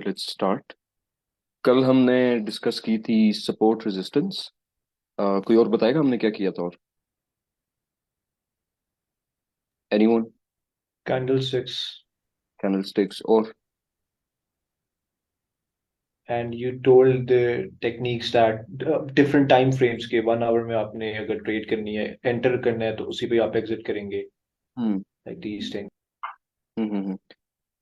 Let's start. कल हमने discuss की थी सपोर्ट रेजिस्टेंस। कोई और बताएगा हमने क्या किया था? और एनीवन? candlesticks, कैंडलस्टिक्स और and you told the techniques that different time frames के 1 hour में आपने अगर ट्रेड करनी है एंटर करना है तो उसी पे आप एग्जिट करेंगे हम्म like these things. हम्म।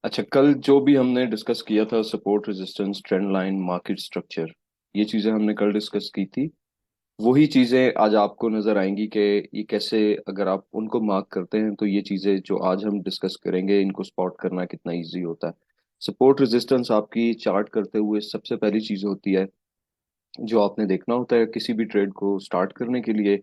अच्छा, कल जो भी हमने डिस्कस किया था, support resistance, trend line, market structure, ये चीजें हमने कल डिस्कस की थी। वही चीजें आज आपको नजर आएंगी कि ये कैसे, अगर आप उनको मार्क करते हैं तो ये चीजें जो आज हम डिस्कस करेंगे इनको स्पॉट करना कितना इजी होता है। सपोर्ट रेजिस्टेंस आपकी चार्ट करते हुए सबसे पहली चीज होती है जो आपने देखना होता है किसी भी ट्रेड को स्टार्ट करने के लिए।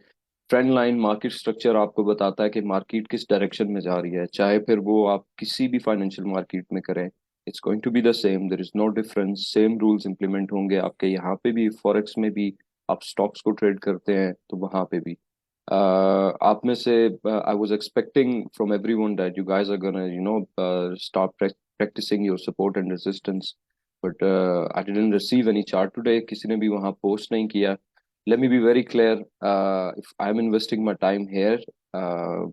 ट्रेंड लाइन, मार्केट स्ट्रक्चर आपको बताता है कि मार्केट किस डायरेक्शन में जा रही है, चाहे फिर वो आप किसी भी फाइनेंशियल मार्केट में करें। It's going to be the same, there is no difference, same rules implement होंगे आपके यहाँ पे भी, फॉरेक्स में भी। आप स्टॉक्स को ट्रेड करते हैं तो वहां पे भी आप में से I was expecting from everyone that you guys are gonna start practicing your support and resistance, but I didn't receive any chart today. किसी ने भी वहाँ पोस्ट नहीं किया। Let me be very clear. If I'm investing my time here, uh,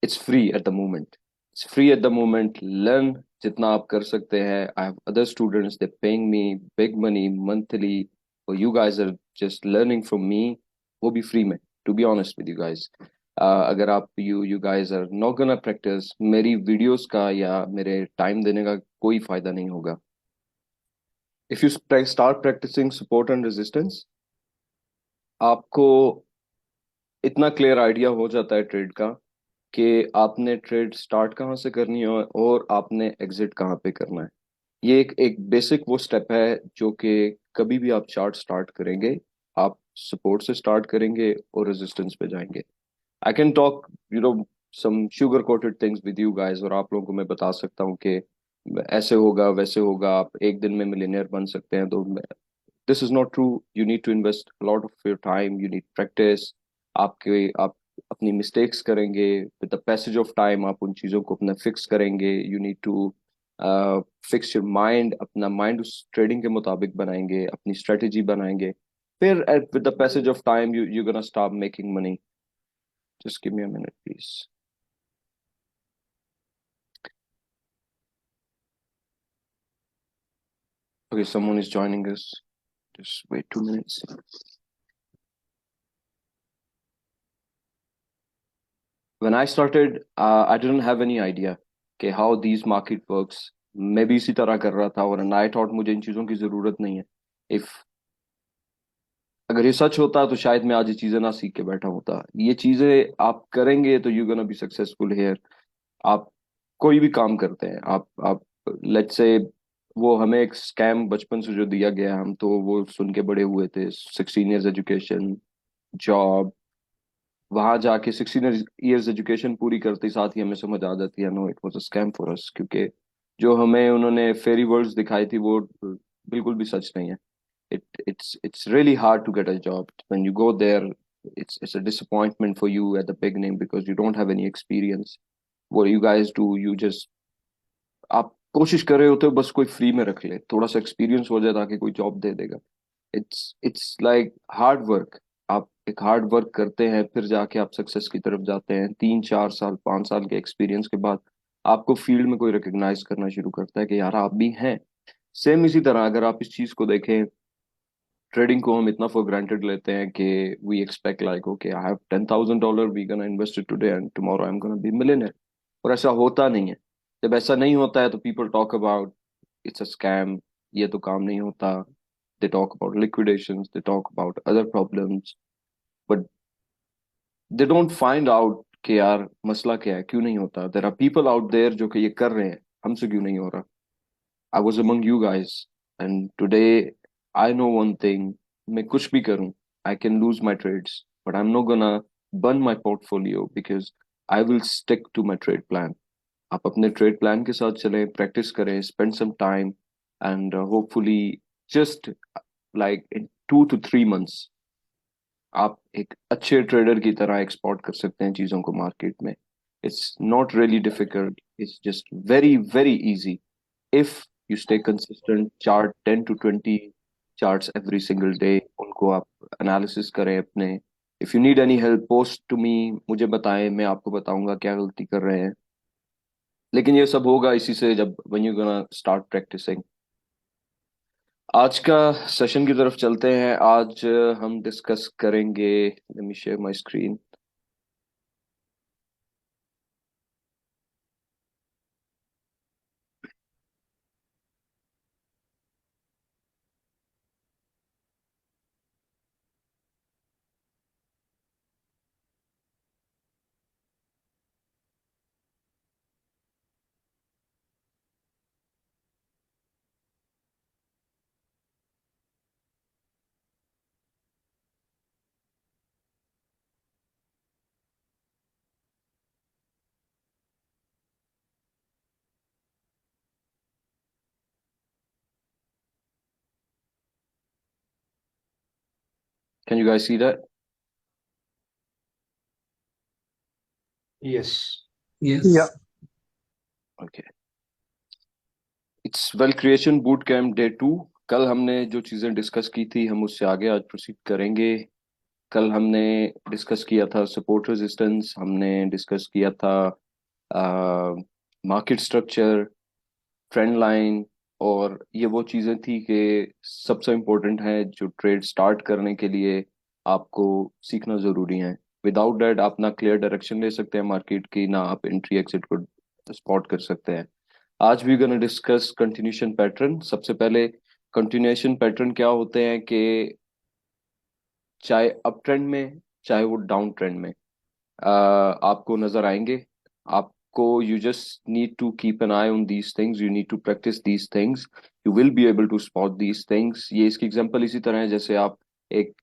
it's free at the moment. It's free at the moment. Learn जितना आप कर सकते हैं. I have other students, they're paying me big money monthly. So you guys are just learning from me. वो भी free में. To be honest with you guys. अगर आप you guys are not gonna practice, मेरी videos का या मेरे time देने का कोई फायदा नहीं होगा. If you start practicing support and resistance, आपको इतना क्लियर आइडिया हो जाता है ट्रेड का कि आपने ट्रेड स्टार्ट कहाँ से करनी है और आपने एग्जिट कहाँ पे करना है। ये एक एक बेसिक वो स्टेप है जो कि कभी भी आप चार्ट स्टार्ट करेंगे, आप सपोर्ट से स्टार्ट करेंगे और रेजिस्टेंस पे जाएंगे। I can talk some sugar coated things with you guys, और आप लोगों को मैं बता सकता हूँ कि ऐसे होगा वैसे होगा, आप एक दिन में मिलियनेयर बन सकते हैं। तो this is not true. You need to invest lot of your time, you need practice. आप अपनी मिस्टेक्स करेंगे, with the passage of time आप उन चीज़ों को अपना फिक्स करेंगे। You need to fix your mind, अपना माइंड उस ट्रेडिंग के मुताबिक बनाएंगे, अपनी स्ट्रेटेजी बनाएंगे। फिर with the passage of time you gonna start making money. Just give me a minute please. Okay, someone is joining us. Just wait 2 minutes. When I started, I didn't have any idea कि how these market works. मैं भी इसी तरह कर रहा था और I thought मुझे इन चीज़ों की ज़रूरत नहीं है। If अगर ये सच होता तो शायद मैं आज ये चीज़ें ना सीख के बैठा होता। ये चीज़ें आप करेंगे तो you gonna be successful here. आप कोई भी काम करते हैं, आप लेट्स से वो हमें एक स्कैम बचपन से जो दिया गया, हम तो वो सुन के बड़े हुए थे, 16 years एजुकेशन, जॉब। वहां जाके 16 years एजुकेशन पूरी करते ही साथ ही हमें समझ आ जाती है no, it was a scam for us, क्योंकि जो हमें उन्होंने फेरी वर्ल्ड्स दिखाई थी वो बिल्कुल भी सच नहीं है। It's really hard to get a job when you go there. It's a disappointment for you at the beginning because you don't have any experience. What you guys do, you just आप कोशिश कर रहे होते हो बस कोई free में रख ले, थोड़ा सा एक्सपीरियंस हो जाए ताकि कोई जॉब दे देगा। It's like hard work. आप एक हार्ड वर्क करते हैं फिर जाके आप सक्सेस की तरफ जाते हैं। 3 4 साल 5 साल के एक्सपीरियंस के बाद आपको फील्ड में कोई रिकग्नाइज करना शुरू करता है कि यार आप भी हैं। सेम इसी तरह अगर आप इस चीज को देखें, ट्रेडिंग को हम इतना फॉर ग्रांटेड लेते हैं कि we expect like okay I have $10,000, we gonna invest it today and tomorrow I am gonna be millionaire. और ऐसा होता नहीं है। जब ऐसा नहीं होता है तो people talk about it's a scam, ये तो काम नहीं होता। They talk about liquidations, they talk about other problems, but they don't find out कि यार मसला क्या है, क्यों नहीं होता। There are people out there जो कि ये कर रहे हैं, हमसे क्यों नहीं हो रहा। I was among you guys and today I know one thing, मैं कुछ भी करूं, I can lose my trades but I am not gonna burn my portfolio because I will stick to my trade plan. आप अपने trade plan के साथ चलें, practice करें, spend some time and hopefully just like in 2 to 3 months आप एक अच्छे trader की तरह एक्सपोर्ट कर सकते हैं चीज़ों को मार्केट में। It's not really difficult, it's just very very easy. If you stay consistent, chart 10 to 20 charts every single day, उनको आप एनालिसिस करें अपने। If you need any help post to me, मुझे बताएं, मैं आपको बताऊंगा क्या गलती कर रहे हैं। लेकिन ये सब होगा इसी से जब when you gonna start practicing. आज का सेशन की तरफ चलते हैं। आज हम डिस्कस करेंगे, let me share my screen. Can you guys see that? Yes. Yeah. Okay. It's well creation boot camp day 2। कल हमने जो चीजें डिस्कस की थी हम उससे आगे आज प्रोसीड करेंगे। कल हमने डिस्कस किया था सपोर्ट रेजिस्टेंस, हमने डिस्कस किया था मार्केट स्ट्रक्चर, ट्रेंड लाइन, और ये वो चीजें थी कि सबसे इम्पोर्टेंट है जो ट्रेड स्टार्ट करने के लिए आपको सीखना जरूरी है। विदाउट दैट आप ना क्लियर डायरेक्शन ले सकते हैं मार्केट की, ना आप एंट्री एग्जिट को स्पॉट कर सकते हैं। आज we gonna discuss continuation pattern. सबसे पहले कंटिन्यूशन पैटर्न क्या होते हैं कि चाहे अप ट्रेंड में चाहे वो डाउन ट्रेंड में आपको नजर आएंगे। आपको you just need to keep an eye on these things, you need to practice these things, you will be able to spot these things. ये इसकी एग्जांपल इसी तरह है जैसे आप एक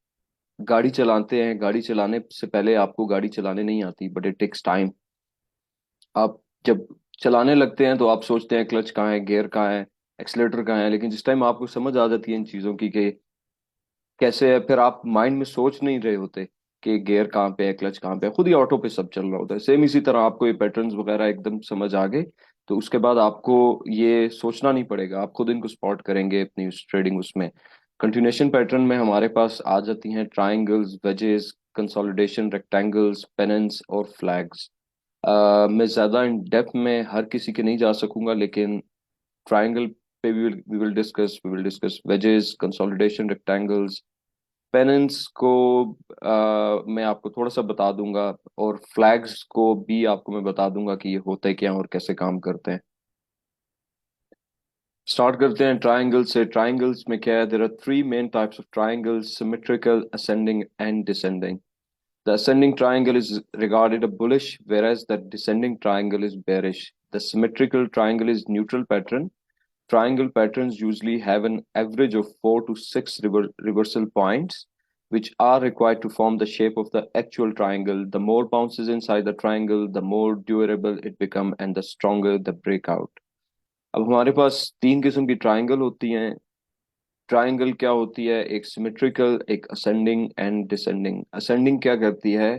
गाड़ी चलाते हैं, गाड़ी चलाने से पहले आपको गाड़ी चलाने नहीं आती, बट इट टेक्स टाइम। आप जब चलाने लगते हैं तो आप सोचते हैं क्लच कहाँ है, गियर कहाँ है, एक्सलेटर कहाँ है, लेकिन जिस टाइम आपको समझ आ जाती है इन चीज़ों की कि कैसे है, फिर आप माइंड में सोच नहीं रहे होते कि गियर कहाँ पे है, क्लच कहाँ पे है, खुद ही ऑटो पे सब चल रहा होता है। सेम इसी तरह आपको ये पैटर्न्स वगैरह एकदम समझ आ गए तो उसके बाद आपको ये सोचना नहीं पड़ेगा, आप खुद इनको स्पॉट करेंगे अपनी उस ट्रेडिंग उसमें। कंटिन्यूएशन पैटर्न में हमारे पास आ जाती हैं triangles, wages, consolidation, rectangles, penance और फ्लैग्स। मैं ज़्यादा इन डेप्थ में हर किसी के नहीं जा सकूंगा, लेकिन ट्राइंगल पे we will discuss wedges, consolidation, rectangles, pennants को मैं आपको थोड़ा सा बता दूंगा, और फ्लैग्स को भी आपको मैं बता दूंगा कि ये होते क्या हैं और कैसे काम करते हैं। स्टार्ट करते हैं ट्राइंगल से। ट्राइंगल्स में क्या है, there are three main types of triangles: symmetrical, ascending and descending. The ascending triangle is regarded as bullish, whereas the descending triangle is bearish. The symmetrical triangle is neutral pattern. Triangle patterns usually have an average of 4 to 6 reversal points, which are required to form the shape of the actual triangle. The more bounces inside the triangle, the more durable it becomes, and the stronger the breakout. अब हमारे पास तीन किस्म की triangle होती हैं। Triangle क्या होती है, एक सिमेट्रिकल, एक असेंडिंग एंड डिसेंडिंग। असेंडिंग क्या करती है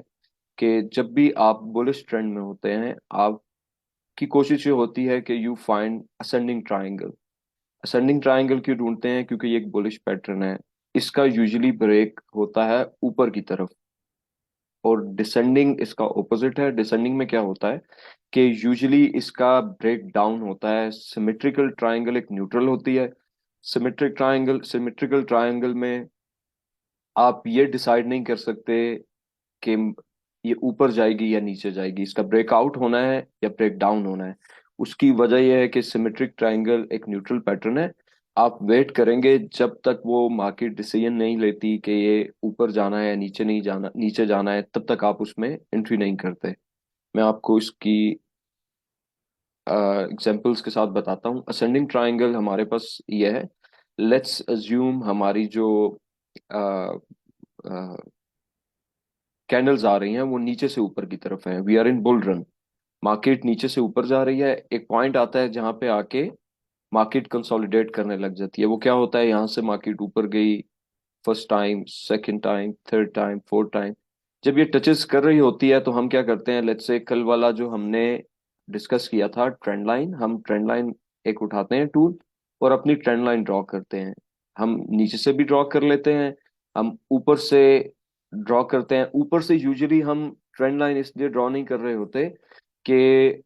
कि जब भी आप बुलिश ट्रेंड में होते हैं, आपकी कोशिश ये होती है कि you find ascending triangle. Ascending triangle क्यों ढूंढते हैं, क्योंकि ये एक बुलिश पैटर्न है, इसका यूजुअली ब्रेक होता है ऊपर की तरफ। और डिसेंडिंग इसका ऑपोजिट है। डिसेंडिंग में क्या होता है कि यूजुअली इसका ब्रेक डाउन होता है। सिमेट्रिकल ट्राइंगल एक न्यूट्रल होती है। सिमेट्रिकल ट्राइंगल में आप ये डिसाइड नहीं कर सकते कि ये ऊपर जाएगी या नीचे जाएगी, इसका ब्रेकआउट होना है या ब्रेक डाउन होना है। उसकी वजह यह है कि सिमेट्रिक ट्रायंगल एक न्यूट्रल पैटर्न है। आप वेट करेंगे जब तक वो मार्केट डिसीजन नहीं लेती कि ये ऊपर जाना है या नीचे नहीं जाना, नीचे जाना है, तब तक आप उसमें एंट्री नहीं करते। मैं आपको इसकी एग्जांपल्स के साथ बताता हूँ। असेंडिंग ट्रायंगल हमारे पास ये है। लेट्स अज्यूम हमारी जो कैंडल्स आ रही हैं वो नीचे से ऊपर की तरफ है, we are in bull run. Market नीचे से ऊपर जा रही है, एक पॉइंट आता है जहां पे आके मार्केट कंसोलिडेट करने लग जाती है। वो क्या होता है, यहाँ से मार्केट ऊपर गई first time, second time, third time, fourth time, जब ये टचेस कर रही होती है तो हम क्या करते हैं, लेट्स से कल वाला जो हमने डिस्कस किया था ट्रेंड लाइन, हम ट्रेंड लाइन एक उठाते हैं टूल और अपनी ट्रेंड लाइन ड्रॉ करते हैं। हम नीचे से भी ड्रॉ कर लेते हैं, हम ऊपर से ड्रॉ करते हैं। ऊपर से यूजुअली हम ट्रेंड लाइन इसलिए ड्रॉ नहीं कर रहे होते कि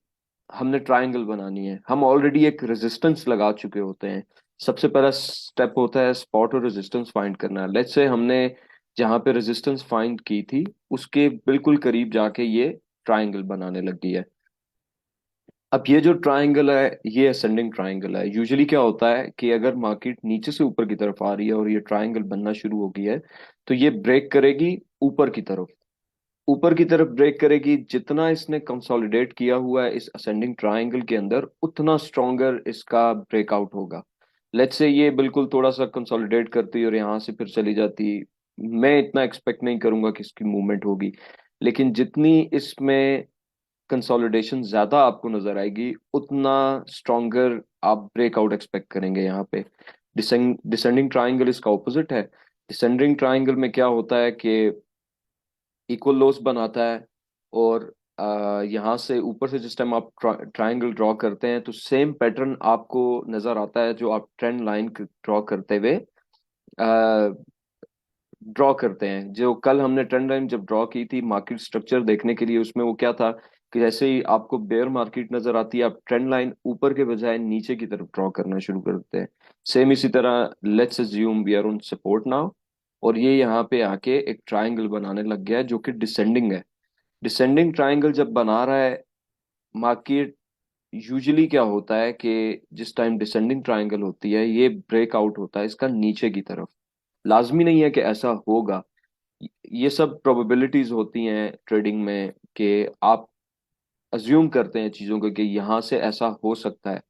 हमने ट्रायंगल बनानी है, हम ऑलरेडी एक रेजिस्टेंस लगा चुके होते हैं। सबसे पहला स्टेप होता है स्पॉट और रेजिस्टेंस फाइंड करना। लेट्स से हमने जहाँ पे रेजिस्टेंस फाइंड की थी उसके बिल्कुल करीब जाके ये ट्रायंगल बनाने लग गई है। अब ये जो ट्रायंगल है ये असेंडिंग ट्रायंगल है। यूजुअली क्या होता है कि अगर मार्केट नीचे से ऊपर की तरफ आ रही है और ये ट्रायंगल बनना शुरू हो गया है तो ये ब्रेक करेगी ऊपर की तरफ। ऊपर की तरफ ब्रेक करेगी, जितना इसने कंसोलिडेट किया हुआ है इस असेंडिंग ट्रायंगल के अंदर उतना स्ट्रॉन्गर इसका ब्रेकआउट होगा। लेट्स से ये बिल्कुल थोड़ा सा कंसोलिडेट करती और यहाँ से फिर चली जाती, मैं इतना एक्सपेक्ट नहीं करूंगा कि इसकी मूवमेंट होगी। लेकिन जितनी इसमें कंसोलिडेशन ज्यादा आपको नजर आएगी उतना स्ट्रॉन्गर आप ब्रेकआउट एक्सपेक्ट करेंगे यहाँ पे। डिसेंडिंग ट्रायंगल इसका ऑपोजिट है। डिसेंडिंग ट्रायंगल में क्या होता है कि इक्वल लोस बनाता है और यहाँ से ऊपर से जिस टाइम आप ट्रायंगल ड्रॉ करते हैं तो सेम पैटर्न आपको नजर आता है जो आप ट्रेंड लाइन ड्रॉ करते हुए ड्रॉ करते हैं। जो कल हमने ट्रेंड लाइन जब ड्रॉ की थी मार्केट स्ट्रक्चर देखने के लिए, उसमें वो क्या था कि जैसे ही आपको बेयर मार्केट नजर आती है आप ट्रेंड लाइन ऊपर के बजाय नीचे की तरफ ड्रॉ करना शुरू कर देते हैं। सेम इसी तरह let's assume we are on support now और ये यहाँ पे आके एक ट्रायंगल बनाने लग गया है जो कि डिसेंडिंग है। डिसेंडिंग ट्रायंगल जब बना रहा है मार्केट, यूजुअली क्या होता है कि जिस टाइम डिसेंडिंग ट्रायंगल होती है ये ब्रेकआउट होता है इसका नीचे की तरफ। लाजमी नहीं है कि ऐसा होगा, ये सब प्रोबेबिलिटीज होती हैं ट्रेडिंग में कि आप अज्यूम करते हैं चीजों को कि यहाँ से ऐसा हो सकता है।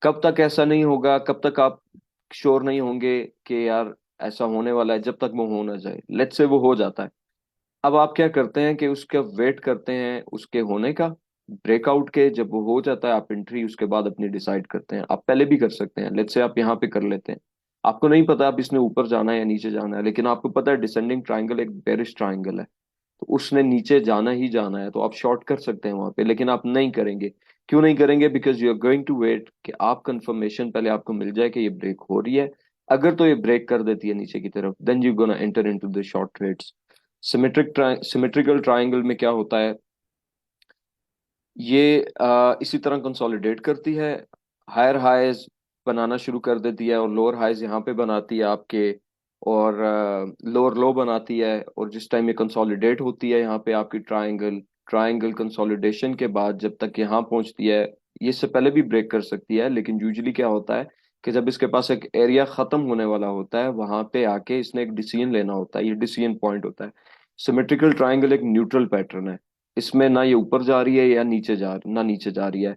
कब तक ऐसा नहीं होगा, कब तक आप श्योर नहीं होंगे कि यार ऐसा होने वाला है, जब तक वो हो ना जाए। लेट्स से वो हो जाता है, अब आप क्या करते हैं कि उसका वेट करते हैं उसके होने का, ब्रेकआउट के। जब वो हो जाता है आप एंट्री उसके बाद अपनी डिसाइड करते हैं। आप पहले भी कर सकते हैं, लेट्स से आप यहाँ पे कर लेते हैं, आपको नहीं पता अब इसने ऊपर जाना है या नीचे जाना है, लेकिन आपको पता है डिसेंडिंग ट्रायंगल एक बेरिश ट्रायंगल है तो उसने नीचे जाना ही जाना है, तो आप शॉर्ट कर सकते हैं वहां पे। लेकिन आप नहीं करेंगे। क्यों नहीं करेंगे? Because you are going to wait कि आप कंफर्मेशन पहले आपको मिल जाए कि ये ब्रेक हो रही है। अगर तो ये ब्रेक कर देती है नीचे की तरफ then you gonna enter into the short trades. Symmetrical triangle में क्या होता है, ये इसी तरह कंसोलिडेट करती है, हायर हाइज बनाना शुरू कर देती है और लोअर हाइज यहाँ पे बनाती है आपके, और लोअर लो बनाती है। और जिस टाइम ये कंसोलिडेट होती है यहाँ पे आपकी ट्रायंगल, ट्रायंगल कंसोलिडेशन के बाद जब तक यहाँ पहुंचती है, ये इससे पहले भी ब्रेक कर सकती है, लेकिन यूजुअली क्या होता है कि जब इसके पास एक एरिया खत्म होने वाला होता है वहां पे आके इसने एक डिसीजन लेना होता है, ये डिसीजन पॉइंट होता है। सिमेट्रिकल ट्रायंगल एक न्यूट्रल पैटर्न है, इसमें ना ये ऊपर जा रही है या नीचे जा रही है।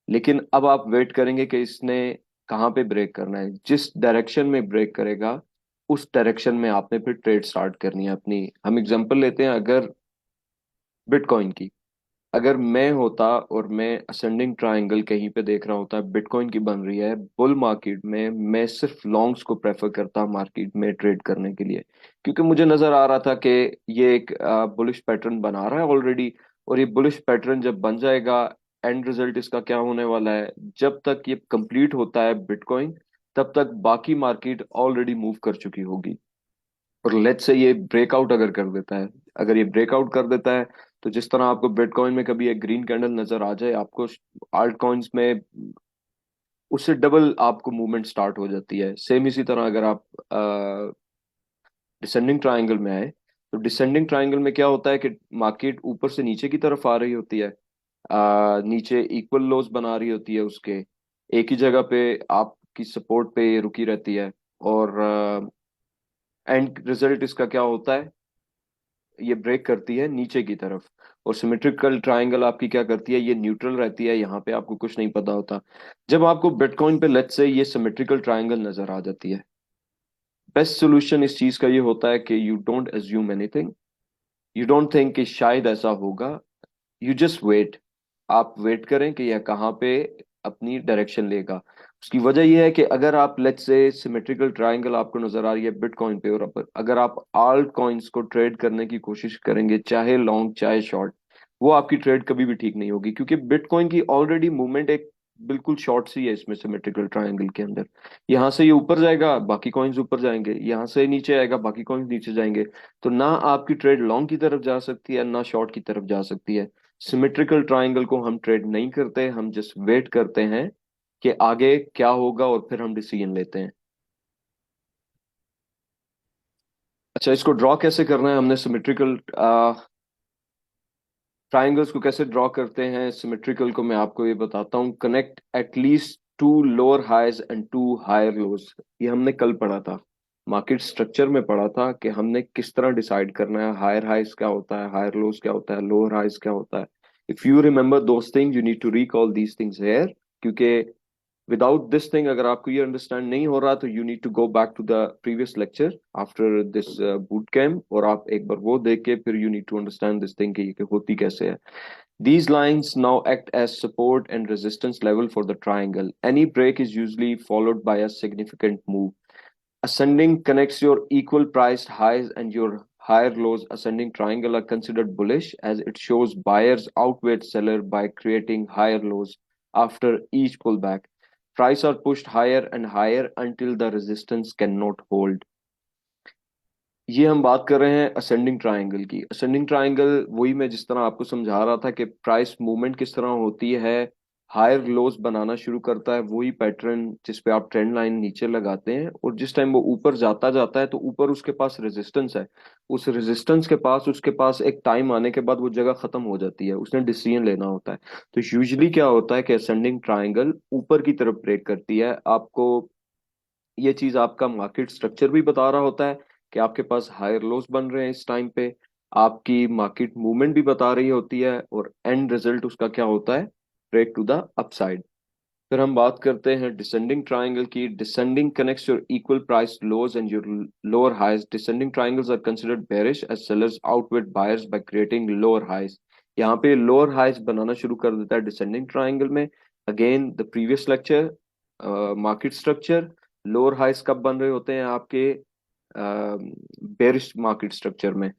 लेकिन अब आप वेट करेंगे कि इसने कहाँ पे ब्रेक करना है, जिस डायरेक्शन में ब्रेक करेगा उस डायरेक्शन में आपने फिर ट्रेड स्टार्ट करनी है अपनी। हम एग्जांपल लेते हैं अगर बिटकॉइन की, अगर मैं होता और मैं असेंडिंग ट्रायंगल कहीं पे देख रहा होता बिटकॉइन की बन रही है बुल मार्केट में, मैं सिर्फ लॉन्ग्स को प्रेफर करता मार्केट में ट्रेड करने के लिए। क्योंकि मुझे नजर आ रहा था कि ये एक बुलिश पैटर्न बना रहा है ऑलरेडी, और ये बुलिश पैटर्न जब बन जाएगा एंड रिजल्ट इसका क्या होने वाला है, जब तक ये कंप्लीट होता है बिटकॉइन तब तक बाकी मार्केट ऑलरेडी मूव कर चुकी होगी। और लेट्स से ये ब्रेकआउट अगर कर देता है, अगर ये ब्रेकआउट कर देता है तो जिस तरह आपको बिटकॉइन में कभी एक ग्रीन कैंडल नजर आ जाए, आपको आल्ट कॉइन्स में उससे डबल आपको मूवमेंट स्टार्ट हो जाती है। सेम इसी तरह अगर आप डिसेंडिंग ट्रायंगल में आए तो डिसेंडिंग ट्रायंगल में क्या होता है कि मार्केट ऊपर से नीचे की तरफ आ रही होती है, नीचे इक्वल लोज बना रही होती है उसके, एक ही जगह पे आपकी सपोर्ट पे रुकी रहती है। और एंड रिजल्ट इसका क्या होता है, ये ब्रेक करती है नीचे की तरफ। और सिमेट्रिकल ट्रायंगल आपकी क्या करती है, ये न्यूट्रल रहती है, यहाँ पे आपको कुछ नहीं पता होता। जब आपको बिटकॉइन पे लेट्स से ये सिमेट्रिकल ट्रायंगल नजर आ जाती है, बेस्ट सोल्यूशन इस चीज का ये होता है कि you don't assume anything, you don't think कि शायद ऐसा होगा, यू जस्ट वेट। आप वेट करें कि यह कहाँ पे अपनी डायरेक्शन लेगा। उसकी वजह यह है कि अगर आप लेट्स से सिमेट्रिकल ट्रायंगल आपको नजर आ रही है बिटकॉइन पे, और अगर आप आल्ट कॉइन्स को ट्रेड करने की कोशिश करेंगे चाहे लॉन्ग चाहे शॉर्ट, वो आपकी ट्रेड कभी भी ठीक नहीं होगी। क्योंकि बिटकॉइन की ऑलरेडी मूवमेंट एक बिल्कुल शॉर्ट सी है इसमें सिमेट्रिकल ट्रायंगल के अंदर। यहाँ से ये ऊपर जाएगा, बाकी कॉइन्स ऊपर जाएंगे, यहाँ से नीचे आएगा, बाकी कॉइन्स नीचे जाएंगे। तो ना आपकी ट्रेड लॉन्ग की तरफ जा सकती है, ना शॉर्ट की तरफ जा सकती है। सिमेट्रिकल ट्रायंगल को हम ट्रेड नहीं करते, हम जस्ट वेट करते हैं कि आगे क्या होगा और फिर हम डिसीजन लेते हैं। अच्छा, इसको ड्रॉ कैसे करना है हमने सिमेट्रिकल ट्राइंगल्स को कैसे ड्रॉ करते हैं सिमेट्रिकल को, मैं आपको ये बताता हूँ। Connect at least two lower highs and two higher lows. ये हमने कल पढ़ा था, मार्केट स्ट्रक्चर में पढ़ा था कि हमने किस तरह डिसाइड करना है हायर हाइज क्या होता है, हायर लोज क्या होता है, लोअर हाइज क्या होता है। If you remember those things, you need to recall these things here, क्योंकि विदाउट दिस थिंग अगर आपको ये अंडरस्टैंड नहीं हो रहा तो you need to go back to the previous lecture after this boot camp, और आप एक बार वो देख के फिर you need to understand this thing कि ये होती कैसे है। These lines now act as support and resistance level for the triangle. Any break is usually followed by a significant move. Ascending connects your equal priced highs and your higher lows. Ascending triangle are considered bullish as it shows buyers outweigh seller by creating higher lows after each pullback. Price are pushed higher and higher until the resistance cannot hold. ये हम बात कर रहे हैं ascending triangle की। Ascending triangle वही मैं जिस तरह आपको समझा रहा था कि प्राइस मूवमेंट किस तरह होती है, हायर लोज बनाना शुरू करता है, वही पैटर्न जिस पे आप ट्रेंड लाइन नीचे लगाते हैं, और जिस टाइम वो ऊपर जाता जाता है तो ऊपर उसके पास रेजिस्टेंस है। उस रेजिस्टेंस के पास उसके पास एक टाइम आने के बाद वो जगह खत्म हो जाती है, उसने डिसीजन लेना होता है। तो यूजुअली क्या होता है कि असेंडिंग ट्रायंगल ऊपर की तरफ ब्रेक करती है। आपको ये चीज आपका मार्केट स्ट्रक्चर भी बता रहा होता है कि आपके पास हायर लोस बन रहे हैं इस टाइम पे, आपकी मार्केट मूवमेंट भी बता रही होती है, और एंड रिजल्ट उसका क्या होता है, ब्रेक टू द अपसाइड। फिर हम बात करते हैं डिसेंडिंग ट्राइंगल की। Descending connects your equal price lows and your lower highs. Descending triangles are considered bearish as sellers outweigh buyers by creating lower highs. यहाँ पे लोअर हाइज बनाना शुरू कर देता है डिसेंडिंग ट्राइंगल में। Again the previous lecture, market structure, lower highs कब बन रहे होते हैं आपके बेरिश मार्केट स्ट्रक्चर में।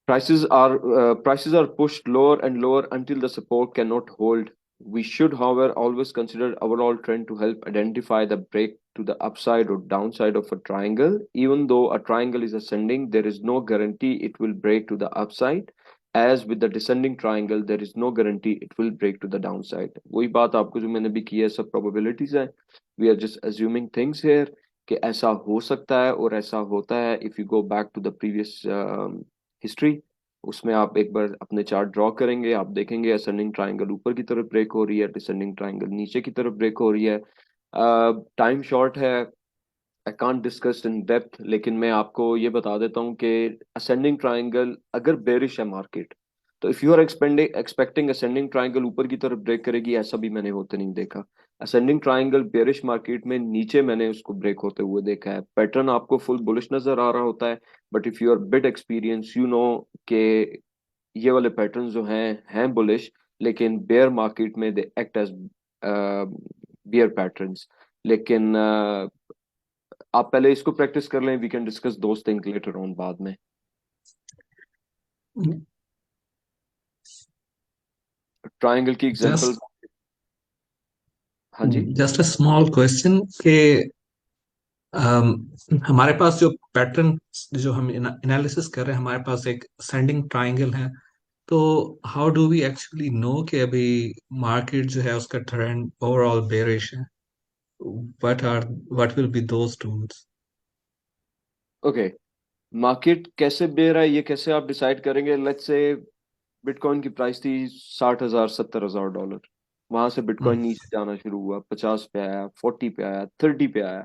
Prices are pushed lower and lower until the support cannot hold. We should, however, always consider overall trend to help identify the break to the upside or downside of a triangle. Even though a triangle is ascending, there is no guarantee it will break to the upside. As with the descending triangle, there is no guarantee it will break to the downside. वही बात आपको जो मैंने भी की है, सब probabilities है. We are just assuming things here कि ऐसा हो सकता है और ऐसा होता है। If you go back to the previous history, उसमें आप एक बार अपने चार्ट ड्रॉ करेंगे, आप देखेंगे असेंडिंग ट्रायंगल ऊपर की तरफ ब्रेक हो रही है, डिसेंडिंग ट्रायंगल नीचे की तरफ ब्रेक हो रही है। टाइम शॉर्ट है, I can't discuss in depth, लेकिन मैं आपको ये बता देता हूँ कि असेंडिंग ट्रायंगल अगर बेरिश है मार्केट, तो if you are expanding expecting ascending triangle ऊपर की तरफ ब्रेक करेगी, ऐसा भी मैंने होते नहीं देखा। असेंडिंग ट्रायंगल बेरिश मार्केट में नीचे मैंने उसको ब्रेक होते हुए देखा है। पैटर्न आपको फुल बुलिश नजर आ रहा होता है, but if you are bit experience you know के ये वाले पैटर्न जो हैं बुलिश, लेकिन बेयर मार्केट में they act as bear patterns. लेकिन आप पहले इसको प्रैक्टिस कर लें, we can discuss those thing later on बाद में। ट्रायंगल की एग्जांपल। जस्ट हाँ जी। जस्ट अ स्मॉल क्वेश्चन के हमारे पास जो पैटर्न जो हम एनालिसिस कर रहे हैं, हमारे पास एक सेंडिंग ट्रायंगल है। तो how do we actually know कि अभी मार्केट जो है उसका ट्रेंड ओवरऑल बेरिश है? What are what will be those tools? Okay, market कैसे बेर है ये कैसे आप डिसाइड करेंगे। लेट्स से बिटकॉइन की प्राइस थी 60,000 70,000 डॉलर, वहां से बिटकॉइन नीचे जाना शुरू हुआ, 50 पे आया, 40 पे आया, 30 पे आया,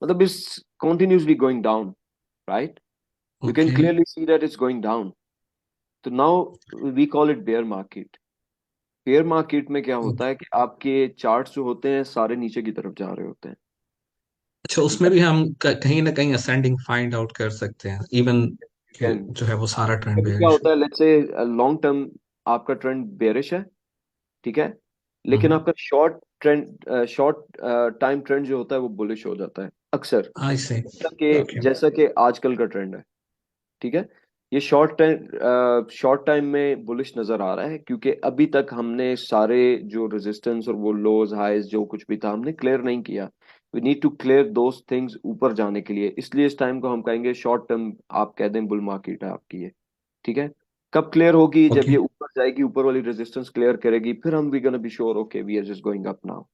मतलब it's continuously going down, right. You can okay. Clearly see that it's going down. तो now we call it bear market. Bear market में क्या होता है कि आपके चार्ट्स जो होते हैं सारे नीचे की तरफ जा रहे होते हैं, अच्छा, ठीक उसमें है। भी हम कहीं ना कहीं असेंडिंग फाइंड आउट कर सकते हैं इवन कि कैन, जो है वो सारा ट्रेंड कभी क्या बेरिश होता है, लेट्स से लॉन्ग टर्म आपका ट्रेंड बेयरिश है, ठीक है, लेकिन हो। आपका short trend, short time trend जो होता है वो बुलिश हो जाता है अक्सर, आई से। जैसा कि ओके। जैसा कि आजकल का ट्रेंड है, ठीक है। ये शॉर्ट टाइम में बुलिश नजर आ रहा है, क्योंकि अभी तक हमने सारे जो रेजिस्टेंस और वो लोज हाइज जो कुछ भी था हमने क्लियर नहीं किया। We need to clear those things ऊपर जाने के लिए, इसलिए इस टाइम को हम कहेंगे शॉर्ट टर्म। आप कह दें बुल मार्केट है आपकी ये, ठीक है। कब क्लियर होगी? जब ओके। ये ऊपर जाएगी, ऊपर वाली रेजिस्टेंस क्लियर करेगी, फिर हम we gonna be sure okay we are just going up now.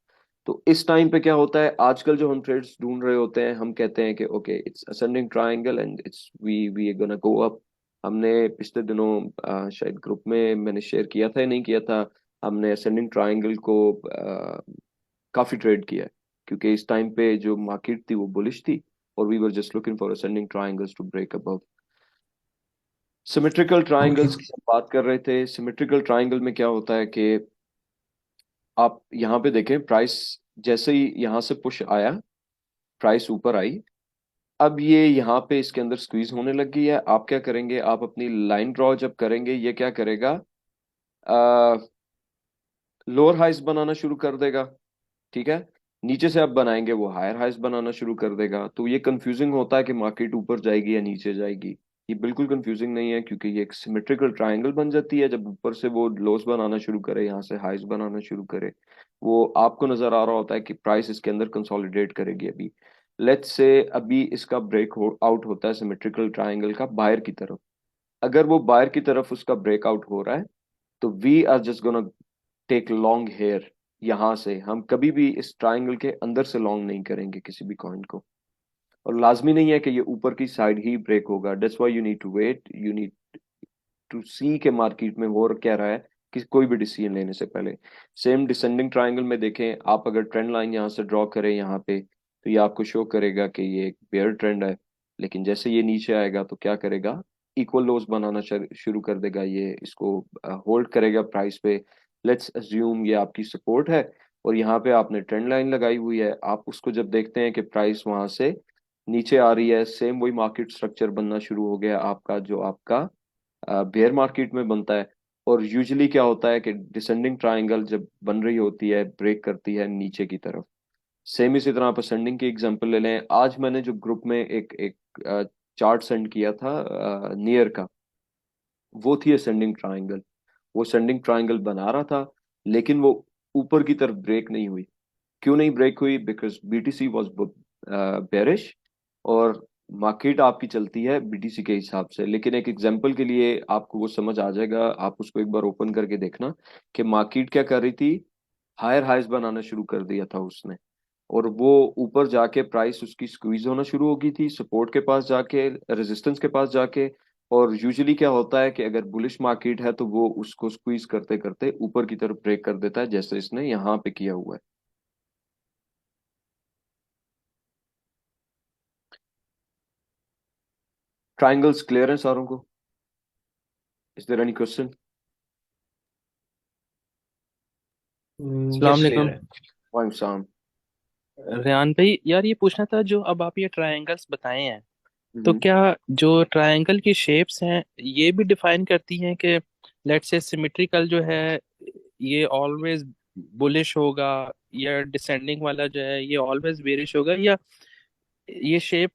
तो इस टाइम पे क्या होता है, आजकल जो हम ट्रेड्स ढूंढ रहे होते हैं, हम कहते हैं कि okay it's ascending triangle and it's we gonna go up. हमने पिछले दिनों शायद ग्रुप में मैंने शेयर किया था या नहीं किया था, हमने असेंडिंग ट्रायंगल को काफी ट्रेड किया है, क्योंकि इस टाइम पे जो मार्केट थी वो बुलिश थी, और we were just looking for ascending triangles to break above. Symmetrical okay. Triangles की हम बात कर रहे थे। सिमेट्रिकल ट्रायंगल में क्या होता है कि आप यहाँ पे देखें, प्राइस जैसे ही यहाँ से पुश आया, प्राइस ऊपर आई, अब ये यहाँ पे इसके अंदर स्क्वीज होने लग गई है। आप क्या करेंगे, आप अपनी लाइन ड्रॉ जब करेंगे, ये क्या करेगा, लोअर हाइस बनाना शुरू कर देगा, ठीक है। नीचे से आप बनाएंगे वो हायर हाइस बनाना शुरू कर देगा। तो ये कंफ्यूजिंग होता है कि मार्केट ऊपर जाएगी या नीचे जाएगी। ये बिल्कुल कंफ्यूजिंग नहीं है, क्योंकि ये एक सिमेट्रिकल ट्रायंगल बन जाती है जब ऊपर से वो लोस बनाना शुरू करे, यहाँ से हाइस बनाना शुरू करे। वो आपको नजर आ रहा होता है कि प्राइस इसके अंदर कंसोलिडेट करेगी। अभी लेट्स से अभी इसका आउट होता है सिमेट्रिकल ट्रायंगल का बायर की तरफ। अगर वो बायर की तरफ उसका ब्रेकआउट हो रहा है, तो we are just gonna take long here. यहाँ से हम कभी भी इस ट्रायंगल के अंदर से लॉन्ग नहीं करेंगे किसी भी कॉइन को। और लाजमी नहीं है कि ये ऊपर की साइड ही ब्रेक होगा। That's why you need to wait, you need to see के मार्केट में हो क्या रहा है, कि कोई भी डिसीजन लेने से पहले। सेम डिसेंडिंग ट्रायंगल में देखें, आप अगर ट्रेंड लाइन यहाँ से ड्रॉ करें यहाँ पे, तो ये आपको शो करेगा कि ये एक बेयर ट्रेंड है। लेकिन जैसे ये नीचे आएगा तो क्या करेगा, इक्वल लोज बनाना शुरू कर देगा, ये इसको होल्ड करेगा प्राइस पे। लेट्स अज्यूम ये आपकी सपोर्ट है, और यहाँ पे आपने ट्रेंड लाइन लगाई हुई है। आप उसको जब देखते हैं कि प्राइस वहां से नीचे आ रही है, सेम वही मार्केट स्ट्रक्चर बनना शुरू हो गया आपका, जो आपका बेयर मार्केट में बनता है। और यूजुअली क्या होता है कि डिसेंडिंग ट्रायंगल जब बन रही होती है, ब्रेक करती है नीचे की तरफ। सेम इसी तरह आप असेंडिंग की एग्जांपल ले लें। आज मैंने जो ग्रुप में एक एक चार्ट सेंड किया था नियर का, वो थी असेंडिंग ट्रायंगल। वो असेंडिंग ट्रायंगल बना रहा था, लेकिन वो ऊपर की तरफ ब्रेक नहीं हुई। क्यों नहीं ब्रेक हुई? बिकॉज बीटीसी वॉज बेरिश, और मार्केट आपकी चलती है बीटीसी के हिसाब से। लेकिन एक एग्जांपल के लिए आपको वो समझ आ जाएगा, आप उसको एक बार ओपन करके देखना कि मार्केट क्या कर रही थी। हायर हाइज बनाना शुरू कर दिया था उसने, और वो ऊपर जाके प्राइस उसकी स्क्वीज होना शुरू हो गई थी सपोर्ट के पास जाके, रेजिस्टेंस के पास जाके। और यूजुअली क्या होता है कि अगर बुलिश मार्केट है तो वो उसको स्क्वीज करते करते ऊपर की तरफ ब्रेक कर देता है, जैसे इसने यहाँ पे किया हुआ है। ट्राइंगल्स क्लियर हैं सारों को? Is there any question? अस्सलाम यस क्लियर वालेकुम है। वालेकुम सलाम। रेहान भाई, यार ये पूछना था, जो अब आप ये ट्रायंगल्स बताए हैं, तो हम्म। क्या जो ट्रायंगल की शेप्स हैं ये भी डिफाइन करती हैं कि लेट्स से सिमेट्रिकल जो है ये ऑलवेज बुलिश होगा, या डिसेंडिंग वाला जो है ये ऑलवेज बेरिश होगा, या ये शेप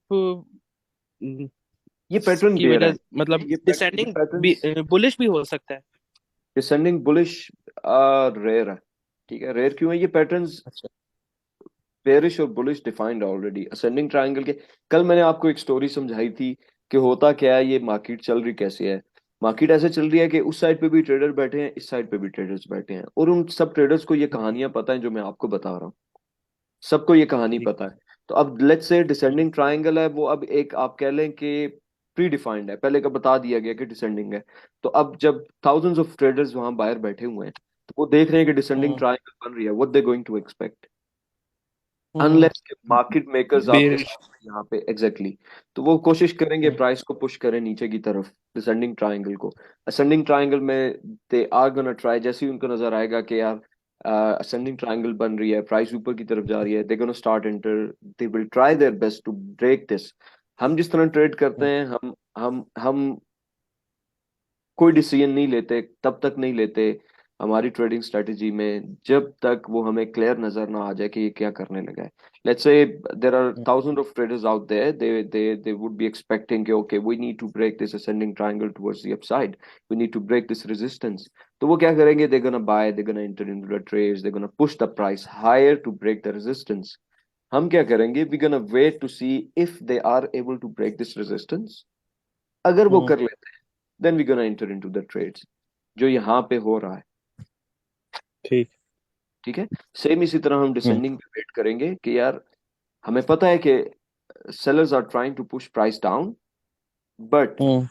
ये पैटर्न की पेयर है। वजह मतलब ये डिसेंडिंग भी पैटर्न्स बुलिश भी हो सकता है? डिसेंडिंग बुलिश रेयर है, ठीक है। रेयर क्यों है? ये पैटर्न्स अच्छा। बेरिश और bullish defined already ascending triangle के। कल मैंने आपको एक स्टोरी समझाई थी कि होता क्या है, ये मार्केट चल रही कैसे है। मार्केट ऐसे चल रही है कि उस साइड पे भी ट्रेडर बैठे हैं, इस साइड पे भी ट्रेडर्स बैठे हैं, और उन सब ट्रेडर्स को ये कहानियां पता है जो मैं आपको बता रहा हूँ। सबको ये कहानी जी। पता है। तो अब लेट्स से डिसेंडिंग ट्रायंगल है, वो अब एक आप कह लें कि प्री डिफाइंड है, पहले का बता दिया गया कि डिसेंडिंग है। तो अब जब थाउजेंड्स ऑफ ट्रेडर्स वहां बाहर बैठे हुए हैं, तो वो देख रहे हैं कि डिसेंडिंग हम्म। ट्रायंगल बन रही है, what they going to expect, hmm. Unless के मार्केट मेकर्स आपके बेरिश। सामने यहाँ पे एग्जैक्टली exactly। तो वो कोशिश करेंगे हम्म। प्राइस को पुश करें नीचे की तरफ, डिसेंडिंग ट्रायंगल को। असेंडिंग ट्रायंगल में दे आर गोना ट्राई, जैसे ही उनको नजर आएगा कि यार असेंडिंग ट्रायंगल बन रही है, प्राइस ऊपर की तरफ जा रही है, they gonna start enter, they will try their best to break this. हम जिस तरह ट्रेड करते हम्म। हैं, हम कोई डिसीजन नहीं लेते, तब तक नहीं लेते हमारी ट्रेडिंग स्ट्रेटजी में, जब तक वो हमें क्लियर नजर ना आ जाए कि ये क्या करने लगा है. Let's say there are thousand of traders out there, they would be expecting कि okay we need to break this ascending triangle towards the upside, we need to break this resistance. तो वो क्या करेंगे, they gonna buy, they gonna enter into the trades, they gonna push the price higher to break the resistance. हम क्या करेंगे, we gonna wait to see if they are able to break this resistance. अगर वो हम्म कर लेते हैं, then we gonna enter into the trades, जो यहाँ पे हो रहा है. ठीक। ठीक है. सेम इसी तरह हम हम्म डिसेंडिंग पे वेट करेंगे कि यार हमें पता है कि sellers are trying to push price down, but hmm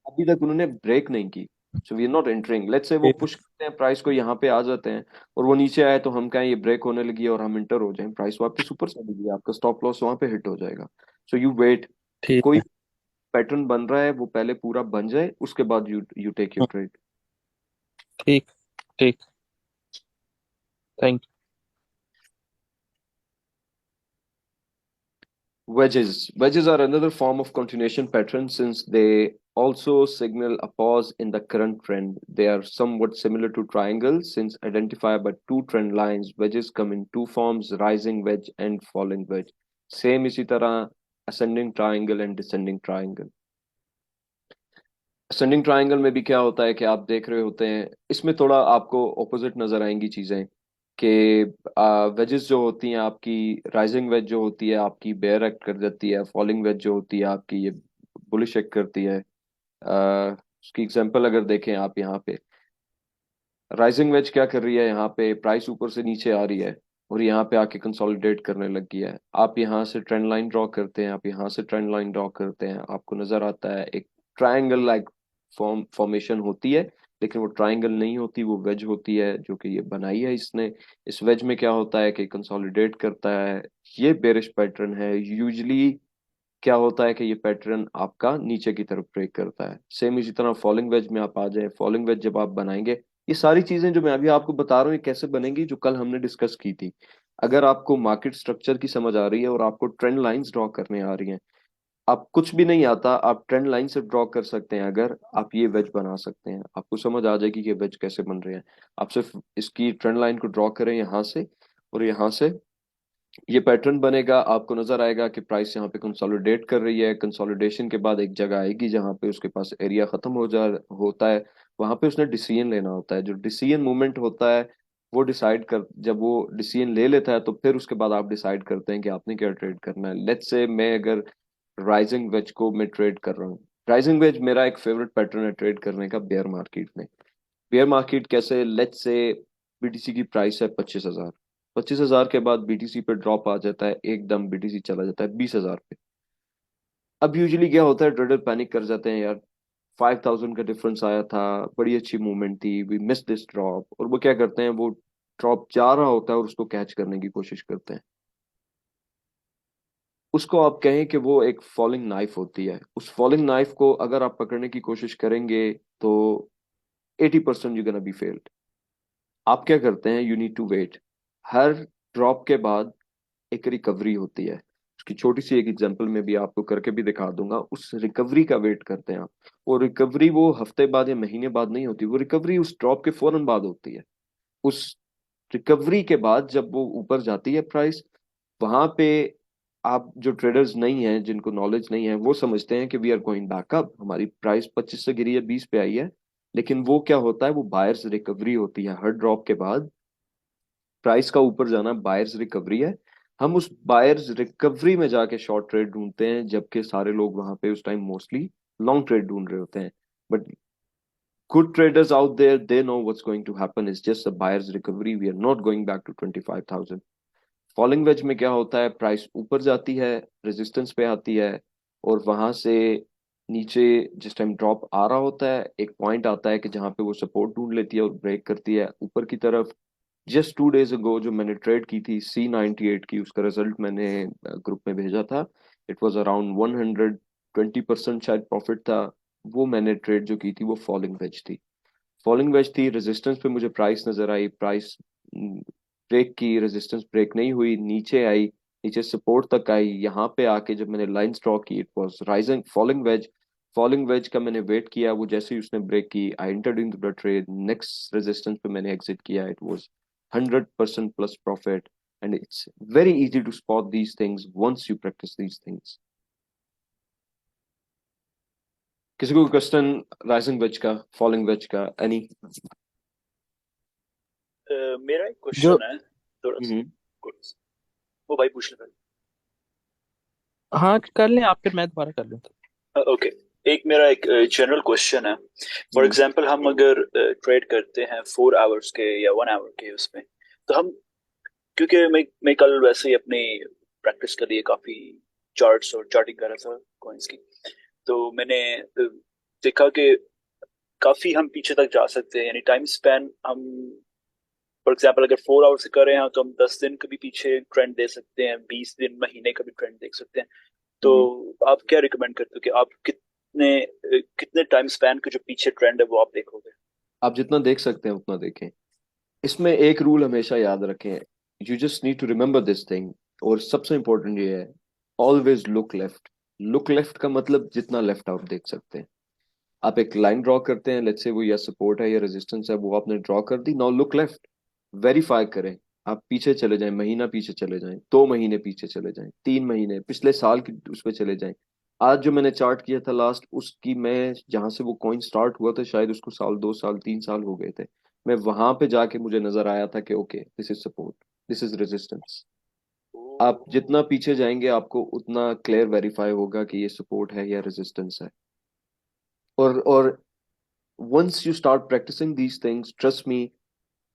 अभी तक उन्होंने ब्रेक नहीं की. So we are not entering. Let's say वो ठीक। पुश करते हैं प्राइस को, यहाँ पे आ जाते हैं और वो नीचे आए, तो हम कहें ये ब्रेक होने लगी है और हम इंटर हो जाएं, प्राइस वापस ऊपर चली गई, आपका स्टॉप लॉस वहां पे हिट हो जाएगा. सो यू वेट कि ठीक कोई है। पैटर्न बन रहा है वो पहले पूरा बन जाए, उसके बाद you you take your hmm, trade. ठीक। ठीक। Thank Wedges are another form of continuation pattern since they also signal a pause in the current trend. They are somewhat similar to triangles since identified by two trend lines. Wedges come in two forms, rising wedge and falling wedge. Same इसी तरह ascending triangle and descending triangle. Ascending triangle में भी क्या होता है कि आप देख रहे होते हैं, इसमें थोड़ा आपको opposite नजर आएंगी चीजें कि वेजेस जो होती हैं आपकी, राइजिंग वेज जो होती है आपकी बेयर एक्ट कर जाती है, फॉलिंग वेज जो होती है आपकी ये बुलिश एक्ट करती है. उसकी एग्जांपल अगर देखें आप, यहाँ पे राइजिंग वेज क्या कर रही है, यहाँ पे प्राइस ऊपर से नीचे आ रही है और यहाँ पे आके कंसोलिडेट करने लग गया है. आप यहाँ से ट्रेंड लाइन ड्रॉ करते हैं, आप यहाँ से ट्रेंड लाइन ड्रॉ करते हैं, आपको नजर आता है एक ट्रायंगल लाइक फॉर्मेशन होती है, लेकिन वो ट्रायंगल नहीं होती, वो वेज होती है जो कि ये बनाई है इसने. इस वेज में क्या होता है कि कंसोलिडेट करता है. ये बेरिश पैटर्न है यूजली. क्या होता है कि ये पैटर्न आपका नीचे की तरफ ब्रेक करता है. सेम इसी तरह फॉलिंग वेज में आप आ जाए, फॉलिंग वेज जब आप बनाएंगे, ये सारी चीजें जो मैं अभी आपको बता रहा हूँ ये कैसे बनेंगी, जो कल हमने डिस्कस की थी. अगर आपको मार्केट स्ट्रक्चर की समझ आ रही है और आपको ट्रेंड लाइंस ड्रॉ करने आ रही हैं, आप कुछ भी नहीं आता, आप ट्रेंड लाइन से ड्रॉ कर सकते हैं, अगर आप ये वेज बना सकते हैं, आपको समझ आ जाएगी कि वेज कैसे बन रहे हैं. आप सिर्फ इसकी ट्रेंड लाइन को ड्रॉ करें यहाँ से, और यहाँ से ये पैटर्न बनेगा, आपको नजर आएगा कि प्राइस यहाँ पे कंसोलिडेट कर रही है. कंसोलिडेशन के बाद एक जगह आएगी जहाँ पे उसके पास एरिया खत्म हो जा होता है, वहां पे उसने डिसीजन लेना होता है. जो डिसीजन मूवमेंट होता है, वो डिसाइड कर, जब वो डिसीजन ले लेता है तो फिर उसके बाद आप डिसाइड करते हैं कि आपने क्या ट्रेड करना है. लेट्स से मैं अगर राइजिंग वेज को मैं ट्रेड कर रहा हूँ, राइजिंग वेज मेरा एक फेवरेट पैटर्न है ट्रेड करने का बेयर मार्केट में. बेयर मार्केट कैसे, लेट्स से बीटीसी की प्राइस है 25,000, 25,000 के बाद बीटीसी पे ड्रॉप आ जाता है, एकदम बीटीसी चला जाता है 20,000 पे. अब यूजुअली क्या होता है, ट्रेडर पैनिक कर जाते हैं, यार 5,000 का डिफरेंस आया था, बड़ी अच्छी मूवमेंट थी, वी मिस दिस ड्रॉप. और वो क्या करते हैं, वो ड्रॉप जा रहा होता है और उसको कैच करने की कोशिश करते हैं. उसको आप कहें कि वो एक फॉलिंग नाइफ होती है. उस फॉलिंग नाइफ को अगर आप पकड़ने की कोशिश करेंगे तो 80% यू गोना बी फेल्ड. आप क्या करते हैं, यू नीड टू वेट. हर ड्रॉप के बाद एक रिकवरी होती है. उसकी छोटी सी एक एग्जांपल में भी आपको करके भी दिखा दूंगा. उस रिकवरी का वेट करते हैं आप. और रिकवरी वो हफ्ते बाद या महीने बाद नहीं होती, वो रिकवरी उस ड्रॉप के फौरन बाद होती है. उस रिकवरी के बाद जब वो ऊपर जाती है प्राइस, वहां पे आप जो ट्रेडर्स नहीं हैं, जिनको नॉलेज नहीं है, वो समझते हैं कि वी आर गोइंग बैकअप, हमारी प्राइस 25 से गिरी है 20 पे आई है. लेकिन वो क्या होता है, वो बायर्स रिकवरी होती है. हर ड्रॉप के बाद प्राइस का ऊपर जाना बायर्स रिकवरी है. हम उस बायर्स रिकवरी में जाके शॉर्ट ट्रेड ढूंढते हैं, जबकि सारे लोग वहां पे उस टाइम मोस्टली लॉन्ग ट्रेड ढूंढ रहे होते हैं. But good traders out there, they know what's going to happen. It's just a buyer's recovery. We are not going back to 25,000. Falling veg में क्या होता है, प्राइस ऊपर जाती है, रेजिस्टेंस पे आती है, और वहां से नीचे जिस टाइम ड्रॉप आ रहा होता है, एक पॉइंट आता है कि जहां पे वो सपोर्ट ढूंढ लेती है और ब्रेक करती है ऊपर की तरफ. जस्ट 2 days अगो जो मैंने ट्रेड की थी C98 की, उसका रिजल्ट मैंने ग्रुप में भेजा था. इट वाज अराउंड 120% शायद प्रॉफिट था. वो मैंने ट्रेड जो की थी वो फॉलिंग वेज थी. फॉलिंग वेज थी, रेजिस्टेंस पे मुझे प्राइस नजर आई, प्राइस ब्रेक की, रेजिस्टेंस ब्रेक नहीं हुई, नीचे आई, नीचे सपोर्ट तक आई, यहाँ पे आके जब मैंने लाइन ड्रॉ की, it was rising falling wedge. Falling wedge का मैंने वेट किया, वो जैसे ही उसने ब्रेक की I entered in the trade, next resistance पे मैंने एग्जिट किया, it was 100% plus profit. And it's very easy to spot these things once you practice these things. किसी को क्वेश्चन राइजिंग वेज का, फॉलिंग वेज का, any? मेरा एक जो क्वेश्चन है थोड़ा सा। वो भाई पूछ ले हाँ कर लें आप, फिर मैं दोबारा कर लूँ। पहले। ओके, एक मेरा एक जनरल क्वेश्चन है। फॉर एग्जांपल हम अगर ट्रेड करते हैं 4 आवर्स के या 1 आवर के उसमें, तो हम, क्योंकि मैं कल वैसे ही अपनी प्रैक्टिस कर रही है काफी चार्ट्स और चार्टिंग कर रहा था कॉइन्स की, तो मैंने देखा कि काफी हम पीछे तक जा सकते हैं, यानी टाइम स्पैन हम फॉर एग्जाम्पल अगर 4 आवर से कर रहे हैं तो हम 10 दिन का भी पीछे ट्रेंड दे सकते हैं, 20 दिन महीने का भी ट्रेंड देख सकते हैं। तो आप क्या रिकमेंड करते हो कि आप कितने टाइम स्पैन के जो पीछे ट्रेंड है वो आप देखोगे? आप जितना देख सकते हैं उतना देखें। इसमें एक रूल हमेशा याद रखें, you just need to remember this thing. और सबसे इंपॉर्टेंट ये है, always look left. Look left का मतलब जितना लेफ्ट आप देख सकते हैं। आप एक लाइन ड्रॉ करते हैं, लेट्स से वो या सपोर्ट है या रेजिस्टेंस है, वो आपने ड्रॉ कर दी, नाउ लुक लेफ्ट, वेरीफाई करें। आप पीछे चले जाएं, महीना पीछे चले जाएं, 2 महीने पीछे चले जाएं, 3 महीने, पिछले साल की उस पर चले जाएं। आज जो मैंने चार्ट किया था लास्ट, उसकी मैं जहां से वो कॉइन स्टार्ट हुआ था शायद उसको साल, 2 साल, 3 साल हो गए थे। मैं वहां पे जाके मुझे नजर आया था कि okay this is support, this is resistance. आप जितना पीछे जाएंगे आपको उतना क्लियर वेरीफाई होगा कि ये सपोर्ट है या रेजिस्टेंस है। और once you start practicing these things, trust me,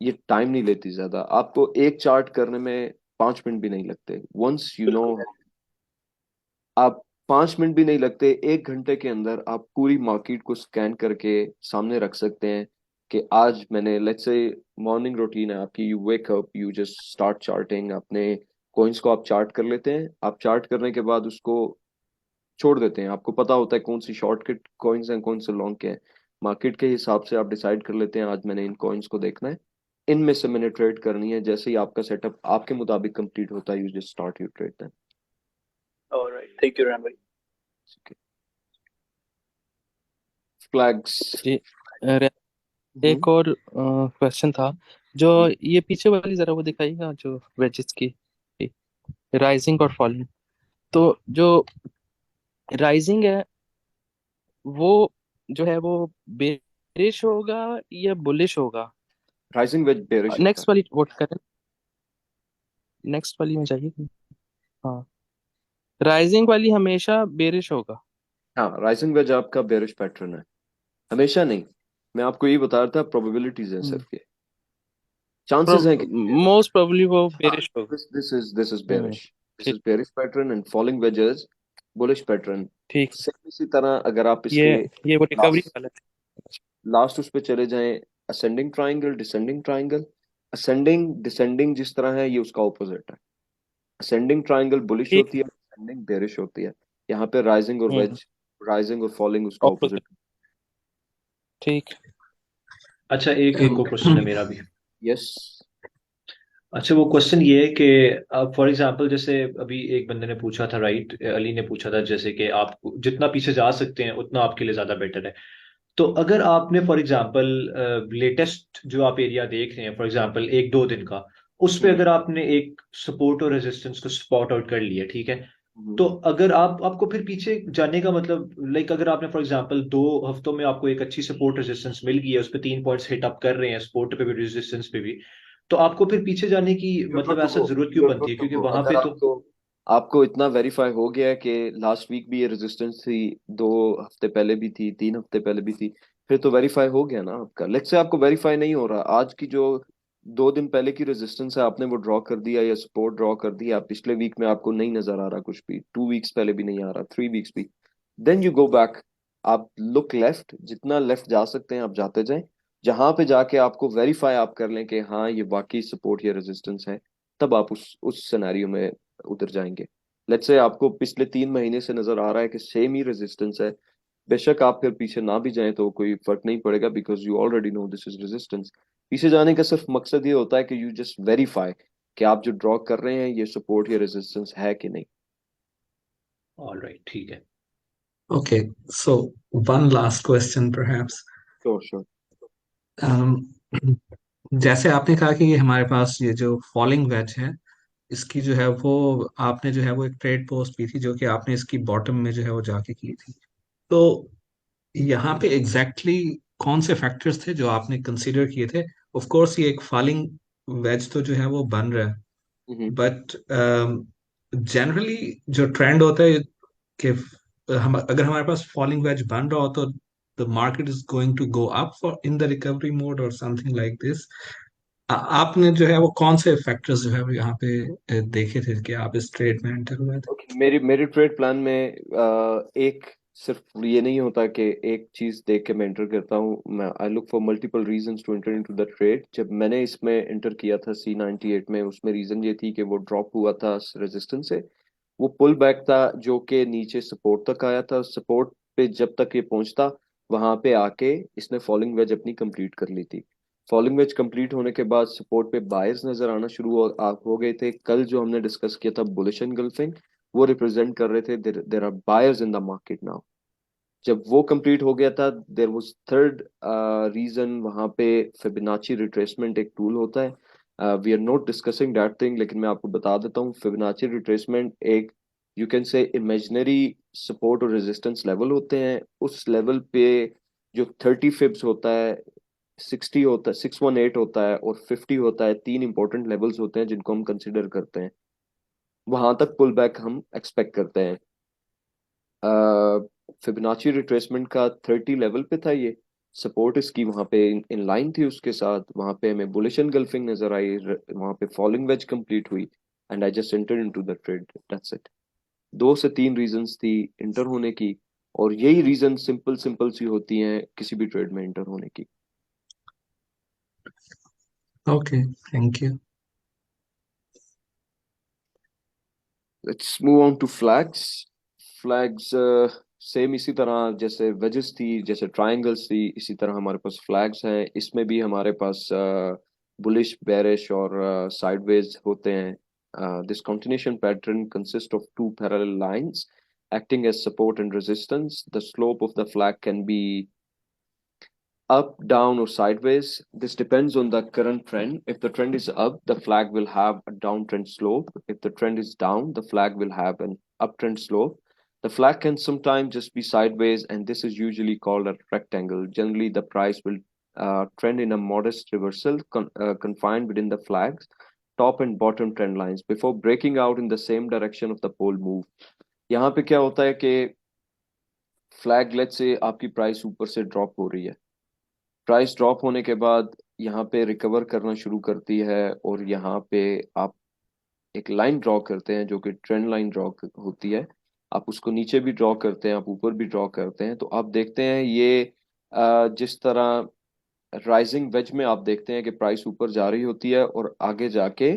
ये टाइम नहीं लेती ज्यादा, आपको एक चार्ट करने में 5 मिनट भी नहीं लगते। वंस यू नो, बिल्कुल। आप 5 मिनट भी नहीं लगते, 1 घंटे के अंदर आप पूरी मार्केट को स्कैन करके सामने रख सकते हैं कि आज मैंने, लेट्स से मॉर्निंग रूटीन है आपकी, you wake up, you just start charting अपने कॉइन्स को। आप चार्ट कर लेते हैं, आप चार्ट करने के बाद उसको छोड़ देते हैं, आपको पता होता है कौन सी शॉर्टकट कॉइन्स हैं, कौन से लॉन्ग के हैं। मार्केट के हिसाब से आप डिसाइड कर लेते हैं आज मैंने इन कॉइन्स को देखना है, इनमें से मैंने ट्रेड करनी है। जैसे ही आपका सेटअप आपके मुताबिक कंप्लीट होता है, you just start your trade then. Alright, thank you Ram भाई। फ्लैग्स। जी एक और क्वेश्चन था, जो ये पीछे वाली जरा वो दिखाइएगा, जो वेजेस की राइजिंग और फॉलिंग। तो जो राइजिंग है वो जो है वो बेरिश होगा या बुलिश होगा? राइजिंग वेज बेरिश होता है। नेक्स्ट वाली वोट करें, नेक्स्ट वाली में चाहिए। हाँ, राइजिंग वाली हमेशा बेरिश होगा। हाँ, राइजिंग वेज आपका बेरिश पैटर्न है, हमेशा नहीं। मैं आपको ये बता रहा था, प्रोबेबिलिटीज हैं सिर्फ, ये चांसेस हैं कि मोस्ट प्रोबेबली वो बेरिश होगा। This is hmm, bearish, this ठीक। Is bearish pattern and falling wedges bullish pattern. ठीक, सेम इसी तरह अगर आप ये इसके ये वो रिकवरी लास्ट वाला लास्ट उस पे चले जाएं, ascending triangle, descending triangle. Ascending descending जिस तरह है, ये उसका ऑपोजिट है। असेंडिंग ट्राइंगल बुलिश ठीक। होती है, असेंडिंग बेरिश होती है। यहाँ पे राइजिंग और वेज, राइजिंग और फॉलिंग उसका ऑपोजिट। ऑपोजिट। ठीक। अच्छा, एक एक को क्वेश्चन है मेरा भी। यस। अच्छा, वो क्वेश्चन ये है कि अब फॉर एग्जांपल जैसे अभी एक बंदे ने पूछा था, राइट, अली ने पूछा था, जैसे कि आप जितना पीछे जा सकते हैं उतना आपके लिए ज्यादा बेटर है। तो अगर आपने फॉर एग्जांपल लेटेस्ट जो आप एरिया देख रहे हैं, फॉर एग्जांपल 1-2 दिन का, उस पे अगर आपने एक सपोर्ट और रेजिस्टेंस को स्पॉट आउट कर लिया, ठीक है, तो अगर आपको फिर पीछे जाने का मतलब, लाइक अगर आपने फॉर एग्जांपल 2 हफ्तों में आपको एक अच्छी सपोर्ट रेजिस्टेंस मिल गई है, उस पर 3 पॉइंट्स हिट अप कर रहे हैं, सपोर्ट पे भी रेजिस्टेंस पे भी, तो आपको फिर पीछे जाने की मतलब ऐसा जरूरत क्यों बनती है? क्योंकि वहां अगर पे तो आपको इतना वेरीफाई हो गया है कि लास्ट वीक भी ये रेजिस्टेंस थी, 2 हफ्ते पहले भी थी, 3 हफ्ते पहले भी थी, फिर तो वेरीफाई हो गया ना आपका। लेट्स से आपको वेरीफाई नहीं हो रहा, आज की जो 2 दिन पहले की रेजिस्टेंस है आपने वो ड्रॉ कर दिया या सपोर्ट ड्रॉ कर दिया, पिछले वीक में आपको नहीं नजर आ रहा कुछ भी, 2 वीक्स पहले भी नहीं आ रहा, 3 वीक्स भी, देन यू गो बैक। आप लुक लेफ्ट, जितना लेफ्ट जा सकते हैं आप जाते जाएं, जहां पे जाके आपको वेरीफाई आप कर लें कि हाँ ये वाकई सपोर्ट या रेजिस्टेंस है, तब आप उस सिनेरियो में उतर जाएंगे। लेट्स से आपको पिछले 3 महीने से नजर आ रहा है कि सेम ही रेजिस्टेंस है, बेशक आप फिर पीछे ना भी जाएं तो कोई फर्क नहीं पड़ेगा, because you already know this is resistance. पीछे जाने का सिर्फ मकसद ये होता है कि यू जस्ट वेरीफाई कि आप जो ड्रॉ कर रहे हैं ये सपोर्ट या रेजिस्टेंस है कि नहीं। ऑल राइट, ठीक है। Okay, so one last question perhaps. Sure sure. Um, जैसे आपने कहा कि ये हमारे पास ये जो फॉलिंग वेज है, इसकी जो है वो आपने जो है वो एक ट्रेड पोस्ट की थी जो कि आपने इसकी बॉटम में जो है वो जाके की थी। तो यहाँ पे एग्जैक्टली कौन से फैक्टर्स थे जो आपने कंसीडर किए थे? ऑफ कोर्स ये एक फॉलिंग वेज तो जो है वो बन रहा है, हम्म। बट जनरली जो ट्रेंड होता है कि हम अगर हमारे पास फॉलिंग वेज बन रहा हो तो the market is going to go up for in the recovery mode और समथिंग लाइक दिस। आपने जो है वो कौन से फैक्टर्स जो है वो यहाँ पे देखे थे कि आप इस ट्रेड में एंटर हुए थे? ओके, मेरी मेरी ट्रेड प्लान में एक सिर्फ ये नहीं होता कि एक चीज देख के मैं एंटर करता हूँ। मैं I look for multiple reasons to enter into the trade. जब मैंने इसमें एंटर किया था C98 में, उसमें रीजन ये थी कि वो ड्रॉप हुआ था रेजिस्टेंस से, वो पुल बैक था जो कि नीचे सपोर्ट तक आया था। सपोर्ट पे जब तक ये पहुंचता, वहां पे आके इसने फॉलिंग वेज अपनी कंप्लीट कर ली थी। फॉलिंग वेज कंप्लीट होने के बाद सपोर्ट पे बायर्स नजर आना शुरू हो गए थे। कल जो हमने डिस्कस किया था बुलिश एनगल्फिंग, वो रिप्रेजेंट कर रहे थे there are buyers in the market now. जब वो कंप्लीट हो गया था, देयर वाज थर्ड रीजन वहां पे फिबोनाची रिट्रेसमेंट एक टूल होता है। We are not discussing that thing, लेकिन मैं आपको बता देता हूँ फिबोनाची रिट्रेसमेंट एक, you can say, imaginary support और रेजिस्टेंस लेवल होते हैं। उस लेवल पे जो 30 फिब्स होता है, 60 होता है, 618 होता है और 50 होता है, तीन इंपॉर्टेंट लेवल्स होते हैं जिनको हम कंसिडर करते हैं। वहां तक पुल बैक हम एक्सपेक्ट करते हैं। फिबोनाची रिट्रेसमेंट का 30 लेवल पे था ये। सपोर्ट इसकी वहां पे इन लाइन थी उसके साथ। वहां पे हमें बुलिश एनगल्फिंग नजर आई, वहां पे फॉलिंग वेज कंप्लीट हुई, and I just entered into the trade, that's it. दो से तीन रीजंस थी इंटर होने की, और यही रीजन सिंपल सिंपल सी होती हैं किसी भी ट्रेड में इंटर होने की। Okay, thank you. Let's move on to flags. Flags same इसी तरह जैसे वेजेस थी, जैसे ट्रायंगल्स थी, इसी तरह हमारे पास फ्लैग्स हैं। इसमें भी हमारे पास बुलिश, बेरिश और साइडवेज होते हैं। This continuation pattern consist of two parallel lines acting as support and resistance. The slope of the flag can be up, down, or sideways. This depends on the current trend. If the trend is up, the flag will have a downtrend slope. If the trend is down, the flag will have an uptrend slope. The flag can sometimes just be sideways, and this is usually called a rectangle. Generally, the price will trend in a modest reversal, confined within the flag's top and bottom trend lines before breaking out in the same direction of the pole move. यहाँ पे क्या होता है कि flag late से आपकी price ऊपर से ड्रॉप हो रही है। प्राइस ड्रॉप होने के बाद यहाँ पे रिकवर करना शुरू करती है, और यहाँ पे आप एक लाइन ड्रॉ करते हैं जो कि ट्रेंड लाइन ड्रॉ होती है। आप उसको नीचे भी ड्रॉ करते हैं, आप ऊपर भी ड्रॉ करते हैं। तो आप देखते हैं ये जिस तरह राइजिंग वेज में आप देखते हैं कि प्राइस ऊपर जा रही होती है और आगे जाके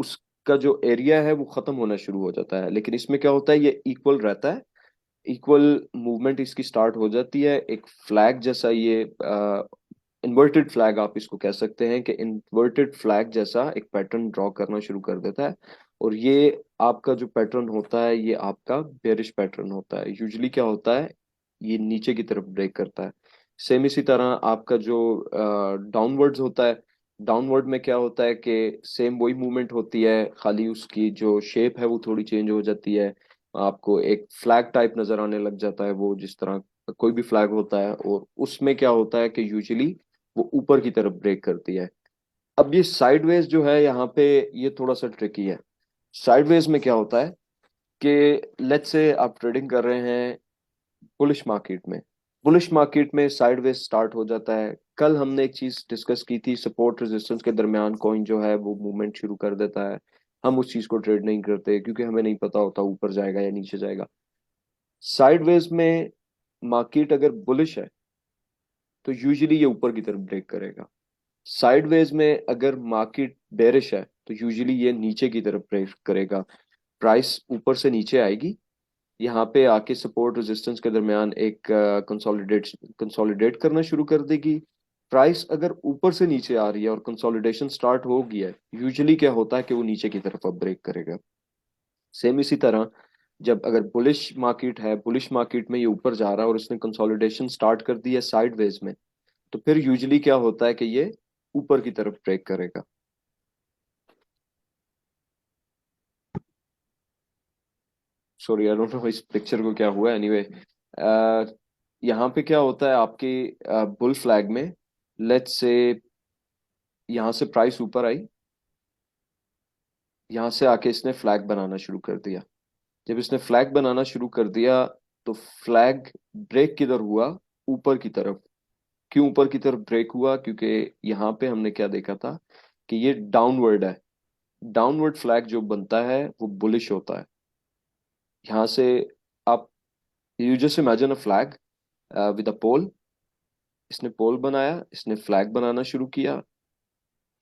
उसका जो एरिया है वो खत्म होना शुरू हो जाता है। लेकिन इसमें क्या होता है, ये इक्वल रहता है। इक्वल मूवमेंट इसकी स्टार्ट हो जाती है, एक फ्लैग जैसा ये इन्वर्टेड फ्लैग आप इसको कह सकते हैं कि इन्वर्टेड फ्लैग जैसा एक पैटर्न ड्रॉ करना शुरू कर देता है। और ये आपका जो पैटर्न होता है ये आपका बेरिश पैटर्न होता है। यूजुअली क्या होता है, ये नीचे की तरफ ब्रेक करता है। सेम इसी तरह आपका जो डाउनवर्ड्स होता है, डाउनवर्ड में क्या होता है कि सेम वही मूवमेंट होती है, खाली उसकी जो शेप है वो थोड़ी चेंज हो जाती है। आपको एक फ्लैग टाइप नजर आने लग जाता है, वो जिस तरह कोई भी फ्लैग होता है। और उसमें क्या होता है कि यूजुअली वो ऊपर की तरफ ब्रेक करती है। अब ये साइडवेज जो है यहाँ पे, ये थोड़ा सा ट्रिकी है। साइडवेज में क्या होता है कि लेट्स से आप ट्रेडिंग कर रहे हैं बुलिश मार्केट में। बुलिश मार्केट में साइडवेज स्टार्ट हो जाता है। कल हमने एक चीज डिस्कस की थी, सपोर्ट रेजिस्टेंस के दरमियान कॉइन जो है वो मूवमेंट शुरू कर देता है। हम उस चीज को ट्रेड नहीं करते क्योंकि हमें नहीं पता होता ऊपर जाएगा या नीचे जाएगा। साइडवेज में मार्केट अगर बुलिश है तो यूजुअली ये ऊपर की तरफ ब्रेक करेगा। साइडवेज में अगर मार्केट बेरिश है तो यूजुअली ये नीचे की तरफ ब्रेक करेगा। प्राइस ऊपर से नीचे आएगी, यहाँ पे आके सपोर्ट रेजिस्टेंस के दरमियान एक कंसोलिडेट करना शुरू कर देगी। प्राइस अगर ऊपर से नीचे आ रही है और कंसोलिडेशन स्टार्ट हो गया है, यूजुअली क्या होता है कि वो नीचे की तरफ अब ब्रेक करेगा। सेम इसी तरह जब अगर बुलिश मार्केट है, बुलिश मार्केट में ये ऊपर जा रहा है और इसने कंसोलिडेशन स्टार्ट कर दी है साइडवेज में, तो फिर यूजुअली क्या होता है कि ये ऊपर की तरफ ब्रेक करेगा। सॉरी आई डोंट नो इस पिक्चर को क्या हुआ, एनीवे यहाँ पे क्या होता है आपके बुल फ्लैग में, लेट्स से यहाँ से प्राइस ऊपर आई, यहाँ से आके इसने फ्लैग बनाना शुरू कर दिया। जब इसने फ्लैग बनाना शुरू कर दिया तो फ्लैग ब्रेक किधर हुआ, ऊपर की तरफ। क्यों ऊपर की तरफ ब्रेक हुआ? क्योंकि यहाँ पे हमने क्या देखा था कि ये डाउनवर्ड है। डाउनवर्ड फ्लैग जो बनता है वो बुलिश होता है। यहाँ से आप you just imagine a flag with a pole. इसने पोल बनाया, इसने फ्लैग बनाना शुरू किया।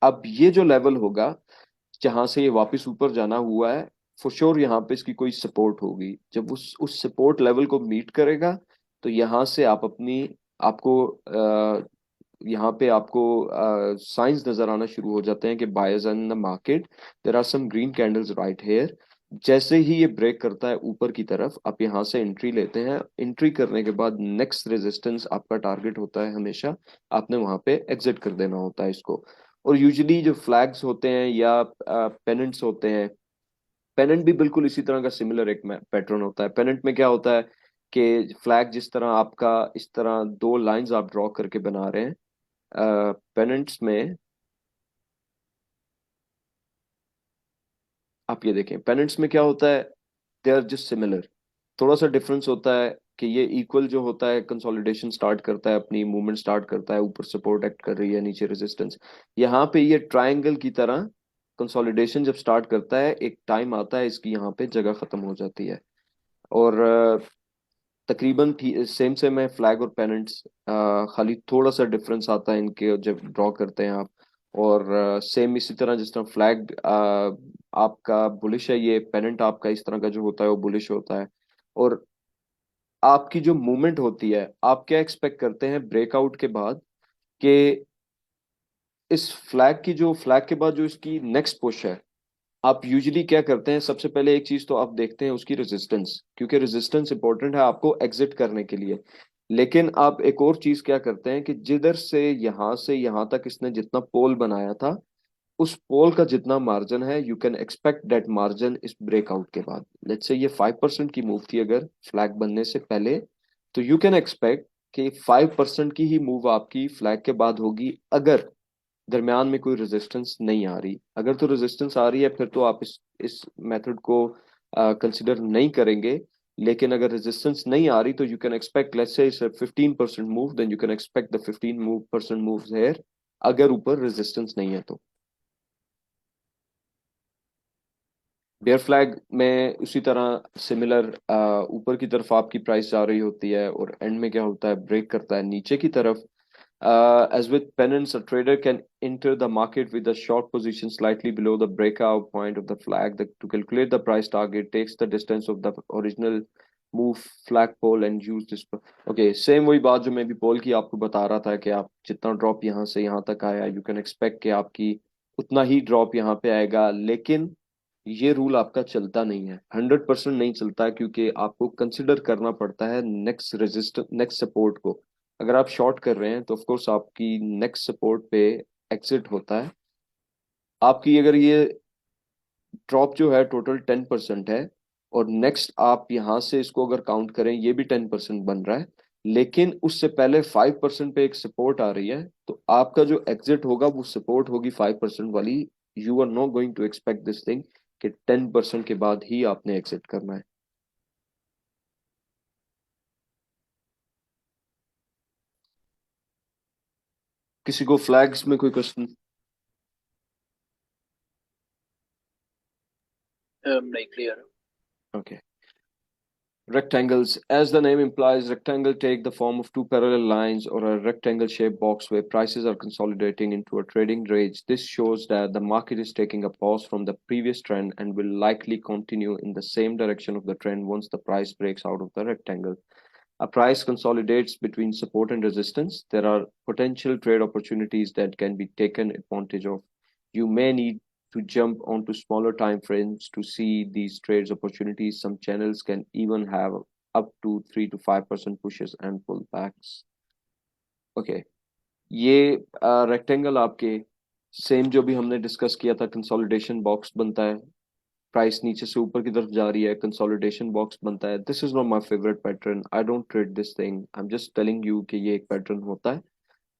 अब ये जो लेवल होगा जहां से ये वापस ऊपर जाना हुआ है, फॉर श्योर यहाँ पे इसकी कोई सपोर्ट होगी। जब उस सपोर्ट लेवल को मीट करेगा तो यहाँ से आप अपनी आपको यहाँ पे आपको साइंस नजर आना शुरू हो जाते हैं कि buyers in the market, there are some green candles right here. जैसे ही ये ब्रेक करता है ऊपर की तरफ, आप यहाँ से एंट्री लेते हैं। एंट्री करने के बाद नेक्स्ट रेजिस्टेंस आपका टारगेट होता है हमेशा, आपने वहां पे एग्जिट कर देना होता है इसको। और यूजुअली जो फ्लैग्स होते हैं या पेनेंट्स होते हैं, पेनेंट भी बिल्कुल इसी तरह का सिमिलर एक पैटर्न होता है। पेनेंट में क्या होता है कि फ्लैग जिस तरह आपका इस तरह दो लाइंस आप ड्रॉ करके बना रहे हैं, पेनेंट्स में आप ये देखें, पेनेंट्स में क्या होता है, दे आर जस्ट सिमिलर। थोड़ा सा डिफरेंस होता है कि ये इक्वल जो होता है कंसोलिडेशन स्टार्ट करता है, अपनी मूवमेंट स्टार्ट करता है, ऊपर सपोर्ट एक्ट कर रही है, नीचे रेजिस्टेंस। यहाँ पे ये ट्रायंगल की तरह कंसोलिडेशन जब स्टार्ट करता है, एक टाइम आता है इसकी यहाँ पे जगह खत्म हो जाती है। और तकरीबन सेम सेम है फ्लैग और पेनेंट्स, खाली थोड़ा सा डिफरेंस आता है इनके जब ड्रॉ करते हैं आप। और सेम इसी तरह जिस तरह फ्लैग आपका बुलिश है, ये पेनेंट आपका इस तरह का जो होता है वो बुलिश होता है। और आपकी जो मूवमेंट होती है, आप क्या एक्सपेक्ट करते हैं ब्रेकआउट के बाद कि इस फ्लैग के बाद जो इसकी नेक्स्ट पुश है, आप यूजुअली क्या करते हैं, सबसे पहले एक चीज तो आप देखते हैं उसकी रेजिस्टेंस, क्योंकि रेजिस्टेंस इंपॉर्टेंट है आपको एग्जिट करने के लिए। लेकिन आप एक और चीज क्या करते हैं कि जिधर से यहां तक इसने जितना पोल बनाया था, उस पोल का जितना मार्जिन है, you can expect that margin इस ब्रेकआउट के बाद। लेट्स से ये 5% की मूव थी अगर फ्लैग बनने से पहले, तो यू कैन एक्सपेक्ट कि 5% की ही मूव आपकी फ्लैग के बाद होगी, अगर दरमियान में कोई रेजिस्टेंस नहीं आ रही। अगर तो रेजिस्टेंस आ रही है फिर तो आप इस मेथड को कंसिडर नहीं करेंगे। लेकिन अगर रेजिस्टेंस नहीं आ रही तो you can expect, let's say it's 15% move, then you can expect the 15% moves here, अगर ऊपर रेजिस्टेंस नहीं है तो। बेयर फ्लैग में उसी तरह सिमिलर, ऊपर की तरफ आपकी प्राइस जा रही होती है और एंड में क्या होता है, ब्रेक करता है नीचे की तरफ। As with pennants, a trader can enter the market with a short position slightly below the breakout point of the flag. To calculate the price target, takes the distance of the original move flag pole and use this. Okay, same वही बात जो मैं भी पोल की आपको बता रहा था कि आप जितना ड्रॉप यहाँ से यहाँ तक आया, यू कैन एक्सपेक्ट कि आपकी उतना ही ड्रॉप यहाँ पे आएगा। लेकिन ये रूल आपका चलता नहीं है, 100% नहीं चलता, क्योंकि आपको कंसिडर करना पड़ता है नेक्स्ट नेक्स्ट सपोर्ट को। अगर आप शॉर्ट कर रहे हैं तो ऑफ कोर्स आपकी नेक्स्ट सपोर्ट पे एग्जिट होता है। आपकी अगर ये ड्रॉप जो है टोटल 10% है, और नेक्स्ट आप यहाँ से इसको अगर काउंट करें ये भी 10% बन रहा है, लेकिन उससे पहले 5% पे एक सपोर्ट आ रही है, तो आपका जो एग्जिट होगा वो सपोर्ट होगी 5% वाली। You are not going to expect this thing कि 10% के बाद ही आपने एग्जिट करना है। किसी को फ्लैग्स में कोई क्वेश्चन? नहीं, clear. Okay. Rectangles, as the name implies, rectangle take the form of two parallel lines or a rectangle shaped box where prices are consolidating into a trading range. This shows that the market is taking a pause from the previous trend and will likely continue in the same direction of the trend once the price breaks out of the rectangle. A price consolidates between support and resistance. There are potential trade opportunities that can be taken advantage of. You may need to jump onto smaller time frames to see these trades opportunities. Some channels can even have up to 3 to 5% pushes and pullbacks. Okay, ये rectangle आपके same जो भी हमने discuss किया था, consolidation box बनता है, price नीचे से ऊपर की तरफ जा रही है, कंसोलिडेशन बॉक्स बनता है। This is not my favourite pattern, I don't trade this thing, I am just telling you कि ये एक पैटर्न होता है।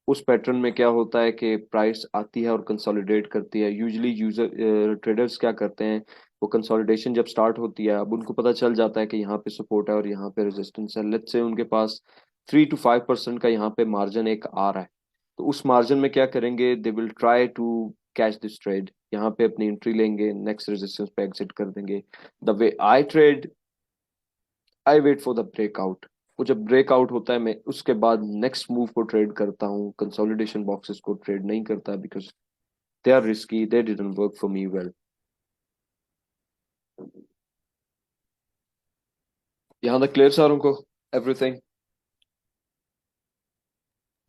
उस पैटर्न में क्या होता है कि प्राइस आती है और कंसोलिडेट करती है। यूजुअली यूजर ट्रेडर्स क्या करते हैं, वो कंसोलिडेशन जब स्टार्ट होती है, अब उनको पता चल जाता है कि यहाँ पे सपोर्ट है और यहाँ पे रेजिस्टेंस है। लेट्स से उनके पास 3 to 5% का यहाँ पे मार्जिन एक आ रहा है, तो उस मार्जिन में क्या करेंगे, they will try to catch this trade, यहाँ पे अपनी एंट्री लेंगे, नेक्स्ट रेजिस्टेंस पे एग्जिट कर देंगे। The way I trade, I wait for the breakout. वो जब ब्रेकआउट होता है, मैं उसके बाद नेक्स्ट मूव को ट्रेड करता हूँ, कंसोलिडेशन बॉक्सेस को ट्रेड नहीं करता, because they are risky, they didn't work for me well. यहाँ तक क्लियर सारों को, एवरीथिंग?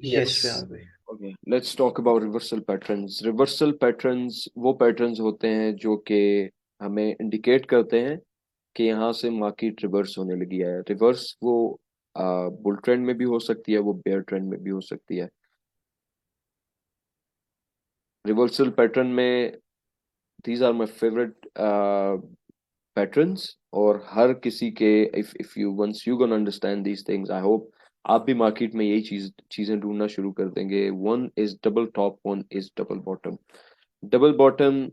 Yes Yes. यार भाई। Okay, let's talk about reversal patterns. Reversal patterns वो पैटर्न्स होते हैं जो कि हमें इंडिकेट करते हैं कि यहाँ से मार्केट रिवर्स होने लगी है। रिवर्स वो बुल ट्रेंड में भी हो सकती है, वो बेयर ट्रेंड में भी हो सकती है। रिवर्सल पैटर्न में these are my favorite patterns, और हर किसी के, if you once you gonna understand these things, I hope आप भी मार्केट में यही चीजें ढूंढना शुरू कर देंगे। One is double top, one is double bottom. Double bottom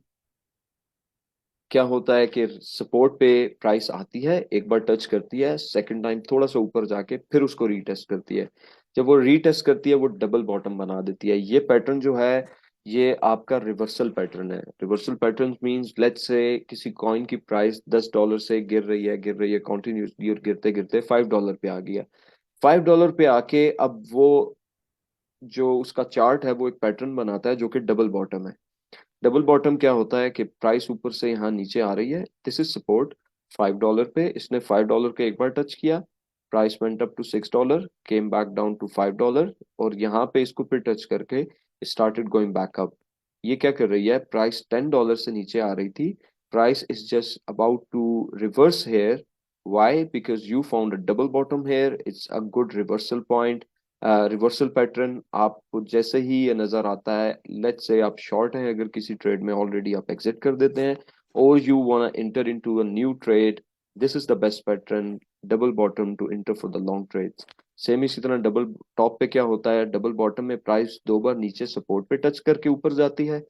क्या होता है कि सपोर्ट पे प्राइस आती है, एक बार टच करती है, सेकंड टाइम थोड़ा सा ऊपर जाके फिर उसको रीटेस्ट करती है। जब वो रीटेस्ट करती है, वो डबल बॉटम बना देती है। ये पैटर्न जो है, ये आपका रिवर्सल पैटर्न है। Reversal pattern means, let's say किसी कॉइन की प्राइस $10 से गिर रही है कॉन्टिन्यूसली, और गिरते गिरते $5 पे आ गया। $5 पे आके अब वो जो उसका चार्ट है, वो एक पैटर्न बनाता है जो कि डबल बॉटम है। डबल बॉटम क्या होता है कि प्राइस ऊपर से यहाँ नीचे आ रही है, दिस इज सपोर्ट $5 पे, इसने $5 के एक बार टच किया, price went up to $6, came back down to $5, और यहाँ पे इसको फिर टच करके स्टार्टेड गोइंग बैक अप। ये क्या कर रही है, प्राइस $10 से नीचे आ रही थी, price is just about to reverse here. Why? Because you found a double bottom here, it's a good reversal point. Reversal pattern आपको जैसे ही ये नजर आता है, लेट्स से आप शॉर्ट हैं अगर किसी ट्रेड में, ऑलरेडी आप एग्जिट कर देते हैं, और you wanna enter into a new trade, this is the best pattern, double bottom, to enter for the long trades. Same इसी तरह डबल टॉप पे क्या होता है, डबल बॉटम में प्राइस दो बार नीचे सपोर्ट पे टच करके ऊपर जाती है,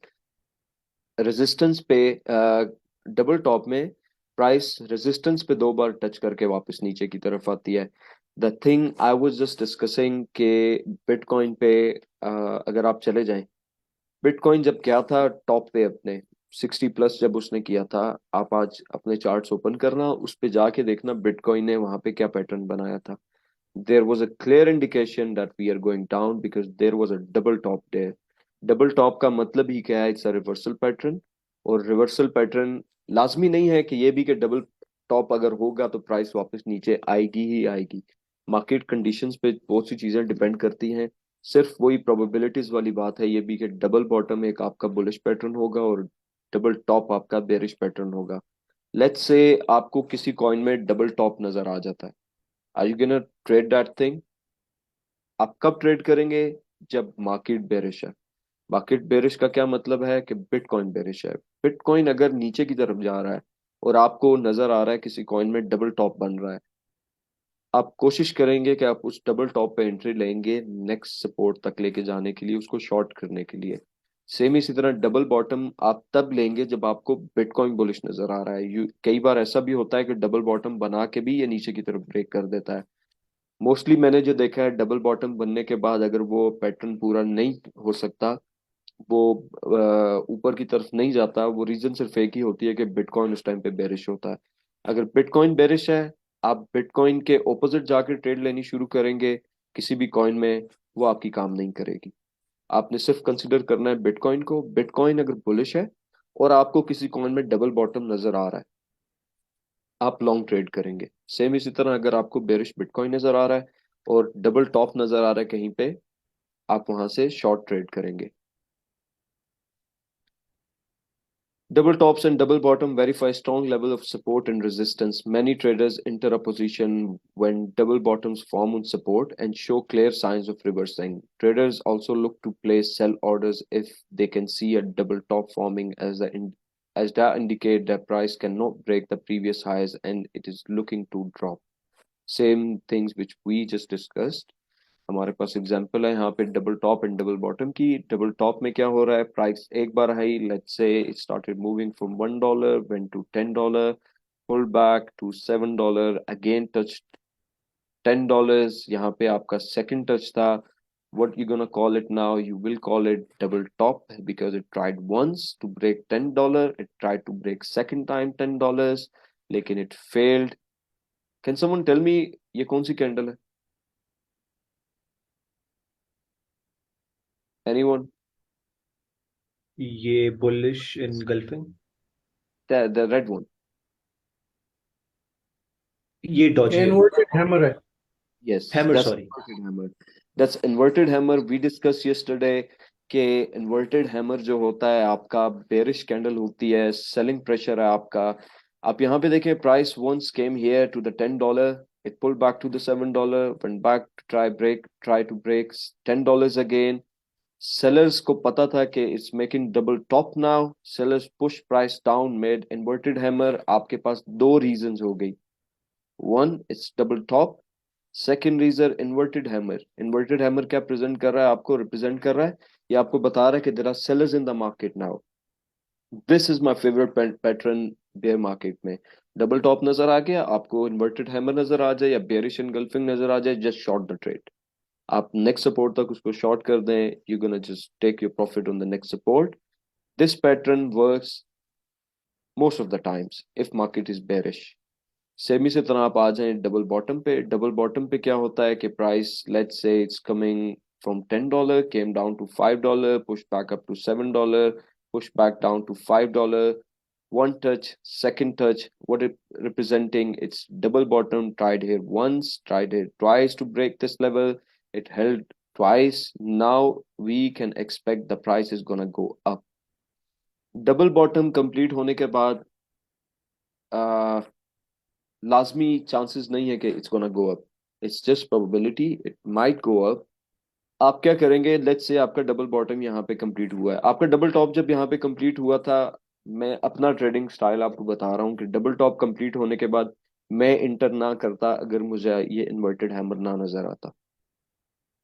रेजिस्टेंस पे डबल टॉप में प्राइस रेजिस्टेंस पे दो बार टच करके वापस नीचे की तरफ आती है। The thing I was just discussing के बिटकॉइन पे अगर आप चले जाएं, बिटकॉइन जब गया था टॉप पे अपने 60+ जब उसने किया था, आप आज अपने चार्ट्स ओपन करना, उस पे जाके देखना बिटकॉइन ने वहां पे क्या पैटर्न बनाया था। there was a clear indication that we are going down because there was a double top there. Double top का मतलब ही क्या है, इट्स अ रिवर्सल पैटर्न। और रिवर्सल पैटर्न लाजमी नहीं है कि ये भी कि डबल टॉप अगर होगा तो प्राइस वापस नीचे आएगी ही आएगी। मार्केट कंडीशंस पे बहुत सी चीजें डिपेंड करती हैं। सिर्फ वही प्रोबेबिलिटीज वाली बात है ये भी कि डबल बॉटम एक आपका बुलिश पैटर्न होगा और डबल टॉप आपका बेरिश पैटर्न होगा। लेट्स से आपको किसी कॉइन में डबल टॉप नजर आ जाता है, are you gonna trade that thing? आप कब ट्रेड करेंगे? जब मार्केट बेरिश है। मार्केट बेरिश का क्या मतलब है कि बिटकॉइन बेरिश है। बिटकॉइन अगर नीचे की तरफ जा रहा है और आपको नजर आ रहा है किसी कॉइन में डबल टॉप बन रहा है, आप कोशिश करेंगे कि आप उस डबल टॉप पे एंट्री लेंगे नेक्स्ट सपोर्ट तक लेके जाने के लिए, उसको शॉर्ट करने के लिए। सेम इसी तरह डबल बॉटम आप तब लेंगे जब आपको बिटकॉइन बुलिश नजर आ रहा है। कई बार ऐसा भी होता है कि डबल बॉटम बना के भी ये नीचे की तरफ ब्रेक कर देता है। मोस्टली मैंने जो देखा है, डबल बॉटम बनने के बाद अगर वो पैटर्न पूरा नहीं हो सकता, वो ऊपर की तरफ नहीं जाता, वो रीजन सिर्फ एक ही होती है कि बिटकॉइन उस टाइम पे बेरिश होता है। अगर बिटकॉइन बेरिश है, आप बिटकॉइन के ऑपोजिट जाके ट्रेड लेनी शुरू करेंगे किसी भी कॉइन में, वो आपकी काम नहीं करेगी। आपने सिर्फ कंसिडर करना है बिटकॉइन को। बिटकॉइन अगर बुलिश है और आपको किसी कॉइन में डबल बॉटम नजर आ रहा है, आप लॉन्ग ट्रेड करेंगे। सेम इसी तरह अगर आपको बेरिश बिटकॉइन नजर आ रहा है और डबल टॉप नजर आ रहा है कहीं पे, आप वहां से शॉर्ट ट्रेड करेंगे। Double tops and double bottom verify strong level of support and resistance. Many traders enter a position when double bottoms form on support and show clear signs of reversing. Traders also look to place sell orders if they can see a double top forming as that indicate that price cannot break the previous highs and it is looking to drop. Same things which we just discussed. हमारे पास example है यहाँ पे double top and double bottom की। Double top में क्या हो रहा है, प्राइस एक बार high, let's say it started moving from $1 went to $10, pull back to $7, again touch $10। यहाँ पे आपका सेकंड टच था। what you gonna call it now? You will call it double top because it tried once to break $10, it tried to break second time $10, लेकिन it failed. Can someone tell me ये कौन सी candle है? Anyone? ये bullish engulfing, The red one. ये Doge है, inverted hammer है। Yes, hammer that's sorry. inverted hammer. That's inverted hammer. We discussed yesterday कि inverted hammer जो होता है आपका bearish candle होती है, selling pressure है आपका। आप यहाँ पे देखें, price once came here to the $10, it pulled back to the $7, went back to try to break $10 again. Sellers को पता था कि it's making double top now. Sellers push price down, made inverted hammer. आपके पास दो reasons हो गई। One, it's double top. Second reason inverted hammer. Inverted hammer क्या present कर रहा है, आपको रिप्रेजेंट कर रहा है, ये आपको बता रहा है कि there are sellers in the market now. This is my favourite pattern bear market में। डबल टॉप नजर आ गया आपको, इन्वर्टेड हैमर नजर आ जाए या बेयरिश एनगल्फिंग नजर आ जाए, जस्ट शॉर्ट द ट्रेड। आप नेक्स्ट सपोर्ट तक उसको शॉर्ट कर दें, you gonna just take your profit on the next support. This pattern works most of the times if market is bearish. सेमी से तरह आप आ जाएं डबल बॉटम पे। डबल बॉटम पे क्या होता है कि price let's say it's coming from $10, came down to $5, push back up to $7, push back down to $5, one touch, second touch, what it representing, it's double bottom, tried here once, tried here twice to break this level, it held twice, now we can expect the price is gonna go up। Double bottom complete होने के बाद लाजमी chances नहीं है कि it's gonna go up, it's just probability, it might go up. आप क्या करेंगे, लेट्स से आपका डबल बॉटम यहाँ पे कंप्लीट हुआ है, आपका डबल टॉप जब यहाँ पे कंप्लीट हुआ था, मैं अपना ट्रेडिंग स्टाइल आपको बता रहा हूँ कि डबल टॉप कंप्लीट होने के बाद मैं इंटर ना करता अगर मुझे ये इन्वर्टेड हैमर ना नजर आता।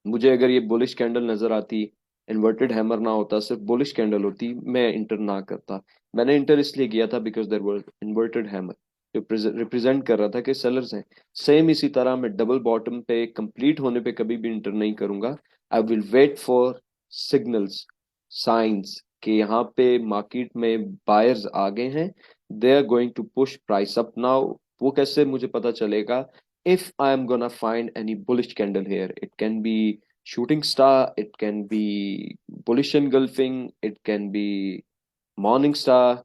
मुझे अगर ये बुलिश कैंडल नजर आती, इन्वर्टेड हैमर ना होता, सिर्फ बुलिश कैंडल होती, मैं इंटर ना करता। मैंने इंटर इसलिए किया था because there was inverted hammer जो रिप्रेजेंट कर रहा था कि सेलर्स हैं। सेम इसी तरह मैं डबल बॉटम पे कंप्लीट होने पे कभी भी इंटर नहीं करूंगा। I will wait for signals, signs कि यहाँ पे मार्केट में बायर्स आ गए हैं, they are going to push price up now. वो कैसे मुझे पता चलेगा? if I am gonna find any bullish candle here, it can be shooting star, it can be bullish engulfing, it can be morning star,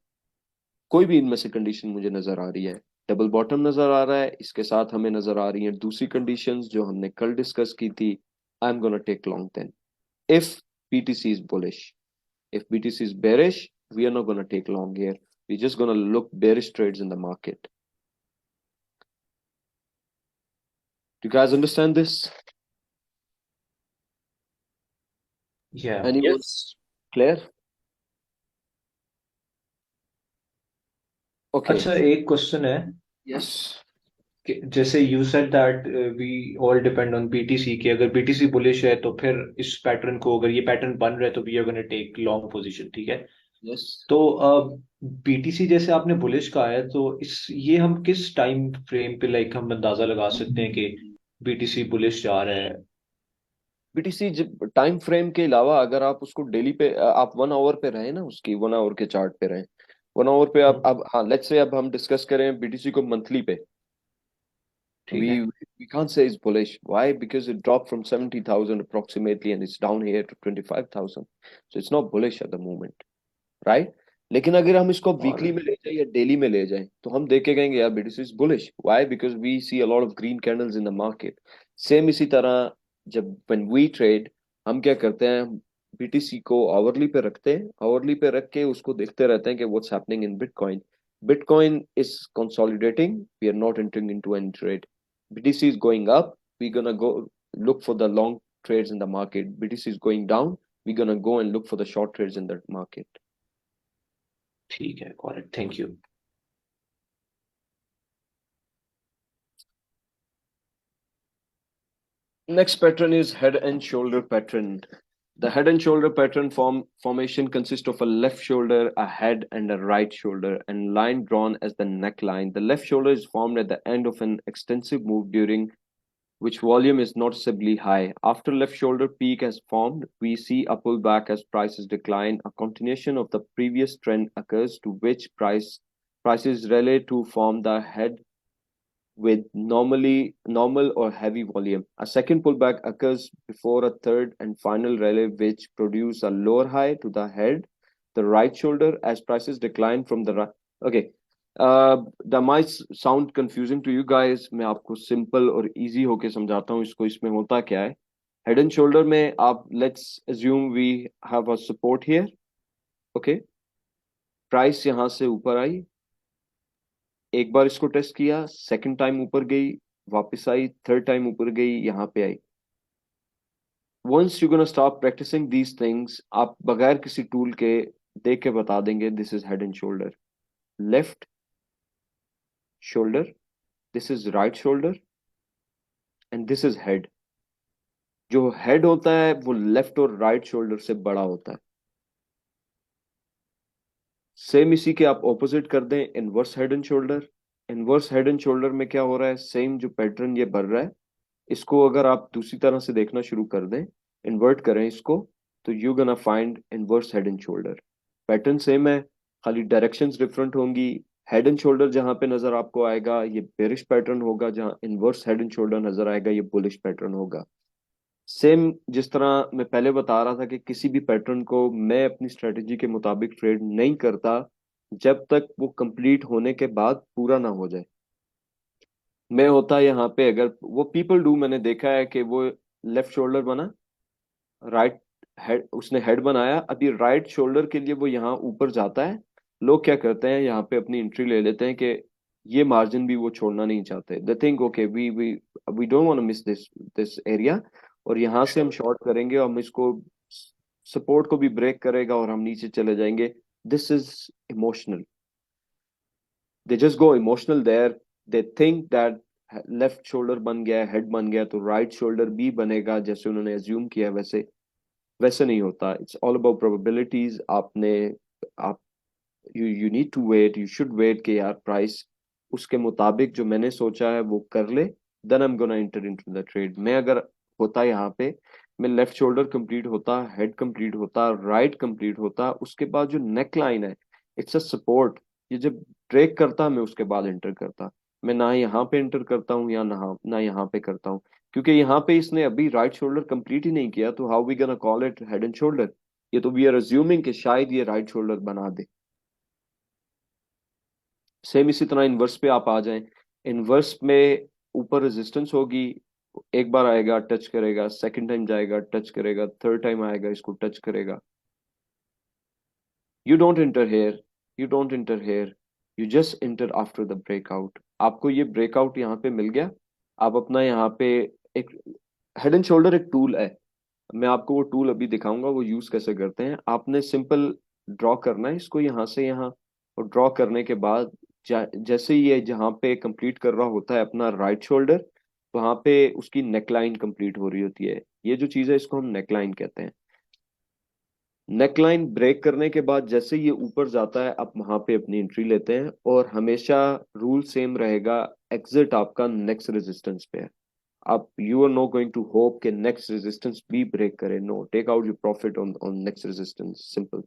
कोई भी इनमें से condition मुझे नजर आ रही है। डबल बॉटम नजर आ रहा है, इसके साथ हमें नजर आ रही है दूसरी कंडीशंस जो हमने कल डिस्कस की थी। I am gonna take long then if BTC is bullish। if BTC is bearish, we are not gonna take long here, we're just gonna look bearish trades in the market। Do you guys understand this? Yeah. Anyone? Yes. Clear? Okay. अच्छा, एक question है Yes. कि जैसे you said that we all depend on BTC, कि अगर BTC bullish है तो फिर इस पैटर्न को, अगर ये पैटर्न बन रहा है तो we are gonna take long position, ठीक है। Yes. तो बीटीसी जैसे आपने बुलिश कहा है, तो इस ये हम किस टाइम फ्रेम पे लाइक हम अंदाजा लगा सकते हैं कि बीटीसी बुलिश जा रहा है? BTC टाइम फ्रेम के अलावा अगर आप उसको डेली पे, आप 1 आवर पे रहे ना, उसकी 1 आवर के चार्ट पे रहे, 1 आवर पे आप, अब हाँ लेट्स से अब हम डिस्कस करें BTC को मंथली पे। ठीक है। We can't say it's bullish. Why? Because it dropped from 70,000 approximately and it's down here to 25,000. So it's not bullish at the moment, right? लेकिन अगर हम इसको वीकली में ले जाए या डेली में ले जाए तो हम देख के कहेंगे यार BTC is bullish. Why? Because we see a lot of green candles in the market. Same इसी तरह जब when we trade हम क्या करते हैं, BTC को आवरली पे रखते हैं, आवरली पे रख के उसको देखते रहते हैं कि what's happening in bitcoin. Bitcoin is consolidating. We are not entering into any trade. BTC is going up. We're gonna go look for the long trades in the market. BTC is going down. We're gonna go and look for the short trades in the market. ठीक है, got it. Thank you. Next pattern is head and shoulder pattern. The head and shoulder pattern formation consists of a left shoulder, a head, and a right shoulder, and line drawn as the neckline. The left shoulder is formed at the end of an extensive move during which volume is noticeably high. After left shoulder peak has formed, we see a pullback as prices decline. A continuation of the previous trend occurs to which prices rally to form the head with normal or heavy volume. A second pullback occurs before a third and final rally which produce a lower high to the head, the right shoulder as prices decline from the right. Okay. That might sound confusing to you guys. मैं आपको simple और easy होके समझाता हूँ इसको. इसमें होता क्या है? Head and shoulder में आप let's assume we have a support here. Okay. Price यहाँ से ऊपर आई, एक बार इसको टेस्ट किया, सेकंड टाइम ऊपर गई, वापस आई, थर्ड टाइम ऊपर गई, यहाँ पे आई. Once you gonna stop practicing these things, आप बगैर किसी टूल के देख के बता देंगे this is head and shoulder. Left shoulder, this is right shoulder, and this is head. जो हेड होता है वो लेफ्ट और राइट शोल्डर से बड़ा होता है. सेम इसी के आप ऑपोजिट कर दें, inverse head and shoulder. Inverse head and shoulder में क्या हो रहा है? सेम जो पैटर्न ये बढ़ रहा है, इसको अगर आप दूसरी तरह से देखना शुरू कर दें, इन्वर्ट करें इसको, तो you gonna find inverse head and shoulder. Pattern same है, खाली डायरेक्शंस डिफरेंट होंगी. हेड एंड शोल्डर जहां पे नजर आपको आएगा ये बेरिश पैटर्न होगा, जहां इनवर्स हेड एंड शोल्डर नजर आएगा ये बुलिश पैटर्न होगा. सेम जिस तरह मैं पहले बता रहा था कि किसी भी पैटर्न को मैं अपनी स्ट्रेटेजी के मुताबिक ट्रेड नहीं करता जब तक वो कंप्लीट होने के बाद पूरा ना हो जाए. मैं होता यहाँ पे, अगर वो पीपल डू, मैंने देखा है कि वो लेफ्ट शोल्डर बना, राइट हेड, उसने हेड बनाया, अभी राइट शोल्डर के लिए वो यहाँ ऊपर जाता है. लोग क्या करते हैं, यहाँ पे अपनी एंट्री ले लेते हैं कि ये मार्जिन भी वो छोड़ना नहीं चाहते. They think okay we don't want to miss this area, और यहाँ से हम शॉर्ट करेंगे और हम इसको सपोर्ट को भी ब्रेक करेगा और हम नीचे चले जाएंगे. This is emotional. They just go emotional there. They think that left shoulder बन गया, हेड बन गया, तो राइट शोल्डर भी बनेगा, जैसे उन्होंने एज्यूम किया. वैसे नहीं होता. It's all about probabilities. आप you need to wait, you should wait कि यार प्राइस उसके मुताबिक जो मैंने सोचा है वो कर ले, then I am gonna enter into the trade. मैं अगर होता यहाँ पे, मैं लेफ्ट शोल्डर कंप्लीट होता, हेड कंप्लीट होता, राइट कंप्लीट होता, उसके बाद जो नेक लाइन है इट्स अ सपोर्ट, ये जब ब्रेक करता मैं उसके बाद एंटर करता. मैं ना यहाँ पे एंटर करता हूँ या ना यहाँ पे करता हूँ, क्योंकि यहाँ पे इसने अभी राइट शोल्डर कंप्लीट ही नहीं किया, तो how we gonna call it head and shoulder? ये तो वी आर अज्यूमिंग कि शायद ये राइट शोल्डर बना दे. सेम इसी तरह इनवर्स पे आप आ जाएं. इनवर्स में ऊपर रेजिस्टेंस होगी, एक बार आएगा टच करेगा, सेकंड टाइम जाएगा टच करेगा, थर्ड टाइम आएगा इसको टच करेगा. You don't enter here, you don't enter here, you just enter after the breakout. आपको ये ब्रेकआउट यहाँ पे मिल गया, आप अपना यहाँ पे एक हेड एंड शोल्डर एक टूल है, मैं आपको वो टूल अभी दिखाऊंगा वो यूज कैसे करते हैं. आपने सिंपल ड्रॉ करना है इसको यहाँ से यहाँ, और ड्रॉ करने के बाद जैसे ये जहाँ पे कंप्लीट कर रहा होता है अपना राइट शोल्डर, वहां पे उसकी नेकलाइन कंप्लीट हो रही होती है. ये जो चीज है इसको हम नेकलाइन कहते हैं. नेकलाइन ब्रेक करने के बाद जैसे ये ऊपर जाता है, आप वहां पे अपनी एंट्री लेते हैं, और हमेशा रूल सेम रहेगा, एग्जिट आपका नेक्स्ट रेजिस्टेंस पे है. आप you are no going to hope कि नेक्स्ट रेजिस्टेंस भी ब्रेक करे. No, take out your profit on next resistance. Simple.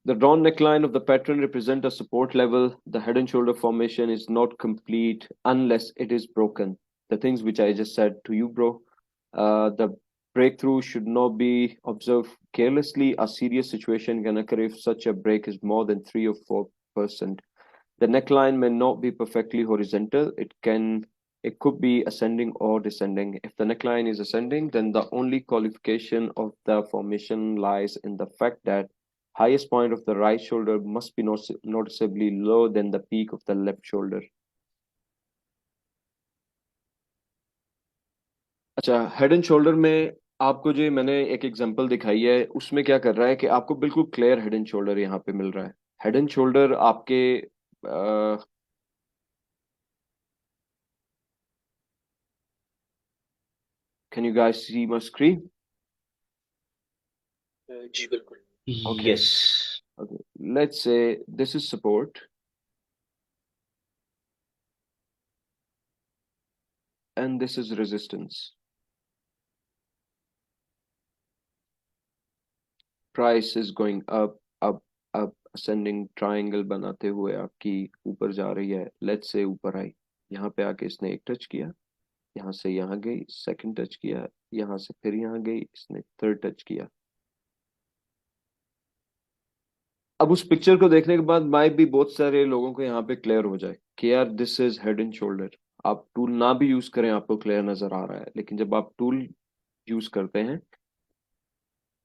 The drawn neckline of the pattern represent a support level. The head and shoulder formation is not complete unless it is broken. The things which I just said to you, bro. The breakthrough should not be observed carelessly. A serious situation can occur if such a break is more than 3 or 4%. The neckline may not be perfectly horizontal. It could be ascending or descending. If the neckline is ascending, then the only qualification of the formation lies in the fact that highest point of the right shoulder must be noticeably lower than the peak of the left shoulder. अच्छा, head and shoulder में आपको जो मैंने एक example दिखाई है उसमें क्या कर रहा है कि आपको बिल्कुल क्लियर हेड एंड शोल्डर यहाँ पे मिल रहा है। हेड एंड शोल्डर आपके can you guys see my screen? जी बिल्कुल। Okay. Yes. Okay, let's say this is support and this is resistance. Price is going up, up, up, ascending triangle बनाते हुए आपकी ऊपर जा रही है। Let's say ऊपर आई, यहाँ पे आके इसने एक टच किया, यहाँ से यहाँ गई, सेकंड टच किया, यहाँ से फिर यहाँ गई, इसने थर्ड टच किया। अब उस पिक्चर को देखने के बाद माइट भी बहुत सारे लोगों को यहाँ पे क्लियर हो जाए कि यार this is head and shoulder. आप टूल ना भी यूज करें आपको क्लियर नजर आ रहा है, लेकिन जब आप टूल यूज करते हैं,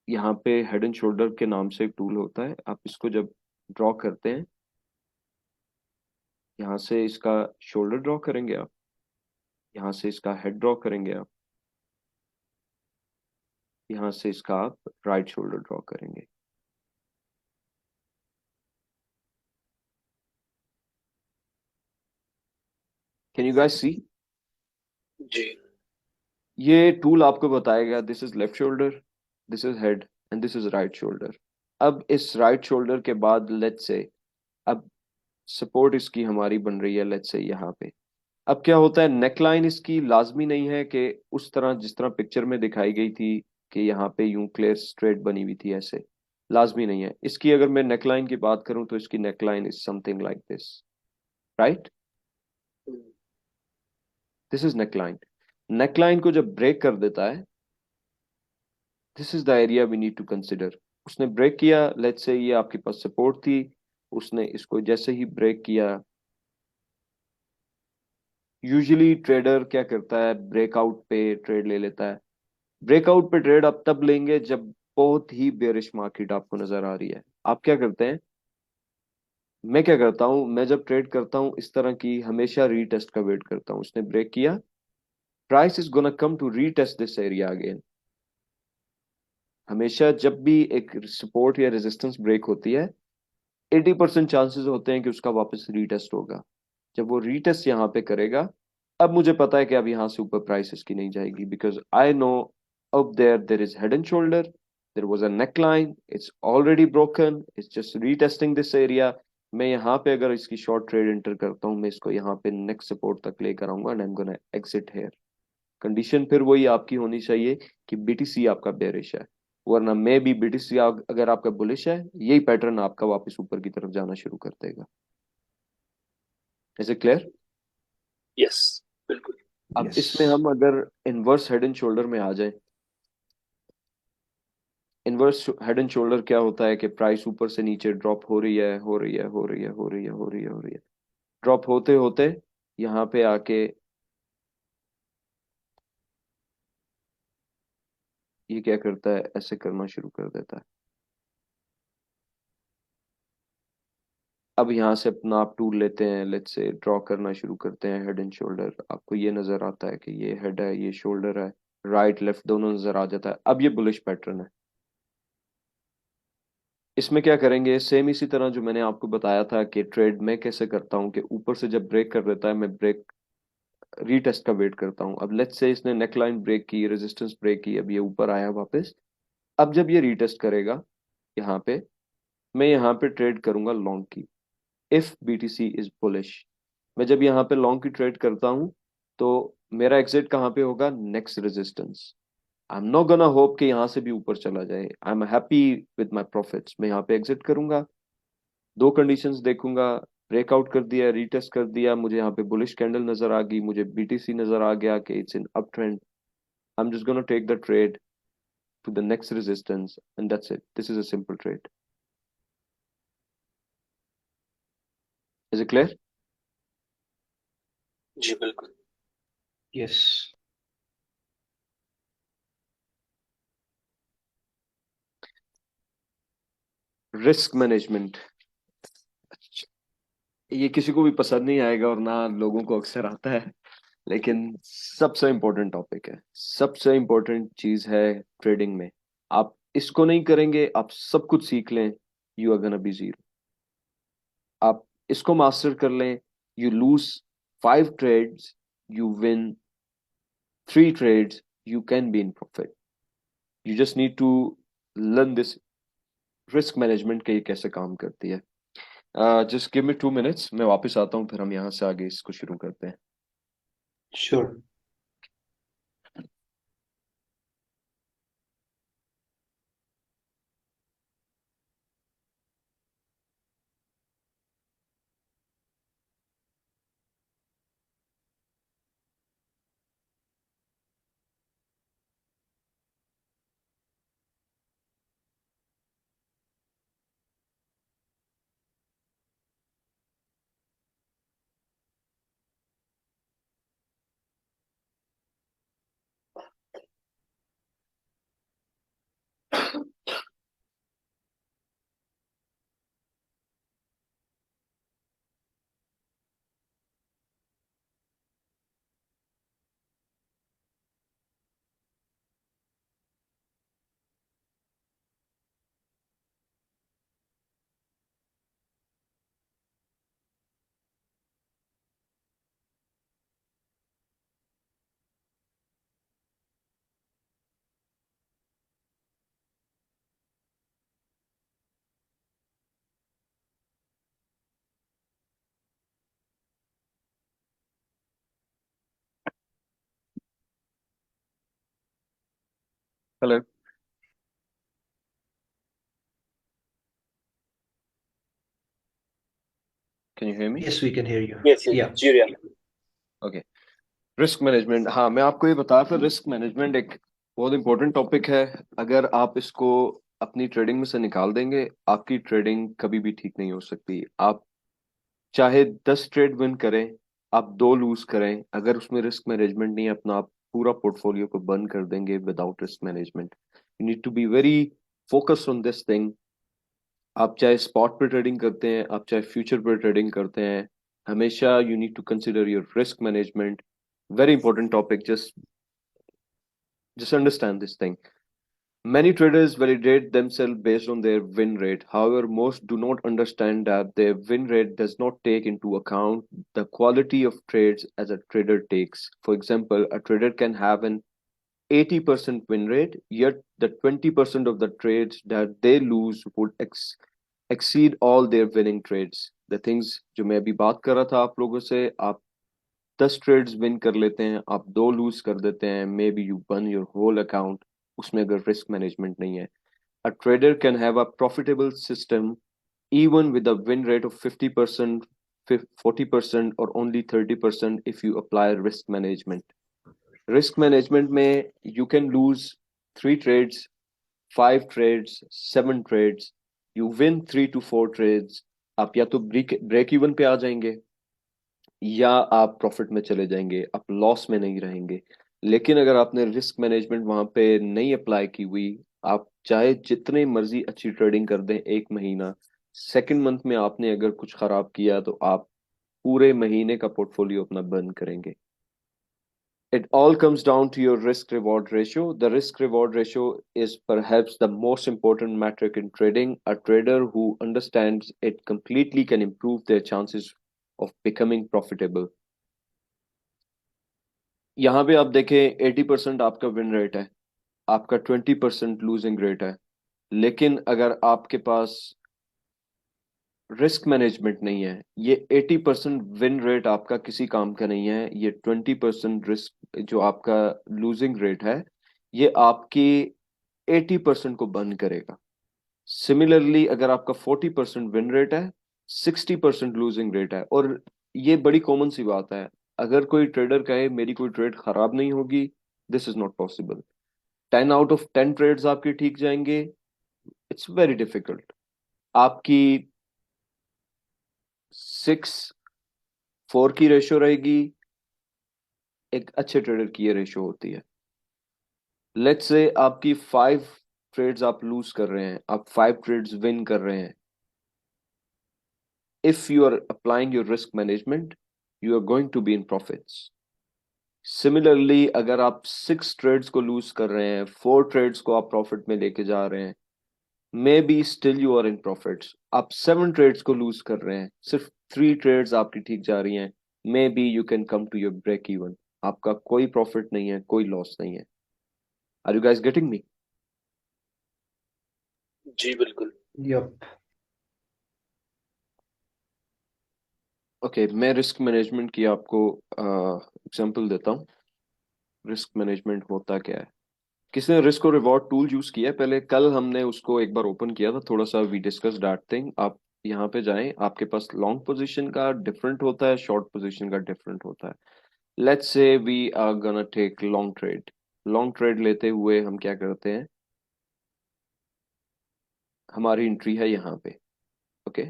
यहाँ पे हेड एंड शोल्डर के नाम से एक टूल होता है, आप इसको जब ड्रॉ करते हैं, यहाँ से इसका शोल्डर ड्रॉ करेंगे आप, यहाँ से इसका हेड ड्रॉ करेंगे आप, यहाँ से इसका आप राइट शोल्डर ड्रॉ करेंगे। कैन यू गाइस सी? जी ये टूल आपको बताएगा this is left shoulder, this is head and this is right shoulder. अब इस राइट शोल्डर के बाद लेट्स से अब सपोर्ट इसकी हमारी बन रही है लेट्स से यहाँ पे। अब क्या होता है, नेकलाइन इसकी लाजमी नहीं है कि उस तरह जिस तरह पिक्चर में दिखाई गई थी कि यहाँ पे यूं क्लियर स्ट्रेट बनी हुई थी, ऐसे लाजमी नहीं है इसकी। अगर मैं नेकलाइन की बात करूं तो इसकी neckline is something like this, right? This is neckline. Neckline को जब ब्रेक कर देता है, this is the area we need to consider. उसने ब्रेक किया, लेट्स से ये आपके पास सपोर्ट थी, उसने इसको जैसे ही ब्रेक किया, यूजुअली ट्रेडर क्या करता है, ब्रेकआउट पे ट्रेड ले लेता है। ब्रेकआउट पे ट्रेड आप तब लेंगे जब बहुत ही बेरिश मार्केट आपको नजर आ रही है। आप क्या करते हैं, मैं क्या करता हूं, मैं जब ट्रेड करता हूं इस तरह की हमेशा रीटेस्ट का वेट करता हूं। उसने ब्रेक किया, price is gonna come to retest this area again. हमेशा जब भी एक सपोर्ट या रेजिस्टेंस ब्रेक होती है, 80% चांसेस होते हैं कि उसका वापस रीटेस्ट होगा। जब वो रीटेस्ट यहाँ पे करेगा, अब मुझे पता है कि अब यहाँ से ऊपर प्राइस इसकी नहीं जाएगी, because I know up there is head and shoulder, there was a neckline, it's already broken, it's just retesting this area। मैं यहाँ पे अगर इसकी शॉर्ट ट्रेड एंटर करता हूँ, मैं इसको यहाँ पे नेक्स्ट सपोर्ट तक ले कराऊंगा and I am gonna exit here. Condition फिर वही आपकी होनी चाहिए कि बीटीसी आपका बेरिश है, वरना मे बी बीटीसी अगर आपका बुलिश है, यही पैटर्न आपका वापस ऊपर की तरफ जाना शुरू कर देगा। Is it clear? यस बिल्कुल। अब Yes. इसमें हम अगर इनवर्स हेड एंड शोल्डर में आ जाए, इनवर्स हेड एंड शोल्डर क्या होता है कि प्राइस ऊपर से नीचे ड्रॉप हो रही है, हो रही है, हो रही है, हो रही है, हो रही है, हो रही है, ड्रॉप होते होते यहाँ पे आके ये क्या करता है, ऐसे करना शुरू कर देता है। अब यहाँ से अपना आप टूल लेते हैं, लेट्स से ड्रॉ करना शुरू करते हैं हेड एंड शोल्डर। आपको ये नजर आता है कि ये हेड है, ये शोल्डर है, राइट लेफ्ट दोनों नजर आ जाता है। अब ये बुलिश पैटर्न है। इसमें क्या करेंगे, सेम इसी तरह जो मैंने आपको बताया था कि ट्रेड में कैसे करता हूँ कि ऊपर से जब ब्रेक कर देता है, मैं ब्रेक रीटेस्ट का वेट करता हूँ। अब लेट्स से इसने नेकलाइन ब्रेक की, रेजिस्टेंस ब्रेक की, अब ये ऊपर आया वापस। अब जब ये रीटेस्ट करेगा यहाँ पे, मैं यहाँ पे ट्रेड करूंगा लॉन्ग की, इफ बीटीसी इज बुलिश। मैं जब यहाँ पे लॉन्ग की ट्रेड करता हूँ तो मेरा एग्जिट कहाँ पे होगा, next resistance. I am not gonna hope कि यहाँ से भी ऊपर चला जाए, I am happy with my profits. मैं यहाँ पे एग्जिट करूंगा, दो कंडीशंस देखूंगा, ब्रेकआउट कर दिया, रीटेस्ट कर दिया, मुझे यहाँ पे बुलिश कैंडल नजर आ गई, मुझे बीटीसी नजर आ गया कि it's in up trend, I am just gonna take the trade to the next resistance and that's it. This is a simple trade. Is it clear? जी बिल्कुल। यस। रिस्क मैनेजमेंट, ये किसी को भी पसंद नहीं आएगा और ना लोगों को अक्सर आता है, लेकिन सबसे इम्पोर्टेंट टॉपिक है, सबसे इम्पोर्टेंट चीज है ट्रेडिंग में। आप इसको नहीं करेंगे, आप सब कुछ सीख लें, you are gonna be zero. आप इसको मास्टर कर लें, you lose 5 trades, you win 3 trades, you can be in profit. You just need to learn this risk management के, ये कैसे काम करती है। जस्ट गिव मी 2 मिनट्स, मैं वापस आता हूँ, फिर हम यहाँ से आगे इसको शुरू करते हैं। Sure. Hello, can you hear me? Yes, we can hear you. Yes yeah. Yes ji Riyan. Okay. Risk management, हाँ मैं आपको ये बताया था, रिस्क मैनेजमेंट एक बहुत इंपॉर्टेंट टॉपिक है। अगर आप इसको अपनी ट्रेडिंग में से निकाल देंगे, आपकी ट्रेडिंग कभी भी ठीक नहीं हो सकती। आप चाहे 10 ट्रेड विन करें, आप 2 लूज करें, अगर उसमें रिस्क मैनेजमेंट नहीं है अपना, आप पूरा पोर्टफोलियो को बंद कर देंगे without risk management. You need to be very focused on this thing. आप चाहे स्पॉट पे ट्रेडिंग करते हैं, आप चाहे फ्यूचर पे ट्रेडिंग करते हैं, हमेशा you need to consider your risk management. Very important topic, just understand this thing. Many traders validate themselves based on their win rate. However, most do not understand that their win rate does not take into account the quality of trades as a trader takes. For example, a trader can have an 80% win rate, yet the 20% of the trades that they lose would exceed all their winning trades. The things जो मैं अभी बात कर रहा था आप लोगों से, आप 10 ट्रेड्स विन कर लेते हैं, आप 2 लूज कर देते हैं, maybe you burn your whole account, उसमें अगर रिस्क मैनेजमेंट नहीं है। A trader can have a profitable system even with a win rate of 50%, 40% or only 30% if you apply risk management. Risk management में you can lose 3 trades, 5 trades, 7 trades, you win 3 to 4 trades, आप या तो break even पे आ जाएंगे या आप profit में चले जाएंगे, आप लॉस में नहीं रहेंगे। लेकिन अगर आपने रिस्क मैनेजमेंट वहां पे नहीं अप्लाई की हुई, आप चाहे जितने मर्जी अच्छी ट्रेडिंग कर दें 1 महीना, सेकंड मंथ में आपने अगर कुछ खराब किया तो आप पूरे महीने का पोर्टफोलियो अपना बंद करेंगे। It all comes down to your risk reward ratio. The risk reward ratio is perhaps the most important metric in trading. A trader who understands it completely can improve their chances of becoming profitable. यहाँ पे आप देखें 80% आपका win rate है, आपका 20% losing rate है। लेकिन अगर आपके पास रिस्क मैनेजमेंट नहीं है, ये 80% विन रेट आपका किसी काम का नहीं है। ये 20% रिस्क जो आपका लूजिंग रेट है, ये आपकी 80% को बंद करेगा। सिमिलरली अगर आपका 40% विन रेट है, 60% लूजिंग रेट है, और ये बड़ी कॉमन सी बात है, अगर कोई ट्रेडर कहे मेरी कोई ट्रेड खराब नहीं होगी, this is not possible. 10 out of 10 trades आपके ठीक जाएंगे, इट्स वेरी डिफिकल्ट। आपकी 6-4 की रेशियो रहेगी, एक अच्छे ट्रेडर की ये रेशो होती है। लेट्स से आपकी 5 ट्रेड्स आप लूज कर रहे हैं, आप 5 ट्रेड्स विन कर रहे हैं। If you are applying your risk management, you are going to be in profits. Similarly अगर आप 6 ट्रेड्स को लूज कर रहे हैं, 4 ट्रेड्स को आप प्रॉफिट में लेके जा रहे हैं, maybe still you are in profits. आप 7 ट्रेड्स को लूज कर रहे हैं, सिर्फ 3 ट्रेड्स आपकी ठीक जा रही हैं, maybe you can come to your break even. आपका कोई प्रॉफिट नहीं है, कोई लॉस नहीं है। Are you guys getting me? जी बिल्कुल। यप। ओके, मैं रिस्क मैनेजमेंट की आपको एग्जांपल देता हूँ। रिस्क मैनेजमेंट होता क्या है? किसने रिस्क और रिवॉर्ड टूल यूज किया है पहले? कल हमने उसको एक बार ओपन किया था, थोड़ा सा वी डिस्कस दैट थिंग। आप यहाँ पे जाएं, आपके पास लॉन्ग पोजीशन का डिफरेंट होता है, शॉर्ट पोजीशन का डिफरेंट होता है। Let's say we are gonna take long trade. Long trade लेते हुए हम क्या करते हैं, हमारी एंट्री है यहाँ पे। ओके,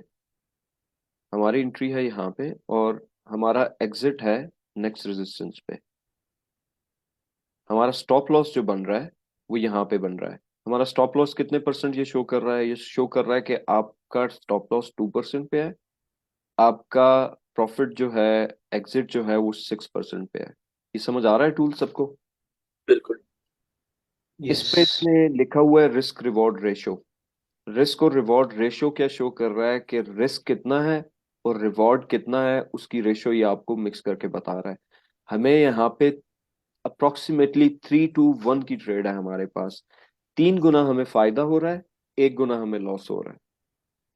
हमारी एंट्री है यहाँ पे और हमारा एग्जिट है नेक्स्ट रेजिस्टेंस पे। हमारा स्टॉप लॉस जो बन रहा है वो यहाँ पे बन रहा है। हमारा स्टॉप लॉस कितने परसेंट ये शो कर रहा है? ये शो कर रहा है कि आपका स्टॉप लॉस 2% पे है, आपका प्रॉफिट जो है, एग्जिट जो है वो 6% पे है। ये समझ आ रहा है टूल सबको? बिल्कुल। इस यस। पे इसने लिखा हुआ है रिस्क रिवॉर्ड रेशो। रिस्क और रिवॉर्ड रेशो क्या शो कर रहा है कि रिस्क कितना है और रिवॉर्ड कितना है, उसकी रेशो ये आपको मिक्स करके बता रहा है। हमें यहाँ पे अप्रोक्सीमेटली 3 to 1 की ट्रेड है हमारे पास। 3 गुना हमें फायदा हो रहा है, 1 गुना हमें लॉस हो रहा है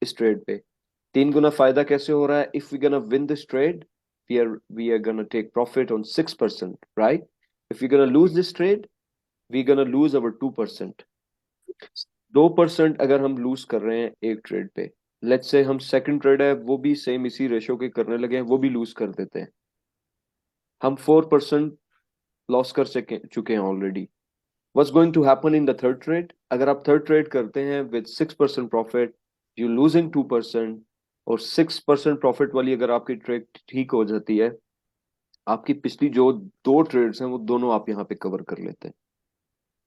इस ट्रेड पे। 3 गुना फायदा कैसे हो रहा है? If we gonna win this trade, we are gonna take profit on 6%, right? If we gonna lose this trade, we gonna lose our 2%। 2% अगर हम लूज कर रहे हैं एक ट्रेड पे, लेट्स से हम सेकंड ट्रेड है वो भी सेम इसी रेशो के करने लगे हैं, वो भी लूज कर देते हैं, हम 4% लॉस कर चुके हैं already. What's going to happen in the third trade? अगर आप थर्ड ट्रेड करते हैं with 6% प्रॉफिट, यू लूजिंग 2%, और 6% प्रॉफिट वाली अगर आपकी ट्रेड ठीक हो जाती है, आपकी पिछली जो 2 ट्रेड्स हैं वो दोनों आप यहाँ पे कवर कर लेते हैं।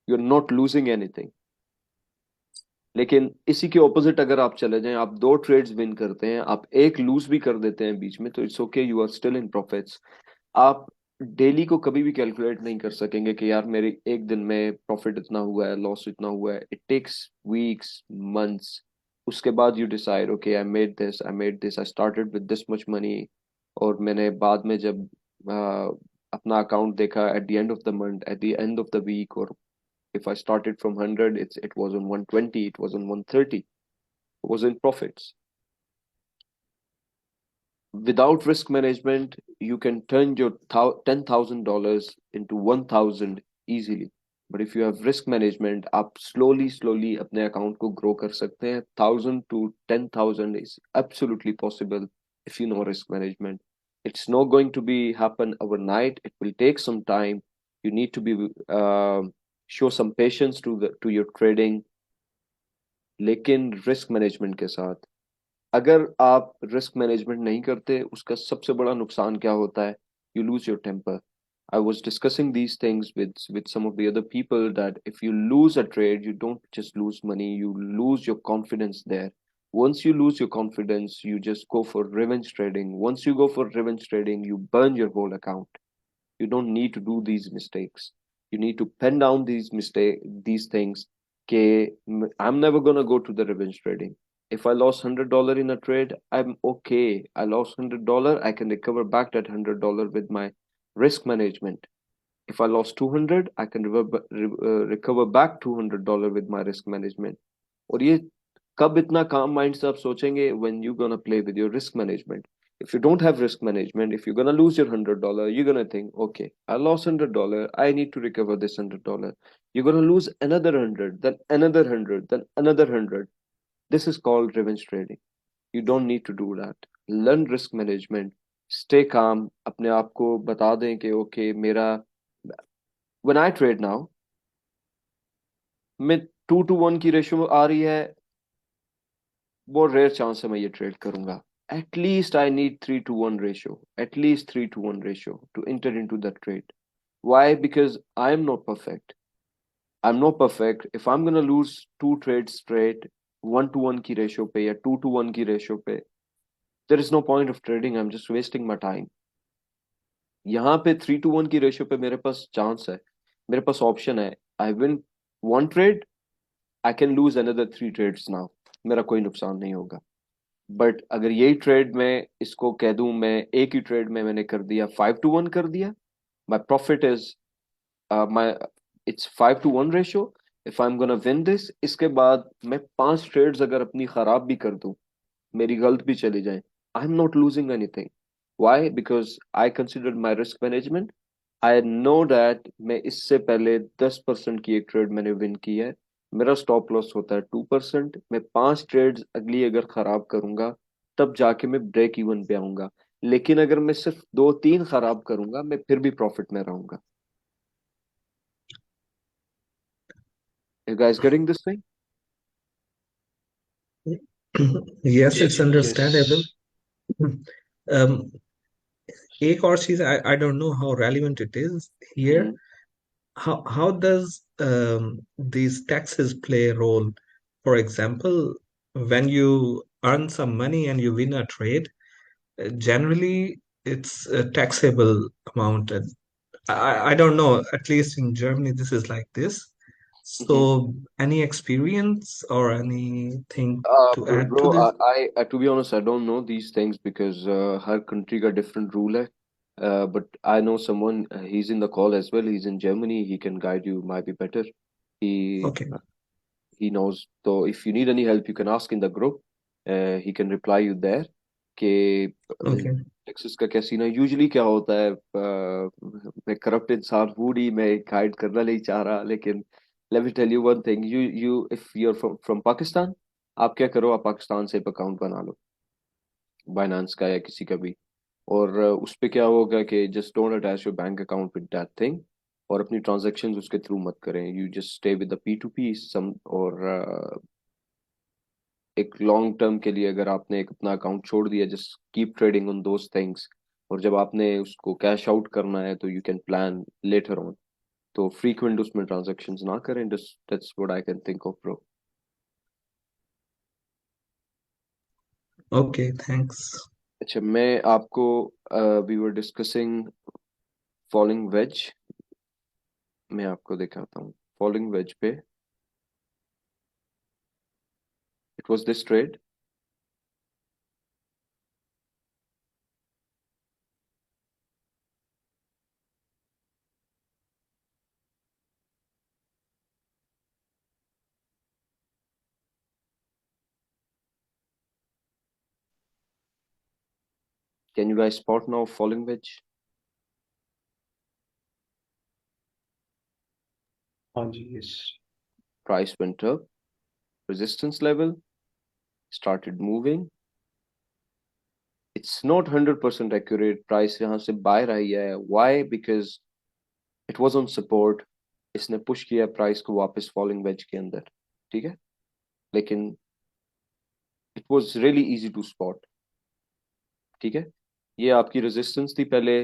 You are not losing anything. लेकिन इसी के ऑपोजिट अगर आप चले जाएं, आप 2 ट्रेड्स विन करते हैं, आप एक लूज भी कर देते हैं बीच में, तो it's okay, you are still in profits. आप डेली को कभी भी कैलकुलेट नहीं कर सकेंगे कि यार मेरे एक दिन में प्रॉफिट इतना हुआ है, लॉस इतना हुआ है। It takes weeks, months. उसके बाद you decide, okay I made this, I made this, I started with this much money. और मैंने बाद में जब अपना अकाउंट देखा at the end of the month, at the end of the week, और if I started from 100, it was on 120, it was on 130, it was in profits. Without risk management, you can turn your $10,000 into 1,000 easily. But if you have risk management, आप slowly अपने account को grow कर सकते हैं। 1,000 to 10,000 is absolutely possible if you know risk management. It's not going to be happen overnight. It will take some time. You need to be show some patience to your trading. लेकिन risk management के साथ, अगर आप risk management नहीं करते, उसका सबसे बड़ा नुकसान क्या होता है? You lose your temper. I was discussing these things with some of the other people that if you lose a trade, you don't just lose money, you lose your confidence there. Once you lose your confidence, you just go for revenge trading. Once you go for revenge trading, you burn your whole account. You don't need to do these mistakes. You need to pen down these things. Okay, I'm never gonna go to the revenge trading. If I lost $100 in a trade, I'm okay. I lost $100. I can recover back that $100 with my risk management. If I lost 200, I can recover back $200 with my risk management. और ये कब इतना काम mind से आप सोचेंगे? when you gonna play with your risk management. If you don't have risk management, if you're gonna lose your $100, you're gonna think, okay, I lost $100, I need to recover this $100. You're gonna lose another 100, then another 100, then another 100. This is called revenge trading. You don't need to do that. Learn risk management. Stay calm. अपने आप को बता दें कि okay, मेरा when I trade now, मैं 2 to 1 की ratio आ रही है, बहुत रेयर चांस है मैं ये ट्रेड करूंगा। At least I need 3 to 1 ratio. At least 3 to 1 ratio to enter into that trade. Why? Because I'm not perfect. I'm not perfect. If I'm gonna lose two trades straight, 1-to-1 की ratio पे या 2-to-1 की ratio पे, there is no point of trading. I'm just wasting my time. यहाँ पे 3-to-1 की ratio पे मेरे पास चांस है, मेरे पास ऑप्शन है. I win one trade, I can lose another 3 trades now. मेरा कोई नुकसान नहीं होगा. बट अगर यही ट्रेड मैं इसको कह दूं, मैं एक ही ट्रेड में मैंने कर दिया 5-to-1 कर दिया, my profit is my it's 5-to-1 ratio. If I am gonna win this, इसके बाद मैं 5 ट्रेड्स अगर अपनी खराब भी कर दूं, मेरी गलत भी चली जाए, आई am not losing anything. Why? Because I consider my risk management. I know that मैं इससे पहले 10% की एक ट्रेड मैंने विन की है. मेरा स्टॉप लॉस होता है 2%. मैं 5 ट्रेड्स अगली अगर खराब करूंगा, तब जाके मैं ब्रेक इवन पे आऊंगा. लेकिन अगर मैं सिर्फ 2-3 खराब करूंगा, मैं फिर भी प्रॉफिट में रहूंगा. You guys getting this thing? Yes, it's Yes, understandable. yes. Um, एक और चीज, I don't know how relevant it is here. How does these taxes play a role? For example, when you earn some money and you win a trade, generally it's a taxable amount. And I don't know, at least in Germany, this is like this. So, any experience or anything to add Bro, to this? to be honest, I don't know these things because her country का different rule है. But I know someone, he's in the call as well. He's in Germany. He can guide you, might be better. He Okay. he knows. So if you need any help, you can ask in the group. He can reply you there. कि Okay. Taxes का क्या scene है, usually क्या होता है. मैं corrupt इंसान हूँ नहीं, मैं गाइड करना नहीं चाह रहा, लेकिन let me tell you one thing. You if you are from Pakistan, आप क्या करो, आप पाकिस्तान से एक अकाउंट बना लो, बाइनांस का या किसी का भी. और उस पे क्या होगा कि just don't attach your bank account with that thing, और अपनी ट्रांजैक्शंस उसके थ्रू मत करें. You just stay with the P2P सम. और एक लॉन्ग टर्म के लिए अगर आपने एक अपना अकाउंट छोड़ दिया, just keep trading on those things. और जब आपने उसको कैश आउट करना है, तो you can plan later on. तो फ्रीक्वेंट उसमें ट्रांजैक्शंस ना करें. Just that's what I can think of, bro. Okay, thanks. अच्छा, मैं आपको we were discussing falling wedge. मैं आपको दिखाता हूँ फॉलिंग वेज पे. It was this trade. Can you guys spot now falling wedge? हाँ जी, yes. Price went up, resistance level, started moving. It's not 100% accurate. Price यहाँ से बाहर आई है. Why? Because it was on support. इसने push किया price को वापस फॉलिंग वेज के अंदर. ठीक है, लेकिन it was really easy to spot. ठीक है, ये आपकी रेजिस्टेंस थी पहले.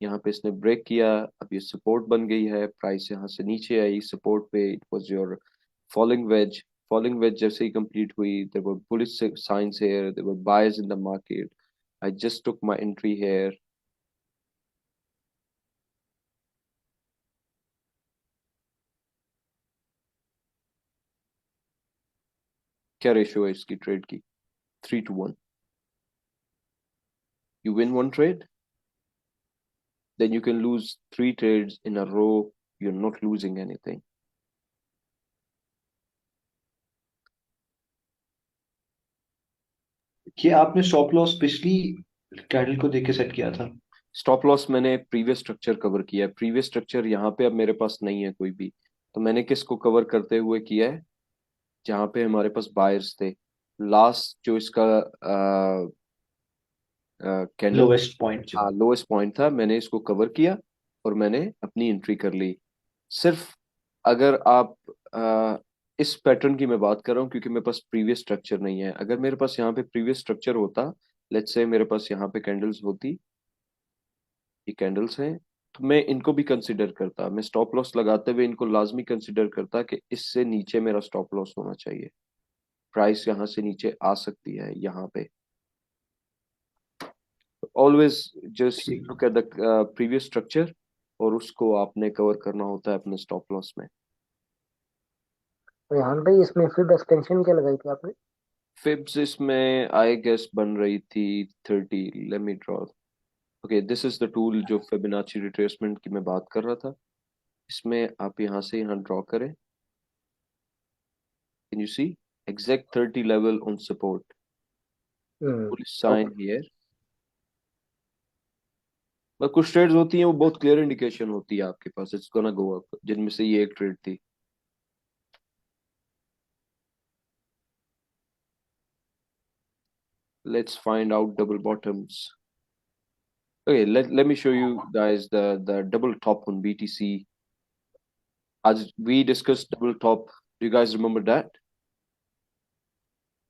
यहाँ पे इसने ब्रेक किया, अब ये सपोर्ट बन गई है. प्राइस यहाँ से नीचे आई सपोर्ट पे. It was your falling wedge. Falling wedge जैसे ही कंप्लीट हुई, there were bullish signs here, there were buyers in the market. I just took my entry here. क्या रेशियो है इसकी ट्रेड की? 3-to-1. You win one trade, then you can lose 3 trades in a row. You're not losing anything. ये आपने stop loss पिछली candle को देख के सेट किया था? स्टॉप लॉस मैंने प्रीवियस स्ट्रक्चर कवर किया है. प्रीवियस स्ट्रक्चर यहाँ पे अब मेरे पास नहीं है कोई भी. तो मैंने किसको कवर करते हुए किया है? जहाँ पे हमारे पास बायर्स थे. लास्ट जो इसका कैंडल, लोवेस्ट पॉइंट जो। हाँ लोएस्ट पॉइंट था, मैंने इसको कवर किया और मैंने अपनी एंट्री कर ली. सिर्फ अगर आप इस पैटर्न की मैं बात कर रहा हूँ क्योंकि मेरे पास प्रीवियस स्ट्रक्चर नहीं है. अगर मेरे पास यहाँ पे प्रीवियस स्ट्रक्चर होता, लेट्स से मेरे पास यहाँ पे कैंडल्स होती, ये कैंडल्स हैं, तो मैं इनको भी कंसिडर करता, मैं स्टॉप लॉस लगाते हुए इनको लाजमी कंसिडर करता कि इससे नीचे मेरा स्टॉप लॉस होना चाहिए, प्राइस यहाँ से नीचे आ सकती है यहाँ पे। ऑलवेज जस्ट ठीक। Look at the previous structure और उसको आपने कवर करना होता है अपने स्टॉप लॉस में। रेहान भाई, इसमें फिब एक्सटेंशन क्या लगाई थी आपने? फिब्स इसमें आई गेस बन रही थी 30, let me draw. Okay, this is the tool जो फिबोनाची रिट्रेसमेंट की मैं बात कर रहा था। इसमें आप यहाँ से यहाँ ड्रॉ करें, can you see exact 30 level on support, pull sign okay. Here. But कुछ ट्रेड्स होती हैं वो बहुत क्लियर इंडिकेशन होती है आपके पास इट्स गोना गो अप, जिनमें से ये एक ट्रेड थी। Let's find out double bottoms. Okay, let me show you guys the double top on BTC. As we discussed double top, do you guys remember that?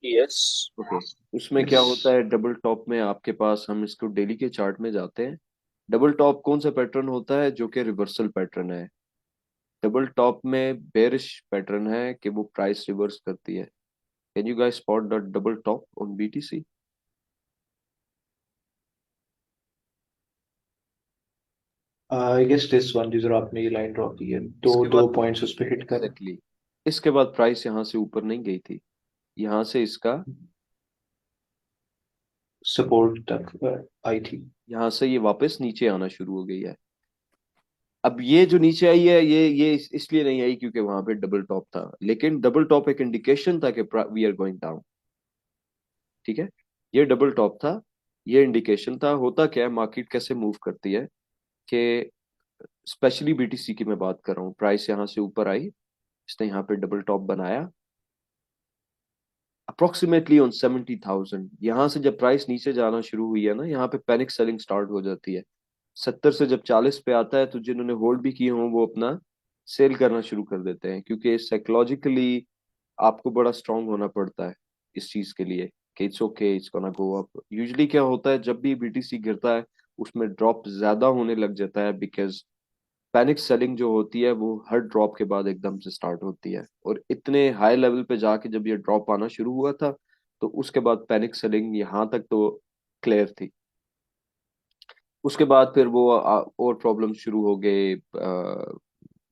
Yes. Okay. उसमें क्या yes. होता है double top में आपके पास, हम इसको daily के chart में जाते हैं। डबल टॉप कौन सा पैटर्न होता है? जो कि रिवर्सल पैटर्न है। डबल टॉप में बेरिश पैटर्न है कि वो प्राइस रिवर्स करती है। Can you guys spot the double top on BTC? I guess this one जिधर आपने ये लाइन ड्रॉ की है, दो इसके दो बाद पॉइंट्स उस पे हिट कर। एग्जैक्टली इसके बाद प्राइस यहाँ से ऊपर नहीं गई थी, यहाँ से इसका, सपोर्ट तक आई थी। यहाँ से ये वापस नीचे आना शुरू हो गई है। अब ये जो नीचे आई है ये इसलिए नहीं आई क्योंकि वहां पे डबल टॉप था, लेकिन डबल टॉप एक इंडिकेशन था कि वी आर गोइंग डाउन। ठीक है, ये डबल टॉप था, ये इंडिकेशन था। होता क्या है, मार्केट कैसे मूव करती है कि स्पेशली BTC की मैं बात कर रहा हूँ, प्राइस यहाँ से ऊपर आई, इसने यहाँ पे डबल टॉप बनाया अप्रोक्सीमेटली ऑन 70,000। यहाँ से जब प्राइस नीचे जाना शुरू हुई है ना, यहाँ पे पैनिक सेलिंग स्टार्ट हो जाती है। 70 से जब 40 पे आता है तो जिन्होंने होल्ड भी किए हों वो अपना सेल करना शुरू कर देते हैं, क्योंकि साइकोलॉजिकली आपको बड़ा स्ट्रांग होना पड़ता है इस चीज के लिए कि it's okay, it's gonna go up. Usually क्या होता है, जब भी BTC गिरता है उसमें ड्रॉप ज्यादा होने लग जाता है, बिकॉज पैनिक सेलिंग जो होती है वो हर ड्रॉप के बाद एकदम से स्टार्ट होती है। और इतने हाई लेवल पे जाके जब ये ड्रॉप आना शुरू हुआ था तो उसके बाद पैनिक सेलिंग यहाँ तक तो क्लियर थी। उसके बाद फिर वो और प्रॉब्लम शुरू हो गए,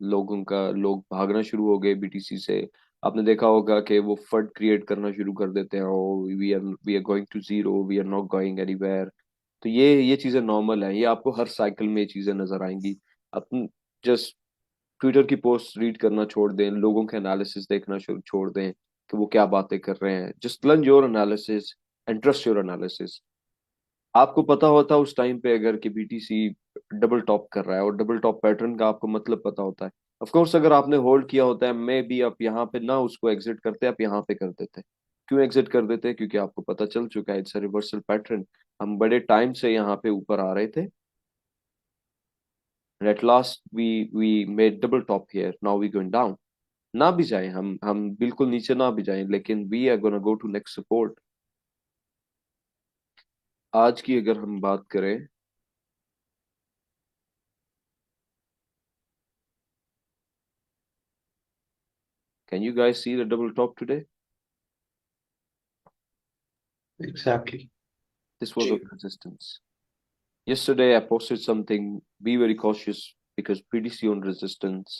लोग भागना शुरू हो गए BTC से। आपने देखा होगा कि वो फंड क्रिएट करना शुरू कर देते हैं, oh we are going to zero, we are not going anywhere. तो ये चीजें नॉर्मल है, ये आपको हर साइकिल में ये चीजें नजर आएंगी। अपन जस्ट ट्विटर की पोस्ट रीड करना छोड़ दें, लोगों के एनालिसिस देखना छोड़ दें कि वो क्या बातें कर रहे हैं। Just learn your analysis and trust your analysis. आपको पता होता है उस टाइम पे अगर कि BTC डबल टॉप कर रहा है, और डबल टॉप पैटर्न का आपको मतलब पता होता है। ऑफ कोर्स अगर आपने होल्ड किया होता है, मे भी आप यहाँ पे ना उसको एग्जिट करते, आप यहाँ पे कर देते। क्यों एग्जिट कर देते? क्योंकि आपको पता चल चुका है इट्स अ रिवर्सल पैटर्न, हम बड़े टाइम से यहाँ पे ऊपर आ रहे थे, at last we made double top here, now we going down. ना भी जाए, हम बिल्कुल नीचे ना भी जाए, लेकिन we are gonna go to next support. आज की अगर हम बात करें, can you guys see the double top today? Exactly. This was जी। on resistance. Yesterday, I posted something. Be very cautious because PDC on resistance.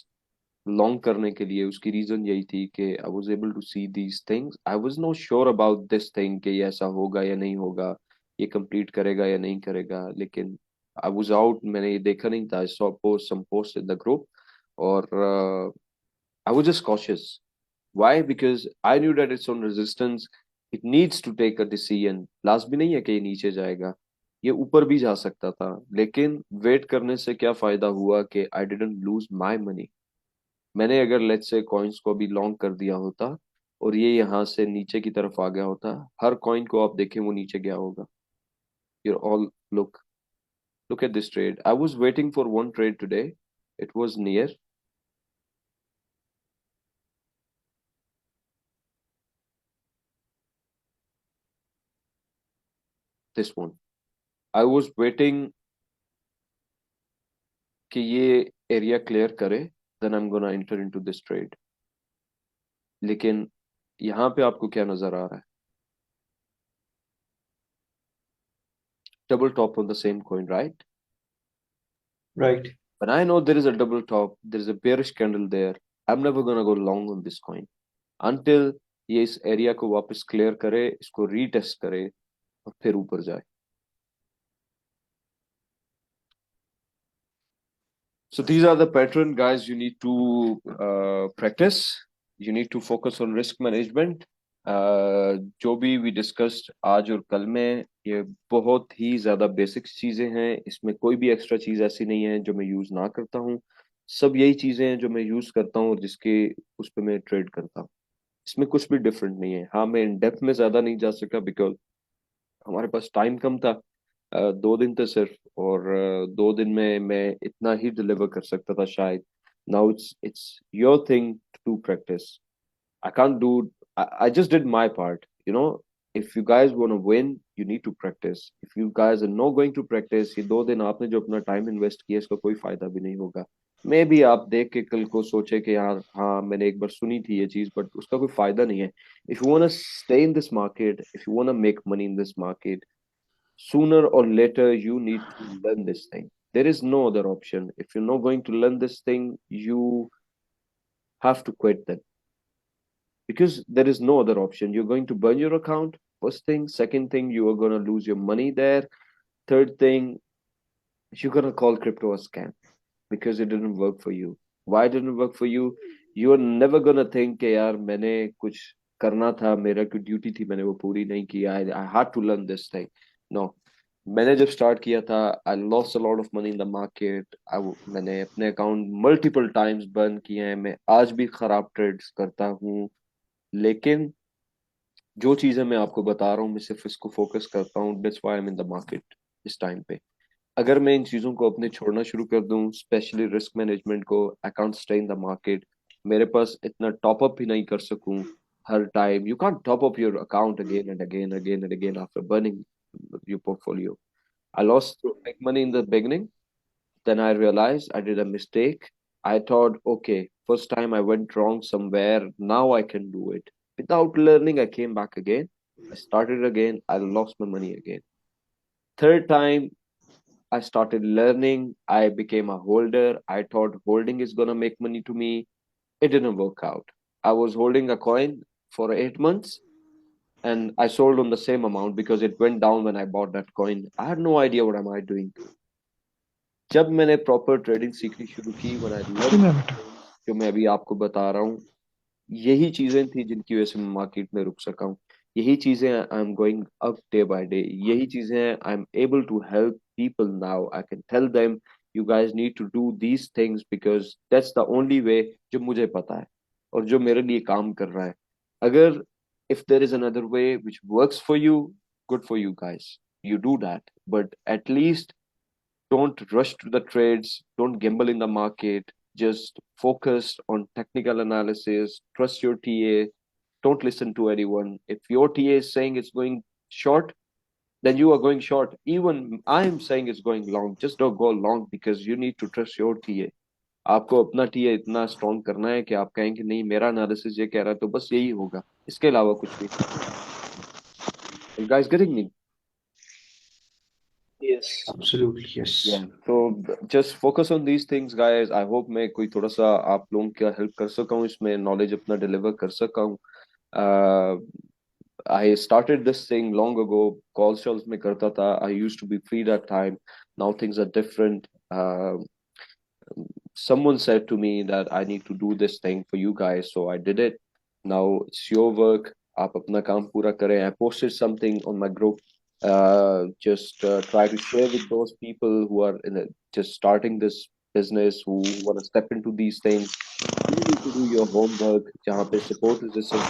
Long करने के लिए उसकी रीजन यही थी कि I was able to see these things. I was not sure about this thing कि ये ऐसा होगा या नहीं होगा, ये कंप्लीट करेगा या नहीं करेगा, लेकिन आई वॉज आउट, मैंने ये देखा नहीं था। I saw post some post in the group और I was just cautious. Why? Because I knew that it's on resistance, it needs to take a decision. Last भी नहीं है कि ये नीचे जाएगा, ये ऊपर भी जा सकता था, लेकिन वेट करने से क्या फायदा हुआ कि I didn't lose my money. मैंने अगर लेट्स से कॉइन्स को भी लॉन्ग कर दिया होता और ये यहाँ से नीचे की तरफ आ गया होता, हर कॉइन को आप देखें वो नीचे गया होगा। You all look at this trade. I was waiting for one trade today. It was near this one. I was waiting कि ये एरिया क्लियर करे, then I am gonna enter into this trade. लेकिन यहाँ पे आपको क्या नजर आ रहा है? Double top on the same coin, right? Right. When I know there is a double top, there is a bearish candle there, I'm never gonna go long on this coin until ये इस area को वापस clear करे, इसको retest करे और फिर ऊपर जाए। So these are the pattern, guys. You need to practice. You need to focus on risk management. जो भी we discussed आज और कल में, ये बहुत ही ज्यादा बेसिक चीजें हैं। इसमें कोई भी एक्स्ट्रा चीज ऐसी नहीं है जो मैं यूज ना करता हूँ। सब यही चीजें हैं जो मैं यूज करता हूँ और जिसके उस पर मैं ट्रेड करता हूँ। इसमें कुछ भी डिफरेंट नहीं है। हाँ, मैं इन डेप्थ में ज्यादा नहीं जा सका बिकॉज हमारे पास टाइम कम था। 2 दिन थे सिर्फ, और 2 दिन में मैं इतना ही डिलीवर कर सकता था शायद। Now it's your thing to practice. I can't do. I just did my part. If you guys want to win, you need to practice. If you guys are not going to practice, ये 2 दिन आपने जो अपना time invest किया इसका कोई फायदा भी नहीं होगा। मे भी आप देख के कल को सोचे कि यार हाँ मैंने एक बार सुनी थी ये चीज, बट उसका कोई फायदा नहीं है। If you want to stay in this market, if you want to make money in this market, sooner or later you need to learn this thing. There is no other option. If you're not going to learn this thing, you have to quit then, because there is no other option. You're going to burn your account, first thing. Second thing, you are going to lose your money there. Third thing, you're going to call crypto a scam because it didn't work for you. Why didn't it work for you? You are never going to think कि यार मैंने कुछ करना था, मेरा कोई duty थी, मैंने वो पूरी नहीं की। I had to learn this thing. No. मैंने जब स्टार्ट किया था, I lost a lot of money in the market. मैंने अपने अकाउंट मल्टीपल टाइम्स बर्न किए हैं। मैं आज भी खराब ट्रेड्स करता हूँ, लेकिन जो चीजें मैं आपको बता रहा हूँ मैं सिर्फ इसको फोकस करता हूँ। That's why I am in the market इस टाइम पे। अगर मैं इन चीजों को अपने छोड़ना शुरू कर दूं, स्पेशली रिस्क मैनेजमेंट को, I can't stay in the market. मेरे पास इतना टॉप अप भी नहीं कर सकूं हर time. You can't top up your account again and again again and again after burning your portfolio. I lost big money in the beginning, then I realized I did a mistake. I thought, okay, first time I went wrong somewhere, now I can do it. Without learning, I came back again. I started again. I lost my money again. Third time, I started learning. I became a holder. I thought holding is gonna make money to me. It didn't work out. I was holding a coin for 8 months and I sold on the same amount because it went down when I bought that coin. I had no idea what am I doing. जब मैंने proper trading सीखनी शुरू की, when I learned जो मैं अभी आपको बता रहा हूँ, यही चीजें थी जिनकी वजह से मैं मार्केट में रुक सका हूँ। यही चीजें I am going up day by day. यही चीजें I am able to help people now. I can tell them you guys need to do these things because that's the only way जो मुझे पता है और जो मेरे लिए काम कर रहा है। अगर if there is another way which works for you, good for you guys, you do that, but at least don't rush to the trades, don't gamble in the market, just focus on technical analysis, trust your TA, don't listen to anyone. If your TA is saying it's going short, then you are going short. Even I am saying it's going long, just don't go long because you need to trust your TA. आपको अपना TA इतना strong करना है कि आप कहें कि नहीं मेरा एनालिसिस ये कह रहा है तो बस यही होगा, इसके अलावा कुछ नहीं। guys getting me? Yes. Absolutely, yes. Yeah, so just focus on these things, guys. I hope मैं कोई थोड़ा सा आप लोगों का हेल्प कर सका हूँ, इसमें नॉलेज अपना डिलीवर कर सका हूँ। I started this thing long ago. Call shows में करता था. I used to be free that time. Now things are different. Someone said to me that I need to do this thing for you guys, so I did it. Now it's your work. आप अपना काम पूरा करें. I posted something on my group. Just try to share with those people who are just starting this business, who want to step into these things. You need to do your homework. जहाँ पे support resistance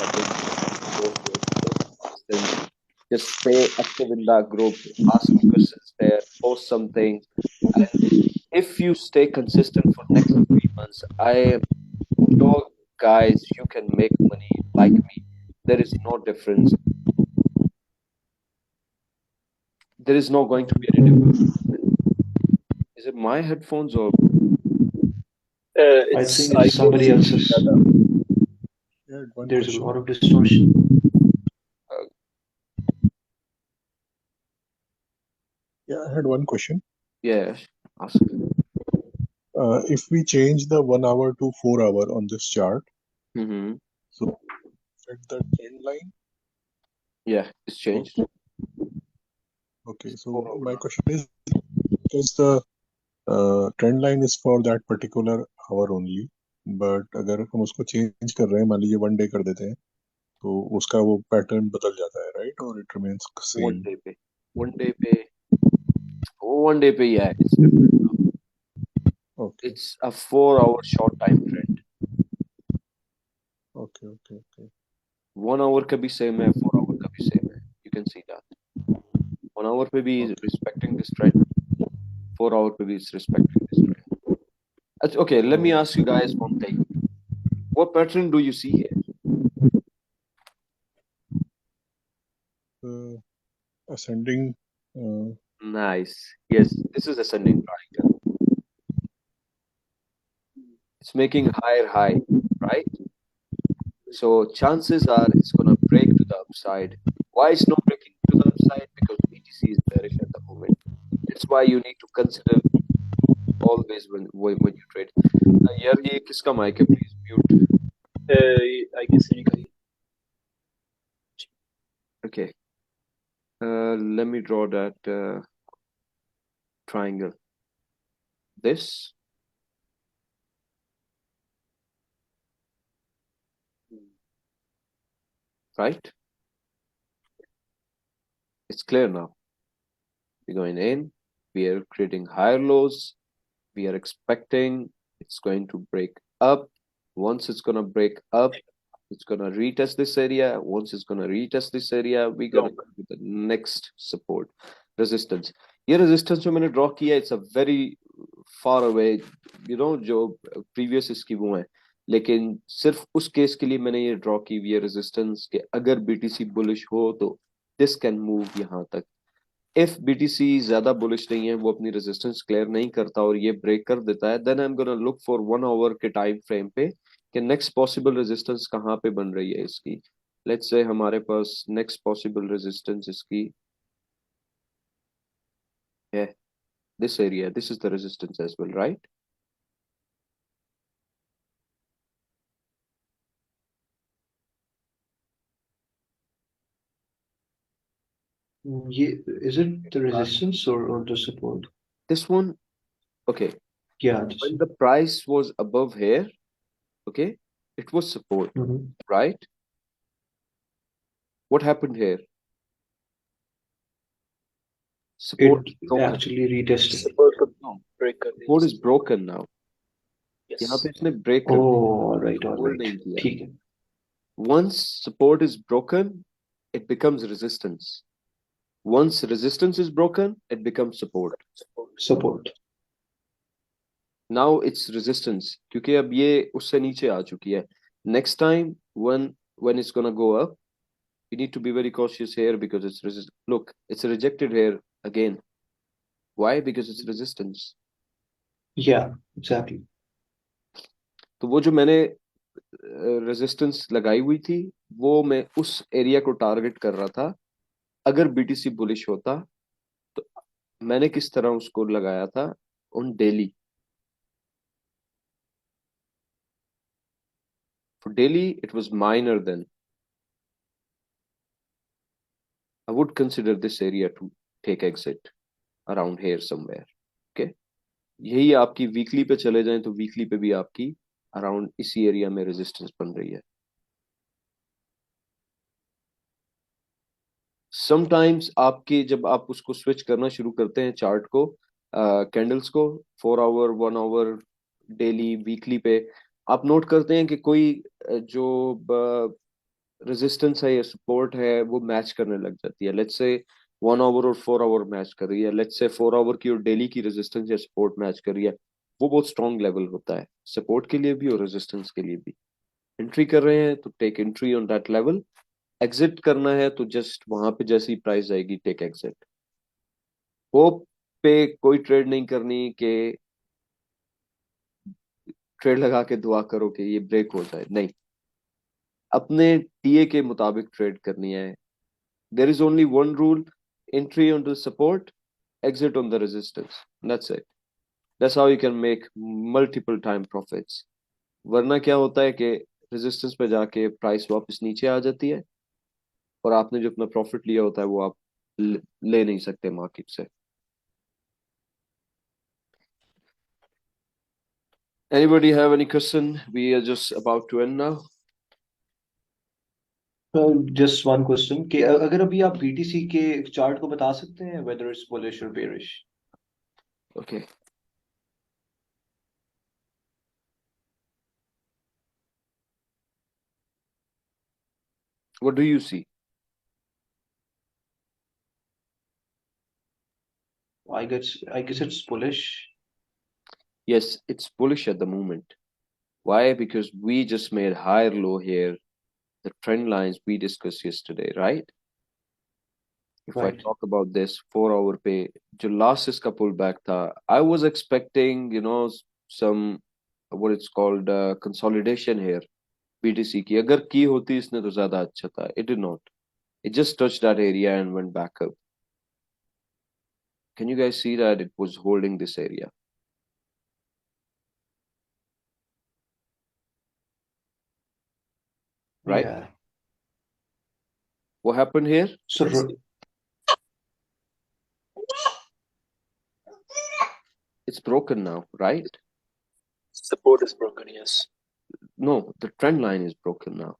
just stay active in that group, ask questions there, post something, and if you stay consistent for next 3 months, I am sure, guys, you can make money like me. There is no difference. There is not going to be any difference. Is it my headphones or I think it's somebody else's. Yeah, one There's a question. lot of distortion. Yeah, I had one question. Yeah, ask. If we change the 1 hour to 4 hour on this chart, Mm-hmm. so set the trend line. Yeah, it's changed. Okay, so 4 hour my now. question is, because the trend line is for that particular hour only, but अगर हम उसको change कर रहे हैं, मान लीजिए 1 day कर देते हैं, तो उसका वो पैटर्न बदल जाता है, राइट? और it remains one same? Day पे वन डे पे वन डे पे yeah, it's different now. Okay It's a 4 hour short time trend. Okay okay okay 1 hour का भी सेम है, 4 hour का भी सेम है. You can see that. 1 hour पे भी is okay respecting this trend. 4 hour पे भी is respecting this trend. Okay, let me ask you guys one thing. What pattern do you see here? Ascending. Nice. Yes, this is ascending triangle. It's making higher high, right? So chances are it's gonna break to the upside. Why it's not breaking to the upside? Because BTC is bearish at the moment. That's why you need to consider always when you trade. यार ये किसका mic है? Please mute. I guess इन्हीं Okay. Let me draw that triangle. This. Right? It's clear now. We're going in. We are creating higher lows. We are expecting it's going to break up. Once it's going to break up, it's going to retest this area. Once it's going to retest this area, we're going to go to the next support, resistance. ये resistance जो मैंने draw किया, it's a very far away, जो previous इसकी वो है. लेकिन सिर्फ उस केस के लिए मैंने ये ड्रॉ की हुई है रेजिस्टेंस के अगर बीटीसी बुलिश हो तो दिस कैन मूव यहाँ तक. इफ बीटीसी ज्यादा बुलिश नहीं है, वो अपनी रेजिस्टेंस क्लियर नहीं करता और ये ब्रेक कर देता है, then I am gonna look for 1 hour के टाइम फ्रेम पे कि नेक्स्ट पॉसिबल रेजिस्टेंस कहाँ पे बन रही है इसकी. लेट्स से हमारे पास नेक्स्ट पॉसिबल रेजिस्टेंस इसकी है this area. This is the resistance as well, right? Is it the resistance or the support? This one, okay. Yeah. When the price was above here, okay, it was support, right? What happened here? Support It actually retested. Support is broken now. Yes. यहाँ पे इसने break कर all right. नहीं किया. ठीक है. Once support is broken, it becomes resistance. Once resistance is broken, it becomes support. Now it's resistance क्योंकि अब ये उससे नीचे आ चुकी है. Next time when it's gonna go up, you need to be very cautious here because it's look, it's rejected here again. Why? Because it's resistance. Yeah, exactly. तो वो जो मैंने रेजिस्टेंस लगाई हुई थी वो मैं उस एरिया को टारगेट कर रहा था. अगर बीटीसी बुलिश होता तो मैंने किस तरह उसको लगाया था on daily. For daily, it was minor then. I would consider this area to take exit around here somewhere. Okay? यही आपकी वीकली पे चले जाएं तो वीकली पे भी आपकी अराउंड इसी एरिया में रेजिस्टेंस बन रही है. समटाइम्स आपके जब आप उसको स्विच करना शुरू करते हैं चार्ट को, कैंडल्स को, 4 आवर 1 आवर डेली वीकली पे, आप नोट करते हैं कि कोई जो रेजिस्टेंस है या सपोर्ट है वो मैच करने लग जाती है. लेट्स से 1 आवर और 4 आवर मैच कर रही है. लेट्स से 4 आवर की और डेली की रेजिस्टेंस या सपोर्ट मैच कर रही है. वो बहुत स्ट्रॉन्ग लेवल होता है सपोर्ट के लिए भी और रेजिस्टेंस के लिए भी. एंट्री कर रहे हैं तो take entry on that level. Exit करना है तो जस्ट वहां पे जैसी प्राइस आएगी टेक एग्जिट. होप पे कोई ट्रेड नहीं करनी कि ट्रेड लगा के दुआ करो कि ये ब्रेक हो जाए, नहीं, अपने टीए के मुताबिक ट्रेड करनी है। There is only one rule, entry on the support, exit on the resistance, that's it. That's how you can make multiple time profits. वरना क्या होता है कि रेजिस्टेंस पे जाके प्राइस वापस नीचे आ जाती है और आपने जो अपना प्रॉफिट लिया होता है वो आप ले नहीं सकते मार्केट से। Anybody have any question? We are just about to end now. Just one question कि अगर अभी आप बीटीसी के चार्ट को बता सकते हैं वेदर इट्स बुलिश और bearish. Okay. What do you see? I guess it's bullish. Yes, it's bullish at the moment. Why? Because we just made higher low here, the trend lines we discussed yesterday, right? If I Right. talk about this 4 hour पे जो last इसका pullback था, I was expecting, some what it's called consolidation here, BTC की अगर की होती इसने तो ज्यादा अच्छा था. It did not. It just touched that area and went back up. Can you guys see that it was holding this area? Right? Yeah. What happened here? So It's broken now, right? Support is broken, yes. No, the trend line is broken now.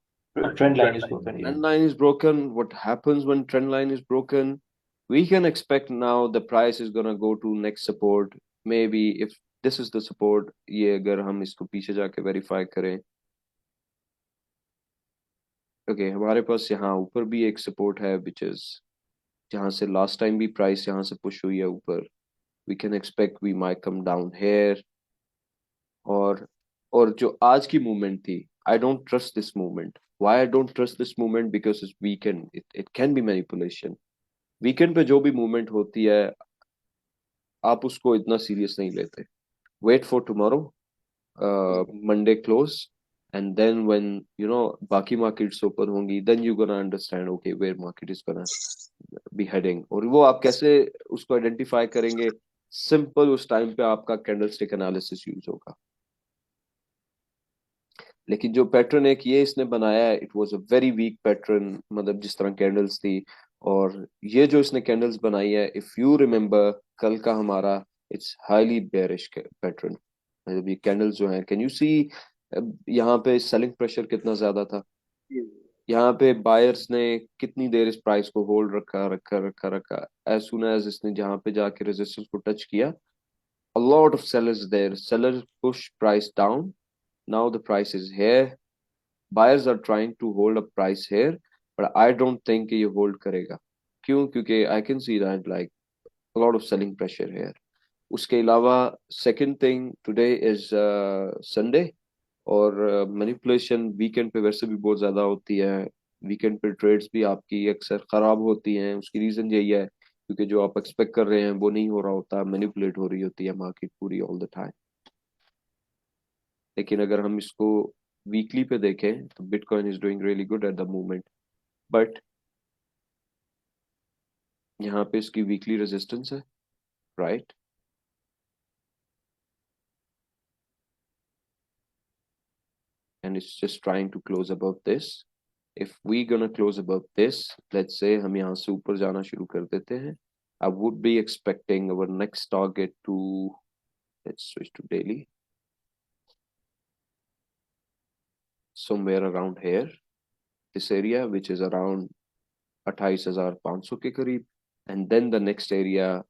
trend line is broken. Yeah. Trend line is broken. What happens when trend line is broken? We can expect now the price is gonna go to next support. Maybe if this is the support, ये अगर हम इसको पीछे जाके verify करें, okay, हमारे पास यहाँ ऊपर भी एक support है, which is जहाँ से last time भी price यहाँ से push हुई है ऊपर. We can expect we might come down here. और जो आज की movement थी, I don't trust this movement. Why I don't trust this movement? Because it's weekend. It can be manipulation. Weekend पे जो भी मूवमेंट होती है आप उसको इतना सीरियस नहीं लेते. Wait for tomorrow, Monday close, and then when बाकी मार्केट्स ओपन होंगी, then you gonna understand okay where market is gonna be heading. और वो आप कैसे उसको आइडेंटिफाई करेंगे? सिंपल, उस टाइम पे आपका कैंडलस्टिक एनालिसिस यूज होगा. लेकिन जो पैटर्न एक ये इसने बनाया है, it was a very weak pattern, मतलब जिस तरह कैंडल्स थी और ये जो इसने कैंडल्स बनाई है, इफ यू रिमेम्बर कल का हमारा, इट्स हाईली बेयरिश पैटर्न. मतलब ये कैंडल्स जो हैं, कैन यू सी यहाँ पे सेलिंग प्रेशर कितना ज्यादा था. यहाँ पे बायर्स ने कितनी देर इस प्राइस को होल्ड रखा रखा रखा रखा. एज सुन एज इसने जहाँ पे जाके रेजिस्टेंस को टच किया, a lot of sellers there, sellers push price down. Now the price is here. Buyers are trying to hold a price here, but I don't think कि ये hold करेगा. क्यों? क्योंकि I can see that like a lot of selling pressure here. उसके अलावा second thing, today is Sunday और manipulation weekend पे वैसे भी बहुत ज्यादा होती है. वीकेंड पे ट्रेड्स भी आपकी अक्सर खराब होती हैं. उसकी रीजन यही है क्योंकि जो आप एक्सपेक्ट कर रहे हैं वो नहीं हो रहा होता, मैनिपुलेट हो रही होती है मार्केट पूरी ऑल द टाइम. लेकिन अगर हम इसको वीकली पे देखें तो bitcoin is doing really good at the moment, but यहाँ पे इसकी वीकली रेजिस्टेंस है, right? And it's just trying to close above this. If we gonna close above this, let's say हम यहाँ से ऊपर जाना शुरू कर देते हैं, I would be expecting our next target to, let's switch to daily, somewhere around here, this area which is around 28,500 के करीब. And then the next area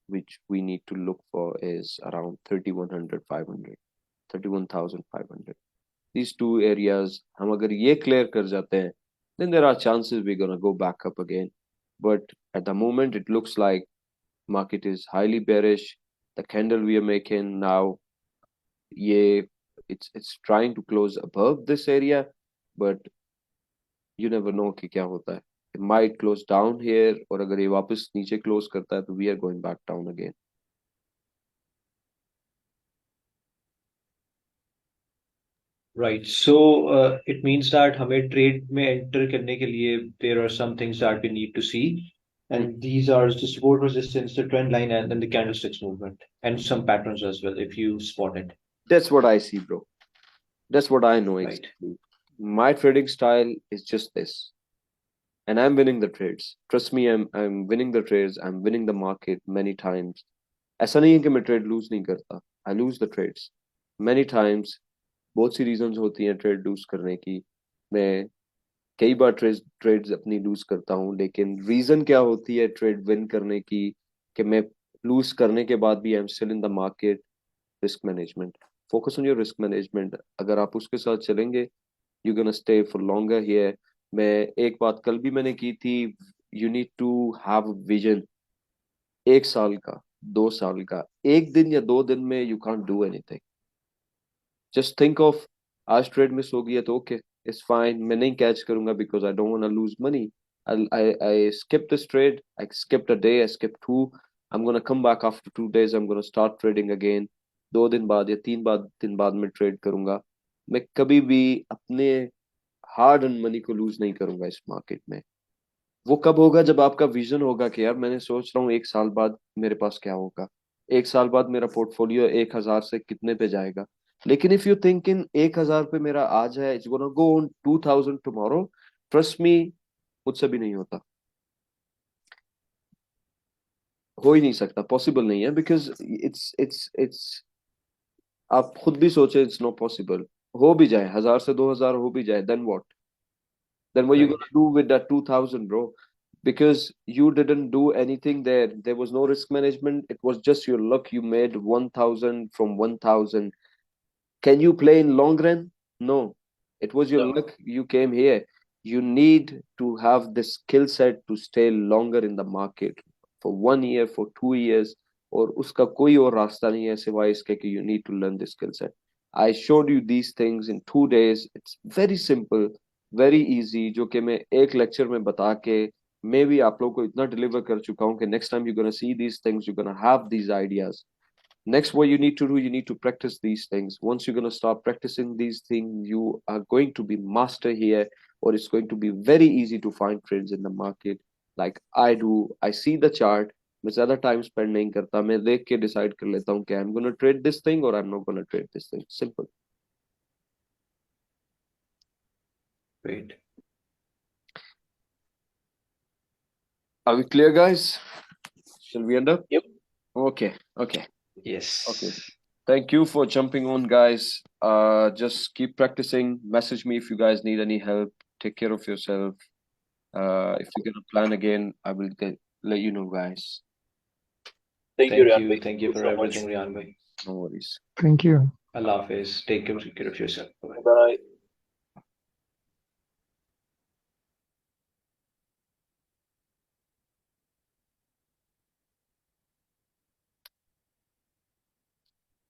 which we need to look for is around 31,500. These two areas, हम अगर ये clear कर जाते हैं, then there are chances we're gonna go back up again. But at the moment, it looks like market is highly bearish. The candle we are making now, it's trying to close above this area, but you never know कि क्या होता है. It might close down here, और अगर ये वापस नीचे close करता है तो we are going back down again. Right. So it means that हमें trade में enter करने के लिए there are some things that we need to see, and these are the support resistance, the trend line, and then the candlesticks movement, and some patterns as well if you spot it. That's what I see, bro. That's what I know Right. exactly. My trading style is just this, and I'm winning the trades. Trust me, I'm winning the trades. I'm winning the market many times. ऐसा नहीं है कि मैं trade loose नहीं करता. I lose the trades many times. बहुत सी reasons होती हैं ट्रेड लूज करने की. मैं कई बार ट्रेड्स अपनी लूज करता हूँ, लेकिन रीजन क्या होती है ट्रेड विन करने की, कि मैं लूज करने के बाद भी I am still in the market. Risk management. Focus on your risk management. अगर आप उसके साथ चलेंगे, you gonna stay for longer here. मैं एक बात कल भी मैंने की थी. You need to have vision. 1 साल का, 2 साल का. एक दिन या 2 दिन में you can't do anything. Just think of, आज ट्रेड मिस हो गया तो ओके, इट्स फाइन, मैं नहीं कैच करूंगा because I don't want to lose money. I skipped this trade. I skipped a day. I skipped two. I'm gonna come back after 2 days. I'm gonna start trading again. 2 दिन बाद या 3 दिन बाद मैं trade करूंगा. मैं कभी भी अपने हार्ड अर्न मनी को लूज नहीं करूंगा इस मार्केट में. वो कब होगा? जब आपका विजन होगा कि यार मैंने सोच रहा हूँ 1 साल बाद मेरे पास क्या होगा, 1 साल बाद मेरा पोर्टफोलियो 1,000 से कितने पे जाएगा. लेकिन इफ यू थिंक इन 1,000 पे मेरा आज है, it's gonna go on 2,000 tomorrow, trust me, मुझसे भी नहीं होता. हो ही नहीं सकता, पॉसिबल नहीं है. बिकॉज इट्स आप खुद भी सोचे, इट्स नॉट पॉसिबल. हो भी जाए 1,000 से 2,000 हो भी जाए, then what? Then what you Right. gonna do with that 2,000, bro? Because you didn't do anything there. There was no risk management. It was just your luck. You made 1,000 from 1,000. Can you play in long run? No. It was your No. luck. You came here. You need to have the skill set to stay longer in the market for 1 year, for 2 years. और उसका कोई और रास्ता नहीं है सिवाय इसके कि you need to learn this skill set. I showed you these things in 2 days. It's very simple, very easy, जो कि मैं एक लेक्चर में बता के मे भी आप लोगों को इतना डिलीवर कर चुका हूँ कि next time you're gonna see these things, you're gonna have these ideas. Next, what you need to do, you need to practice these things. Once you're going to start practicing these things, you are going to be master here, or it's going to be very easy to find trends in the market. Like I do, I see the chart. मैं ज़्यादा time spend नहीं करता. मैं देख के decide कर लेता हूँ कि I am gonna trade this thing और I am not gonna trade this thing. Simple. Right. Are we clear, guys? Shall we end up? Yep. Okay. Yes. Okay. Thank you for jumping on, guys. Just keep practicing. Message me if you guys need any help. Take care of yourself. If you're gonna plan again, I will let you know, guys. Thank you, Thank Ryan. you. Thank you for so much. everything, Rian bhai. No worries. Thank you. Allah Hafiz. Take care of yourself. Bye. Bye.